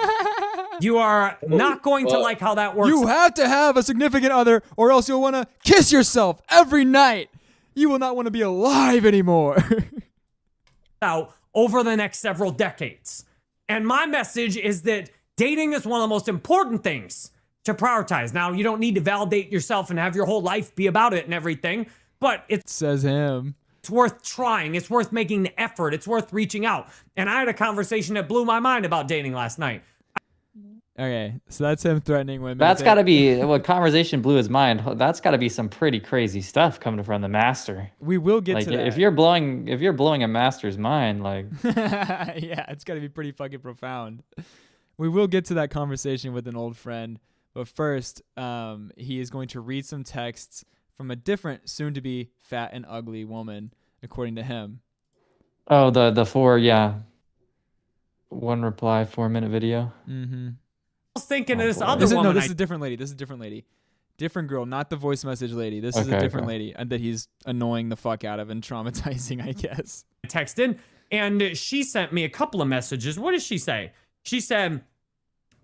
You are not going to like how that works.
You have to have a significant other, or else you'll want to kiss yourself every night. You will not want to be alive anymore.
Out over the next several decades. And my message is that dating is one of the most important things to prioritize. Now, you don't need to validate yourself and have your whole life be about it and everything, but
says him.
It's worth trying. It's worth making the effort. It's worth reaching out. And I had a conversation that blew my mind about dating last night.
Okay, so that's him threatening women.
That's got to be what conversation blew his mind. That's got to be some pretty crazy stuff coming from the master.
We will get to that.
If you're blowing a master's mind, like
yeah, it's got to be pretty fucking profound. We will get to that conversation with an old friend, but first, he is going to read some texts from a different, soon-to-be fat and ugly woman, according to him.
Oh, the 1 reply 4-minute video.
Mm-hmm.
I was thinking of this other woman.
No, this is a different lady. This is a different lady. Different girl, not the voice message lady. This is a different lady that he's annoying the fuck out of and traumatizing, I guess.
Texted, and she sent me a couple of messages. What did she say? She said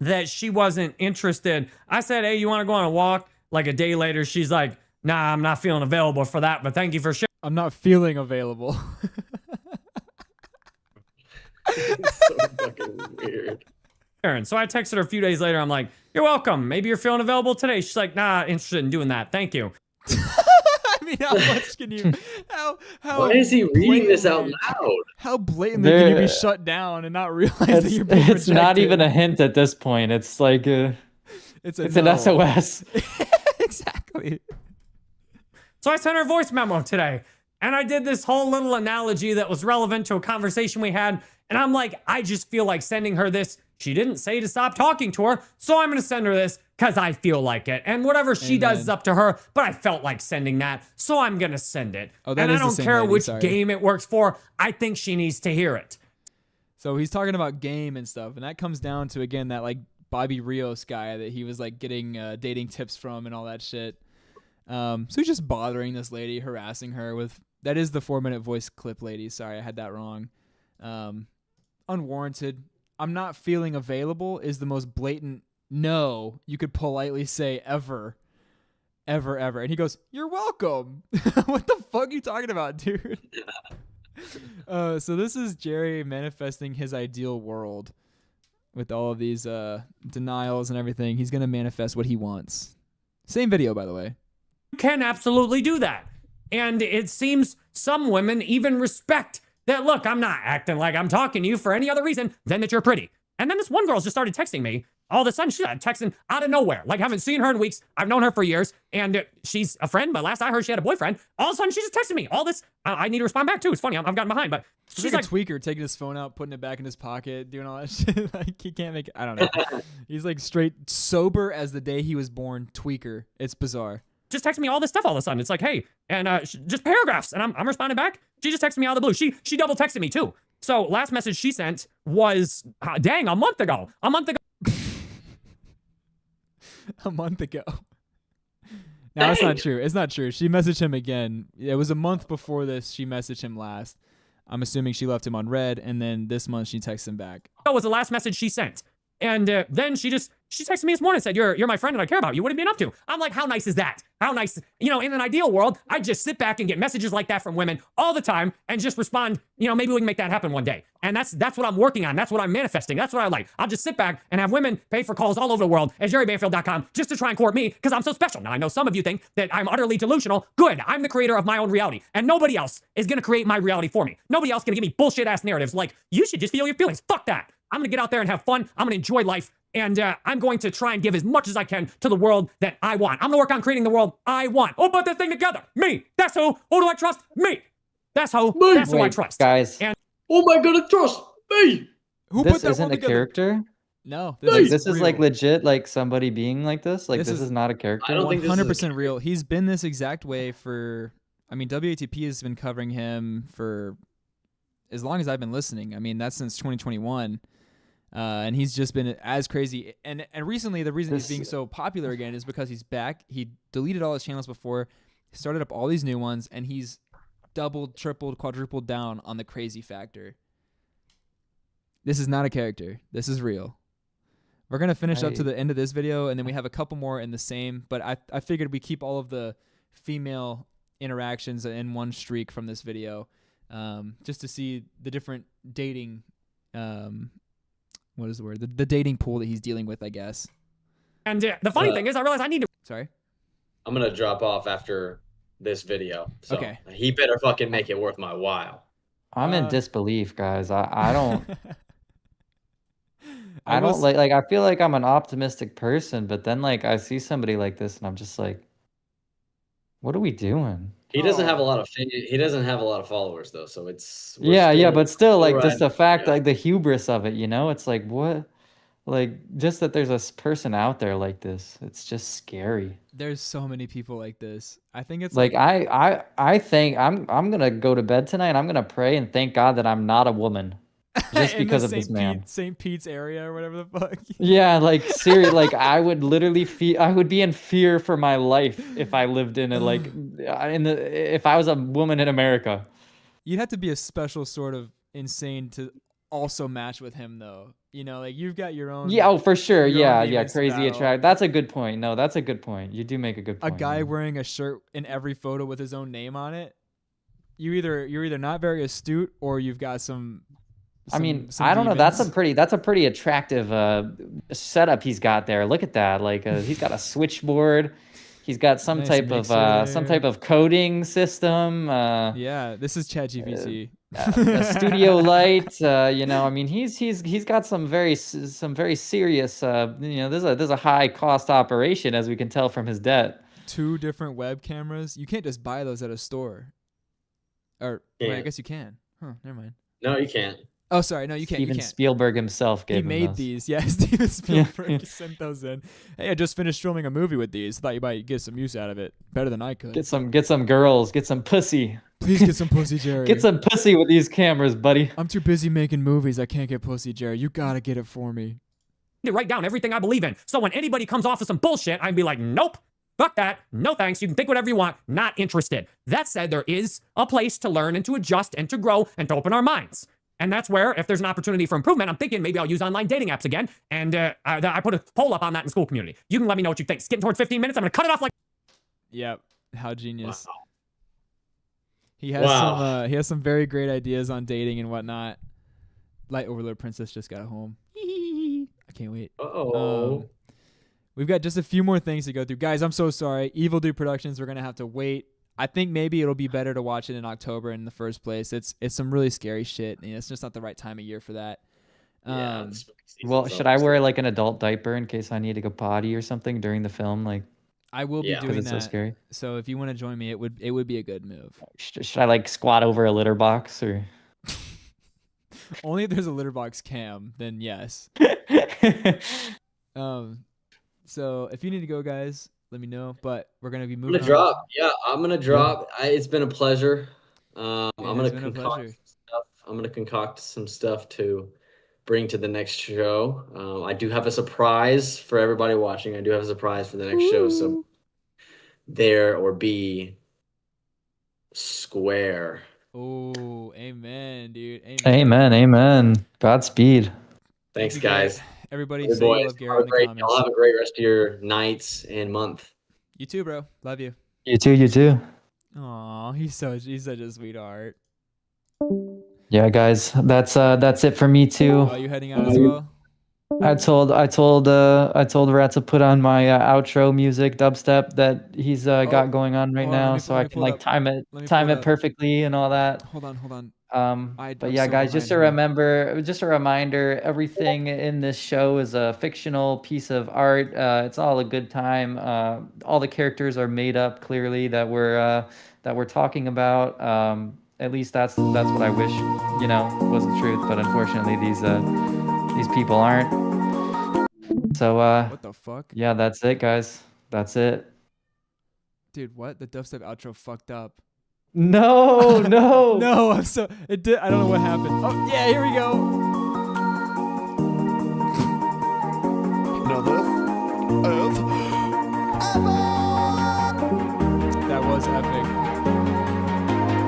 that she wasn't interested. I said, hey, you want to go on a walk? Like a day later, she's like, nah, I'm not feeling available for that, but thank you for sharing.
I'm not feeling available.
It's so fucking weird.
So I texted her a few days later. I'm like, you're welcome. Maybe you're feeling available today. She's like, nah, interested in doing that. Thank you.
I mean, how much can you... How
Why is he reading this out loud?
How blatantly can you be shut down and not realize that you're being
It's
rejected?
not even a hint at this point. It's like
it's
an
no.
SOS.
Exactly.
So I sent her a voice memo today. And I did this whole little analogy that was relevant to a conversation we had. And I'm like, I just feel like sending her this. She didn't say to stop talking to her, so I'm going to send her this because I feel like it. And whatever she does is up to her, but I felt like sending that, so I'm going to send it. And I don't care which game it works for. I think she needs to hear it.
So he's talking about game and stuff, and that comes down to, again, that like Bobby Rios guy that he was like getting dating tips from and all that shit. So he's just bothering this lady, harassing her with... That is the 4-minute voice clip lady. Sorry, I had that wrong. Unwarranted. I'm not feeling available is the most blatant no you could politely say ever. And he goes, you're welcome. What the fuck are you talking about, dude? So this is Jerry manifesting his ideal world with all of these denials and everything. He's going to manifest what he wants. Same video, by the way.
You can absolutely do that. And it seems some women even respect that, look, I'm not acting like I'm talking to you for any other reason than that you're pretty. And then this one girl just started texting me. All of a sudden, she started texting out of nowhere. Like, haven't seen her in weeks. I've known her for years. And she's a friend, but last I heard she had a boyfriend. All of a sudden, she just texted me. All this, I need to respond back, too. It's funny, I've gotten behind, but
she's like a tweaker, taking his phone out, putting it back in his pocket, doing all that shit. Like, he can't make it. I don't know. He's like straight sober as the day he was born tweaker. It's bizarre.
Just texting me all this stuff all of a sudden. It's like, hey, and just paragraphs, and I'm responding back. She just texted me out of the blue. She double texted me too. So last message she sent was, dang, a month ago. A month ago.
A month ago. No, it's not true. It's not true. She messaged him again. It was a month before this. She messaged him last. I'm assuming she left him on red, and then this month she texted him back.
That was the last message she sent. And then she texted me this morning and said, you're my friend and I care about you. What have you been up to? I'm like, how nice is that? How nice? You know, in an ideal world, I'd just sit back and get messages like that from women all the time and just respond, you know, maybe we can make that happen one day. And that's what I'm working on. That's what I'm manifesting. That's what I like. I'll just sit back and have women pay for calls all over the world at jerrybanfield.com just to try and court me because I'm so special. Now, I know some of you think that I'm utterly delusional. Good. I'm the creator of my own reality. And nobody else is going to create my reality for me. Nobody else can give me bullshit-ass narratives like, you should just feel your feelings. Fuck that. I'm going to get out there and have fun. I'm going to enjoy life. And I'm going to try and give as much as I can to the world that I want. I'm going to work on creating the world I want. Oh, put this thing together. Me. That's who. Who do I trust? Me. That's who. That's who I trust.
Guys.
And
oh my God, I trust me.
Who
this
put that
isn't a character?
No.
This is like legit, like somebody being like this? Like, this is not a character?
I don't think this is
100% real. He's been this exact way for, I mean, WATP has been covering him for as long as I've been listening. I mean, that's since 2021. And he's just been as crazy. And recently, the reason he's being so popular again is because he's back. He deleted all his channels before, started up all these new ones, and he's doubled, tripled, quadrupled down on the crazy factor. This is not a character. This is real. We're going to finish up to the end of this video, and then we have a couple more in the same. But I figured we keep all of the female interactions in one streak from this video, just to see the different dating what is the word? The dating pool that he's dealing with, I guess.
And the funny thing is, I realized I need to.
Sorry?
I'm going to drop off after this video. So
okay.
He better fucking make it worth my while.
I'm in disbelief, guys. I don't. I don't like I feel like I'm an optimistic person, but then like I see somebody like this and I'm just like, what are we doing?
He doesn't have a lot of followers though, so it's
yeah, but still like just the fact like the hubris of it, you know, it's like what, like just that there's a person out there like this, it's just scary.
There's so many people like this. I think it's
like I think I'm gonna go to bed tonight and I'm gonna pray and thank God that I'm not a woman. Just because of this man.
St. Pete's area or whatever the fuck.
Yeah, like seriously, like I would literally I would be in fear for my life if I lived in if I was a woman in America.
You'd have to be a special sort of insane to also match with him though. You know, like you've got your own.
Yeah, oh for sure. Yeah, crazy attract. That's a good point. No, that's a good point. You do make a good point.
A guy wearing a shirt in every photo with his own name on it. You're either not very astute or you've got some
I mean, I don't know. That's a pretty attractive setup he's got there. Look at that. Like he's got a switchboard. He's got some type of coding system.
Yeah, this is ChatGPT.
A studio light. You know, I mean, he's got some very serious. You know, there's a high cost operation as we can tell from his debt.
2 different web cameras. You can't just buy those at a store. Or wait, I guess you can. Huh? Never mind.
No, you can't.
Oh, sorry. No, you can't.
Steven Spielberg himself gave
He made
those.
these. Yeah, Steven Spielberg sent those in. Hey, I just finished filming a movie with these. Thought you might get some use out of it. Better than I could.
Get some girls. Get some pussy.
Please get some pussy, Jerry.
Get some pussy with these cameras, buddy.
I'm too busy making movies. I can't get pussy, Jerry. You gotta get it for me.
Write down everything I believe in. So when anybody comes off with some bullshit, I'd be like, nope. Fuck that. No thanks. You can think whatever you want. Not interested. That said, there is a place to learn and to adjust and to grow and to open our minds. And that's where, if there's an opportunity for improvement, I'm thinking maybe I'll use online dating apps again. And I put a poll up on that in the school community. You can let me know what you think. It's getting towards 15 minutes. I'm going to cut it off like...
Yep. How genius.
Wow.
He has some very great ideas on dating and whatnot. Light Overlord Princess just got home. I can't wait. We've got just a few more things to go through. Guys, I'm so sorry. Evil Dude Productions, we're going to have to wait. I think maybe it'll be better to watch it in October in the first place. It's some really scary shit. You know, it's just not the right time of year for that.
Well, should I wear like an adult diaper in case I need to go potty or something during the film? Like,
I will be doing
it's
that.
So scary.
So if you want to join me, it would be a good move.
Should I like squat over a litter box or?
Only if there's a litter box cam, then yes. So if you need to go, guys, let me know. But we're gonna be moving.
I'm gonna drop. It's been a pleasure. I'm gonna concoct some stuff to bring to the next show. I do have a surprise for everybody watching. I do have a surprise for the next show. So there or be square.
Oh, amen, dude.
Amen. Godspeed.
Thanks, guys.
Everybody
Hey,
say you
boys,
love Garrett in the
y'all
comments.
have a great rest of your nights and month.
You too, bro. Love you.
You too. You too.
Aw, he's such a sweetheart.
Yeah, guys, that's it for me too.
Oh, you heading out as well?
I told Wratt to put on my outro music dubstep that he's got going on right
hold on,
now,
let me
so I can
pull it
like
up.
time
Let me
it
pull it up.
perfectly and all that.
Hold on.
But yeah, guys, just a reminder, everything in this show is a fictional piece of art. It's all a good time. All the characters are made up clearly that we're talking about. At least that's what I wish, was the truth. But unfortunately, these people aren't. So
What the fuck?
yeah, that's it, guys. That's it.
Dude, what? The dubstep outro fucked up.
No, no.
No, I'm so it did. I don't know what happened. Oh yeah, here we go. That was epic.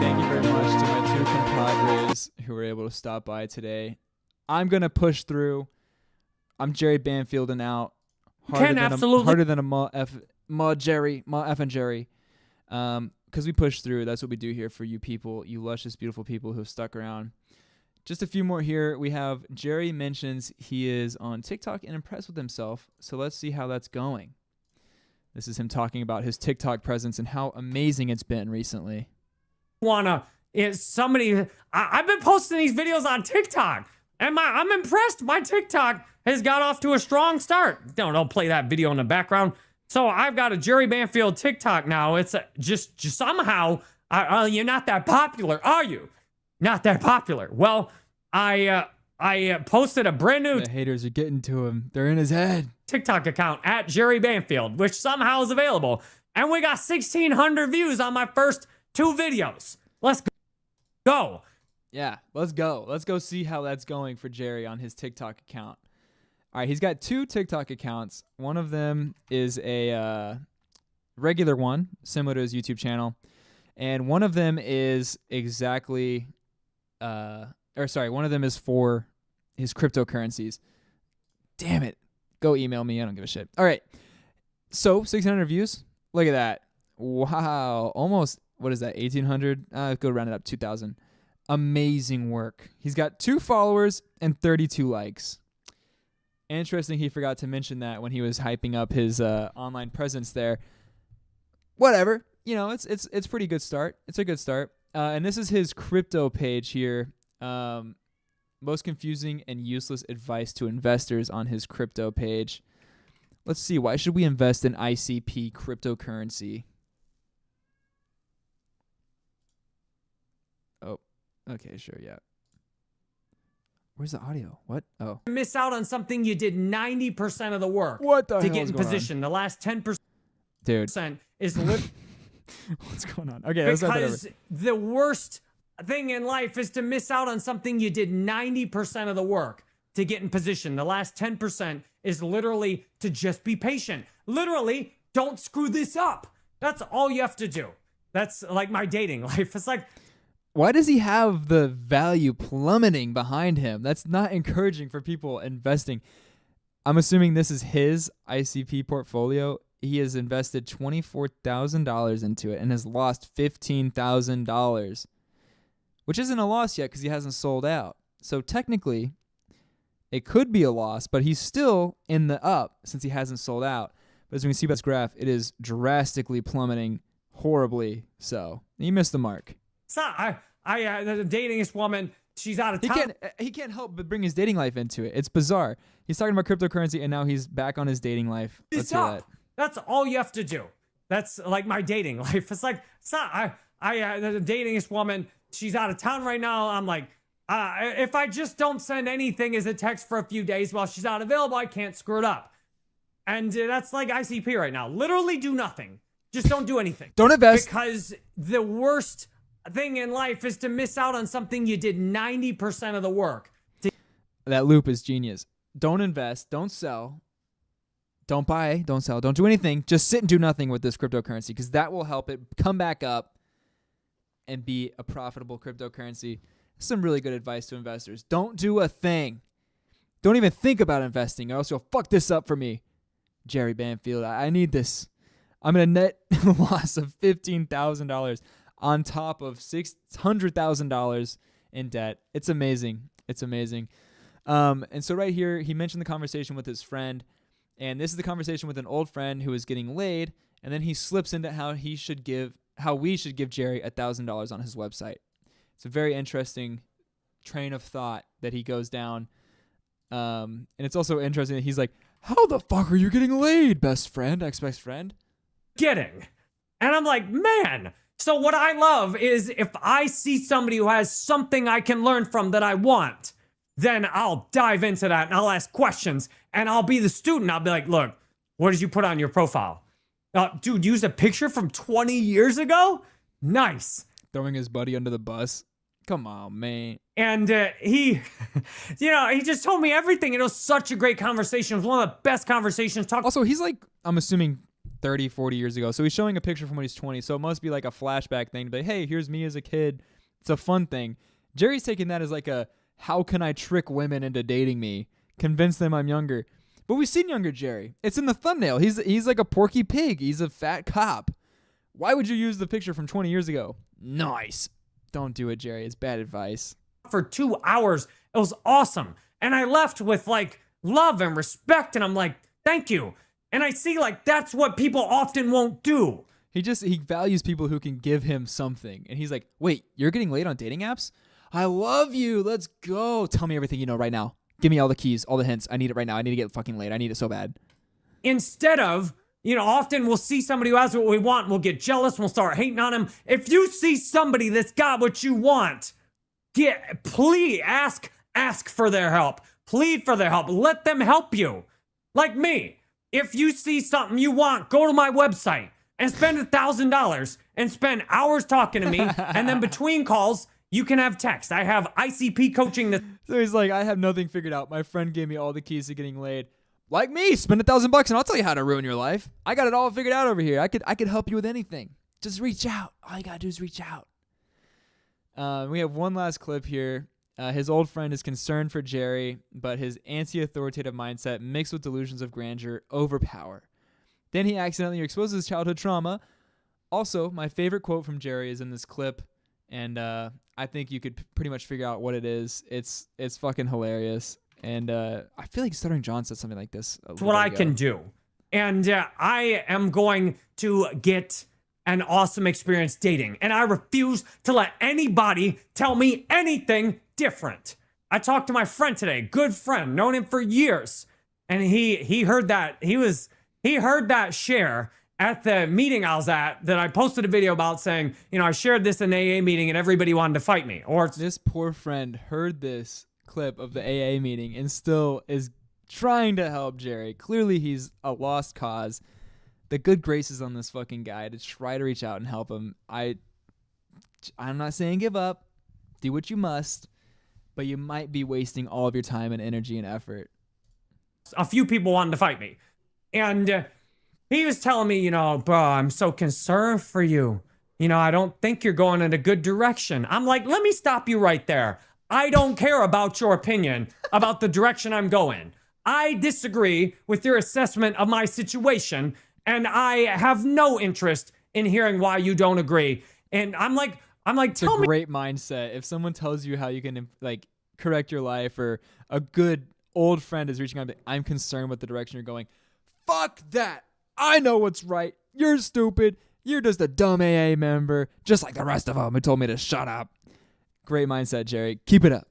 Thank you very much to my two compadres who were able to stop by today. I'm gonna push through. I'm Jerry Banfield and out. Harder than a ma Jerry, ma effing Jerry. Because we push through. That's what we do here for you people, you luscious, beautiful people who have stuck around. Just a few more here. We have Jerry mentions he is on TikTok and impressed with himself. So let's see how that's going. This is him talking about his TikTok presence and how amazing it's been recently.
I've been posting these videos on TikTok, and I'm impressed. My TikTok has got off to a strong start. Don't play that video in the background. So I've got a Jerry Banfield TikTok now. It's just somehow, you're not that popular, are you? Not that popular. Well, I posted a brand new
The haters are getting to him. They're in his head.
TikTok account at Jerry Banfield, which somehow is available. And we got 1,600 views on my first 2 videos. Let's go.
Yeah, let's go. Let's go see how that's going for Jerry on his TikTok account. All right, he's got 2 TikTok accounts. One of them is a regular one, similar to his YouTube channel. And one of them is one of them is for his cryptocurrencies. Damn it. Go email me. I don't give a shit. All right. So, 1,600 views. Look at that. Wow. Almost, what is that, 1,800? Go round it up, 2,000. Amazing work. He's got 2 followers and 32 likes. Interesting, he forgot to mention that when he was hyping up his online presence there. Whatever, it's pretty good start. It's a good start. And this is his crypto page here. Most confusing and useless advice to investors on his crypto page. Let's see. Why should we invest in ICP cryptocurrency? Oh, okay, sure, yeah. Where's the audio? What? Oh.
Miss out on something you did 90% of the work.
What the
to
hell
get
is
in
going
position.
on?
The last 10%
Dude.
is
What's going on? Okay, let's start that over.
because the worst thing in life is to miss out on something you did 90% of the work to get in position. The last 10% is literally to just be patient. Literally, don't screw this up. That's all you have to do. That's like my dating life. It's like,
why does he have the value plummeting behind him? That's not encouraging for people investing. I'm assuming this is his ICP portfolio. He has invested $24,000 into it and has lost $15,000, which isn't a loss yet because he hasn't sold out. So technically, it could be a loss, but he's still in the up since he hasn't sold out. But as we can see by this graph, it is drastically plummeting horribly. So he missed the mark.
so dating this woman. She's out of town.
He can't help but bring his dating life into it. It's bizarre. He's talking about cryptocurrency and now he's back on his dating life. Let's hear that.
That's all you have to do. That's like my dating life. It's like, dating this woman. She's out of town right now. I'm like, if I just don't send anything as a text for a few days while she's not available, I can't screw it up. And that's like ICP right now. Literally do nothing. Just don't do anything.
Don't invest.
Because the worst thing in life is to miss out on something you did 90% of the work.
That loop is genius. Don't invest. Don't sell. Don't buy. Don't sell. Don't do anything. Just sit and do nothing with this cryptocurrency because that will help it come back up and be a profitable cryptocurrency. Some really good advice to investors. Don't do a thing. Don't even think about investing, or else you'll fuck this up for me. Jerry Banfield, I need this. I'm in a net loss of $15,000 on top of $600,000 in debt. It's amazing. It's amazing. And so right here, he mentioned the conversation with his friend, and this is the conversation with an old friend who is getting laid, and then he slips into how we should give Jerry $1,000 on his website. It's a very interesting train of thought that he goes down. And it's also interesting that he's like, how the fuck are you getting laid, best friend, ex-best friend?
Getting. And I'm like, man. So what I love is if I see somebody who has something I can learn from that I want, then I'll dive into that and I'll ask questions and I'll be the student. I'll be like, look, what did you put on your profile? Dude, use a picture from 20 years ago? Nice.
Throwing his buddy under the bus. Come on, man.
And he just told me everything. It was such a great conversation. It was one of the best conversations.
Also, he's like, I'm assuming 30, 40 years ago. So he's showing a picture from when he's 20. So it must be like a flashback thing to be like, hey, here's me as a kid. It's a fun thing. Jerry's taking that as like a, how can I trick women into dating me? Convince them I'm younger. But we've seen younger Jerry. It's in the thumbnail. He's like a Porky Pig. He's a fat cop. Why would you use the picture from 20 years ago? Nice. Don't do it, Jerry. It's bad advice.
For 2 hours. It was awesome. And I left with like love and respect. And I'm like, thank you. And I see like that's what people often won't do.
He values people who can give him something. And he's like, wait, you're getting laid on dating apps? I love you. Let's go. Tell me everything you know right now. Give me all the keys, all the hints. I need it right now. I need to get fucking laid. I need it so bad.
Instead of, often we'll see somebody who has what we want and we'll get jealous and we'll start hating on them. If you see somebody that's got what you want, please ask for their help. Plead for their help. Let them help you. Like me. If you see something you want, go to my website and spend $1,000 and spend hours talking to me. And then between calls, you can have text. I have ICP coaching.
So he's like, I have nothing figured out. My friend gave me all the keys to getting laid. Like me, spend $1,000 and I'll tell you how to ruin your life. I got it all figured out over here. I could help you with anything. Just reach out. All you gotta do is reach out. We have one last clip here. His old friend is concerned for Jerry, but his anti-authoritative mindset mixed with delusions of grandeur overpower. Then he accidentally exposes childhood trauma. Also, my favorite quote from Jerry is in this clip, and I think you could pretty much figure out what it is. It's fucking hilarious. And I feel like Stuttering John said something like this.
That's what I can do. And I am going to get an awesome experience dating. And I refuse to let anybody tell me anything different. I talked to my friend today, good friend, known him for years. And he heard that. He heard that share at the meeting I was at that I posted a video about saying, I shared this in the AA meeting and everybody wanted to fight me. Or
this poor friend heard this clip of the AA meeting and still is trying to help Jerry. Clearly he's a lost cause. The good graces on this fucking guy to try to reach out and help him. I'm not saying give up. Do what you must, but you might be wasting all of your time and energy and effort.
A few people wanted to fight me. And he was telling me, bro, I'm so concerned for you. I don't think you're going in a good direction. I'm like, let me stop you right there. I don't care about your opinion about the direction I'm going. I disagree with your assessment of my situation, and I have no interest in hearing why you don't agree. And I'm like, tell me.
Great mindset. If someone tells you how you can correct your life, or a good old friend is reaching out, I'm concerned with the direction you're going. Fuck that. I know what's right. You're stupid. You're just a dumb AA member, just like the rest of them who told me to shut up. Great mindset, Jerry. Keep it up.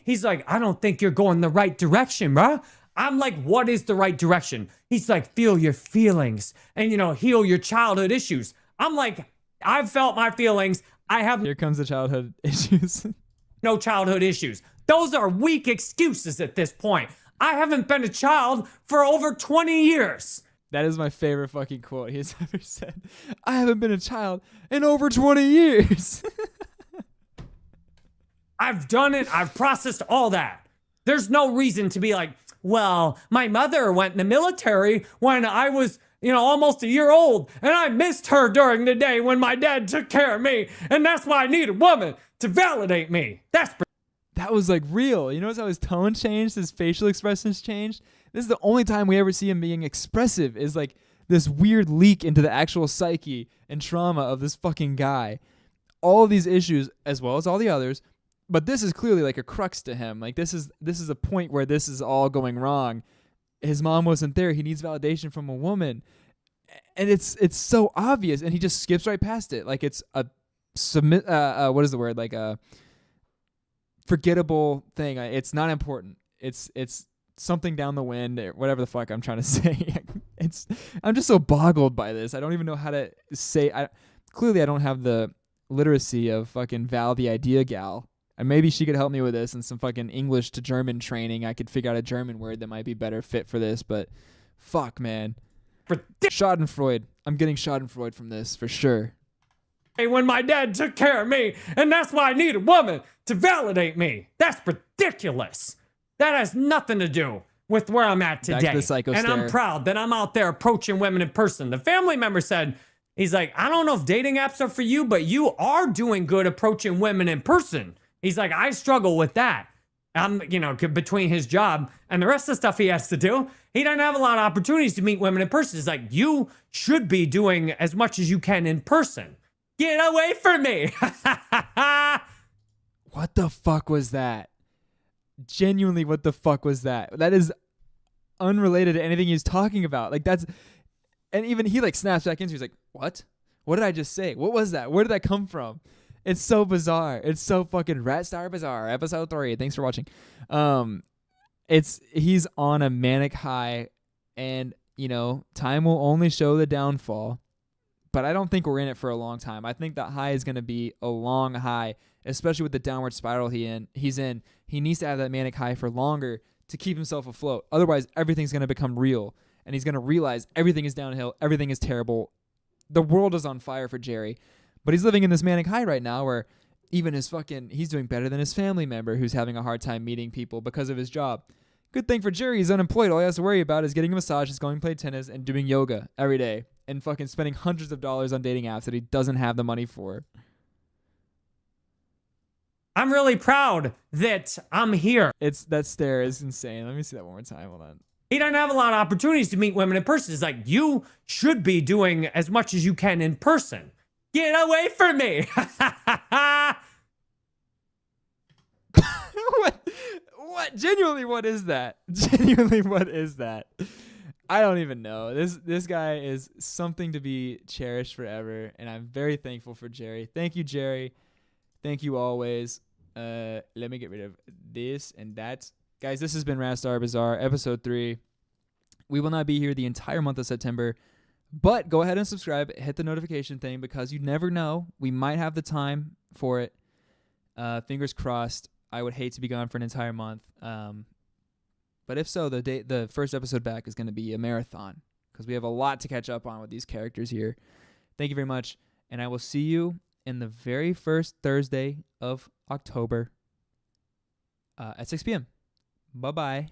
He's like, I don't think you're going the right direction, bro. I'm like, what is the right direction? He's like, feel your feelings and, heal your childhood issues. I'm like, I've felt my feelings.
Here comes the childhood issues.
No childhood issues. Those are weak excuses at this point. I haven't been a child for over 20 years.
That is my favorite fucking quote he's ever said. I haven't been a child in over 20 years.
I've done it. I've processed all that. There's no reason to be like, well, my mother went in the military when I was, almost a year old, and I missed her during the day when my dad took care of me, and that's why I need a woman to validate me.
that was like real. You notice how his tone changed, his facial expressions changed. This is the only time we ever see him being expressive, is like this weird leak into the actual psyche and trauma of this fucking guy. All of these issues, as well as all the others, but this is clearly like a crux to him. Like this is a point where this is all going wrong. His mom wasn't there. He needs validation from a woman, and it's so obvious, and he just skips right past it. Like it's a what is the word? Like a forgettable thing. It's not important. It's something down the wind, or whatever the fuck I'm trying to say. I'm just so boggled by this. I don't even know how to say. Clearly I don't have the literacy of fucking Val the Idea Gal. And maybe she could help me with this and some fucking English to German training. I could figure out a German word that might be better fit for this, but fuck, man. Schadenfreude. I'm getting Schadenfreude from this for sure.
When my dad took care of me, and that's why I need a woman to validate me. That's ridiculous. That has nothing to do with where I'm at today.
Back to the psycho
and
stare.
I'm proud that I'm out there approaching women in person. The family member said, he's like, I don't know if dating apps are for you, but you are doing good approaching women in person. He's like, I struggle with that. Between his job and the rest of the stuff he has to do, he doesn't have a lot of opportunities to meet women in person. He's like, you should be doing as much as you can in person. Get away from me.
What the fuck was that? Genuinely, what the fuck was that? That is unrelated to anything he's talking about. Like that's, and even he like snaps back into. He's like, what? What did I just say? What was that? Where did that come from? It's so bizarre. It's so fucking Wratt Starr bizarre. Episode 3. Thanks for watching. He's on a manic high, and time will only show the downfall. But I don't think we're in it for a long time. I think that high is going to be a long high, especially with the downward spiral he's in. He needs to have that manic high for longer to keep himself afloat. Otherwise, everything's going to become real, and he's going to realize everything is downhill, everything is terrible. The world is on fire for Jerry. But he's living in this manic high right now where even he's doing better than his family member who's having a hard time meeting people because of his job. Good thing for Jerry, he's unemployed. All he has to worry about is getting a massage, going to play tennis, and doing yoga every day. And fucking spending hundreds of dollars on dating apps that he doesn't have the money for.
I'm really proud that I'm here.
That stare is insane. Let me see that one more time. Hold on.
He doesn't have a lot of opportunities to meet women in person. It's like, you should be doing as much as you can in person. Get away from me.
What? Genuinely, what is that? Genuinely, what is that? I don't even know. This guy is something to be cherished forever, and I'm very thankful for Jerry. Thank you, Jerry. Thank you always. Let me get rid of this and that. Guys, this has been Wratt Starr Bizarre, episode 3. We will not be here the entire month of September, but go ahead and subscribe. Hit the notification thing because you never know. We might have the time for it. Fingers crossed. I would hate to be gone for an entire month. But if so, the first episode back is going to be a marathon because we have a lot to catch up on with these characters here. Thank you very much, and I will see you in the very first Thursday of October at 6 p.m. Bye-bye.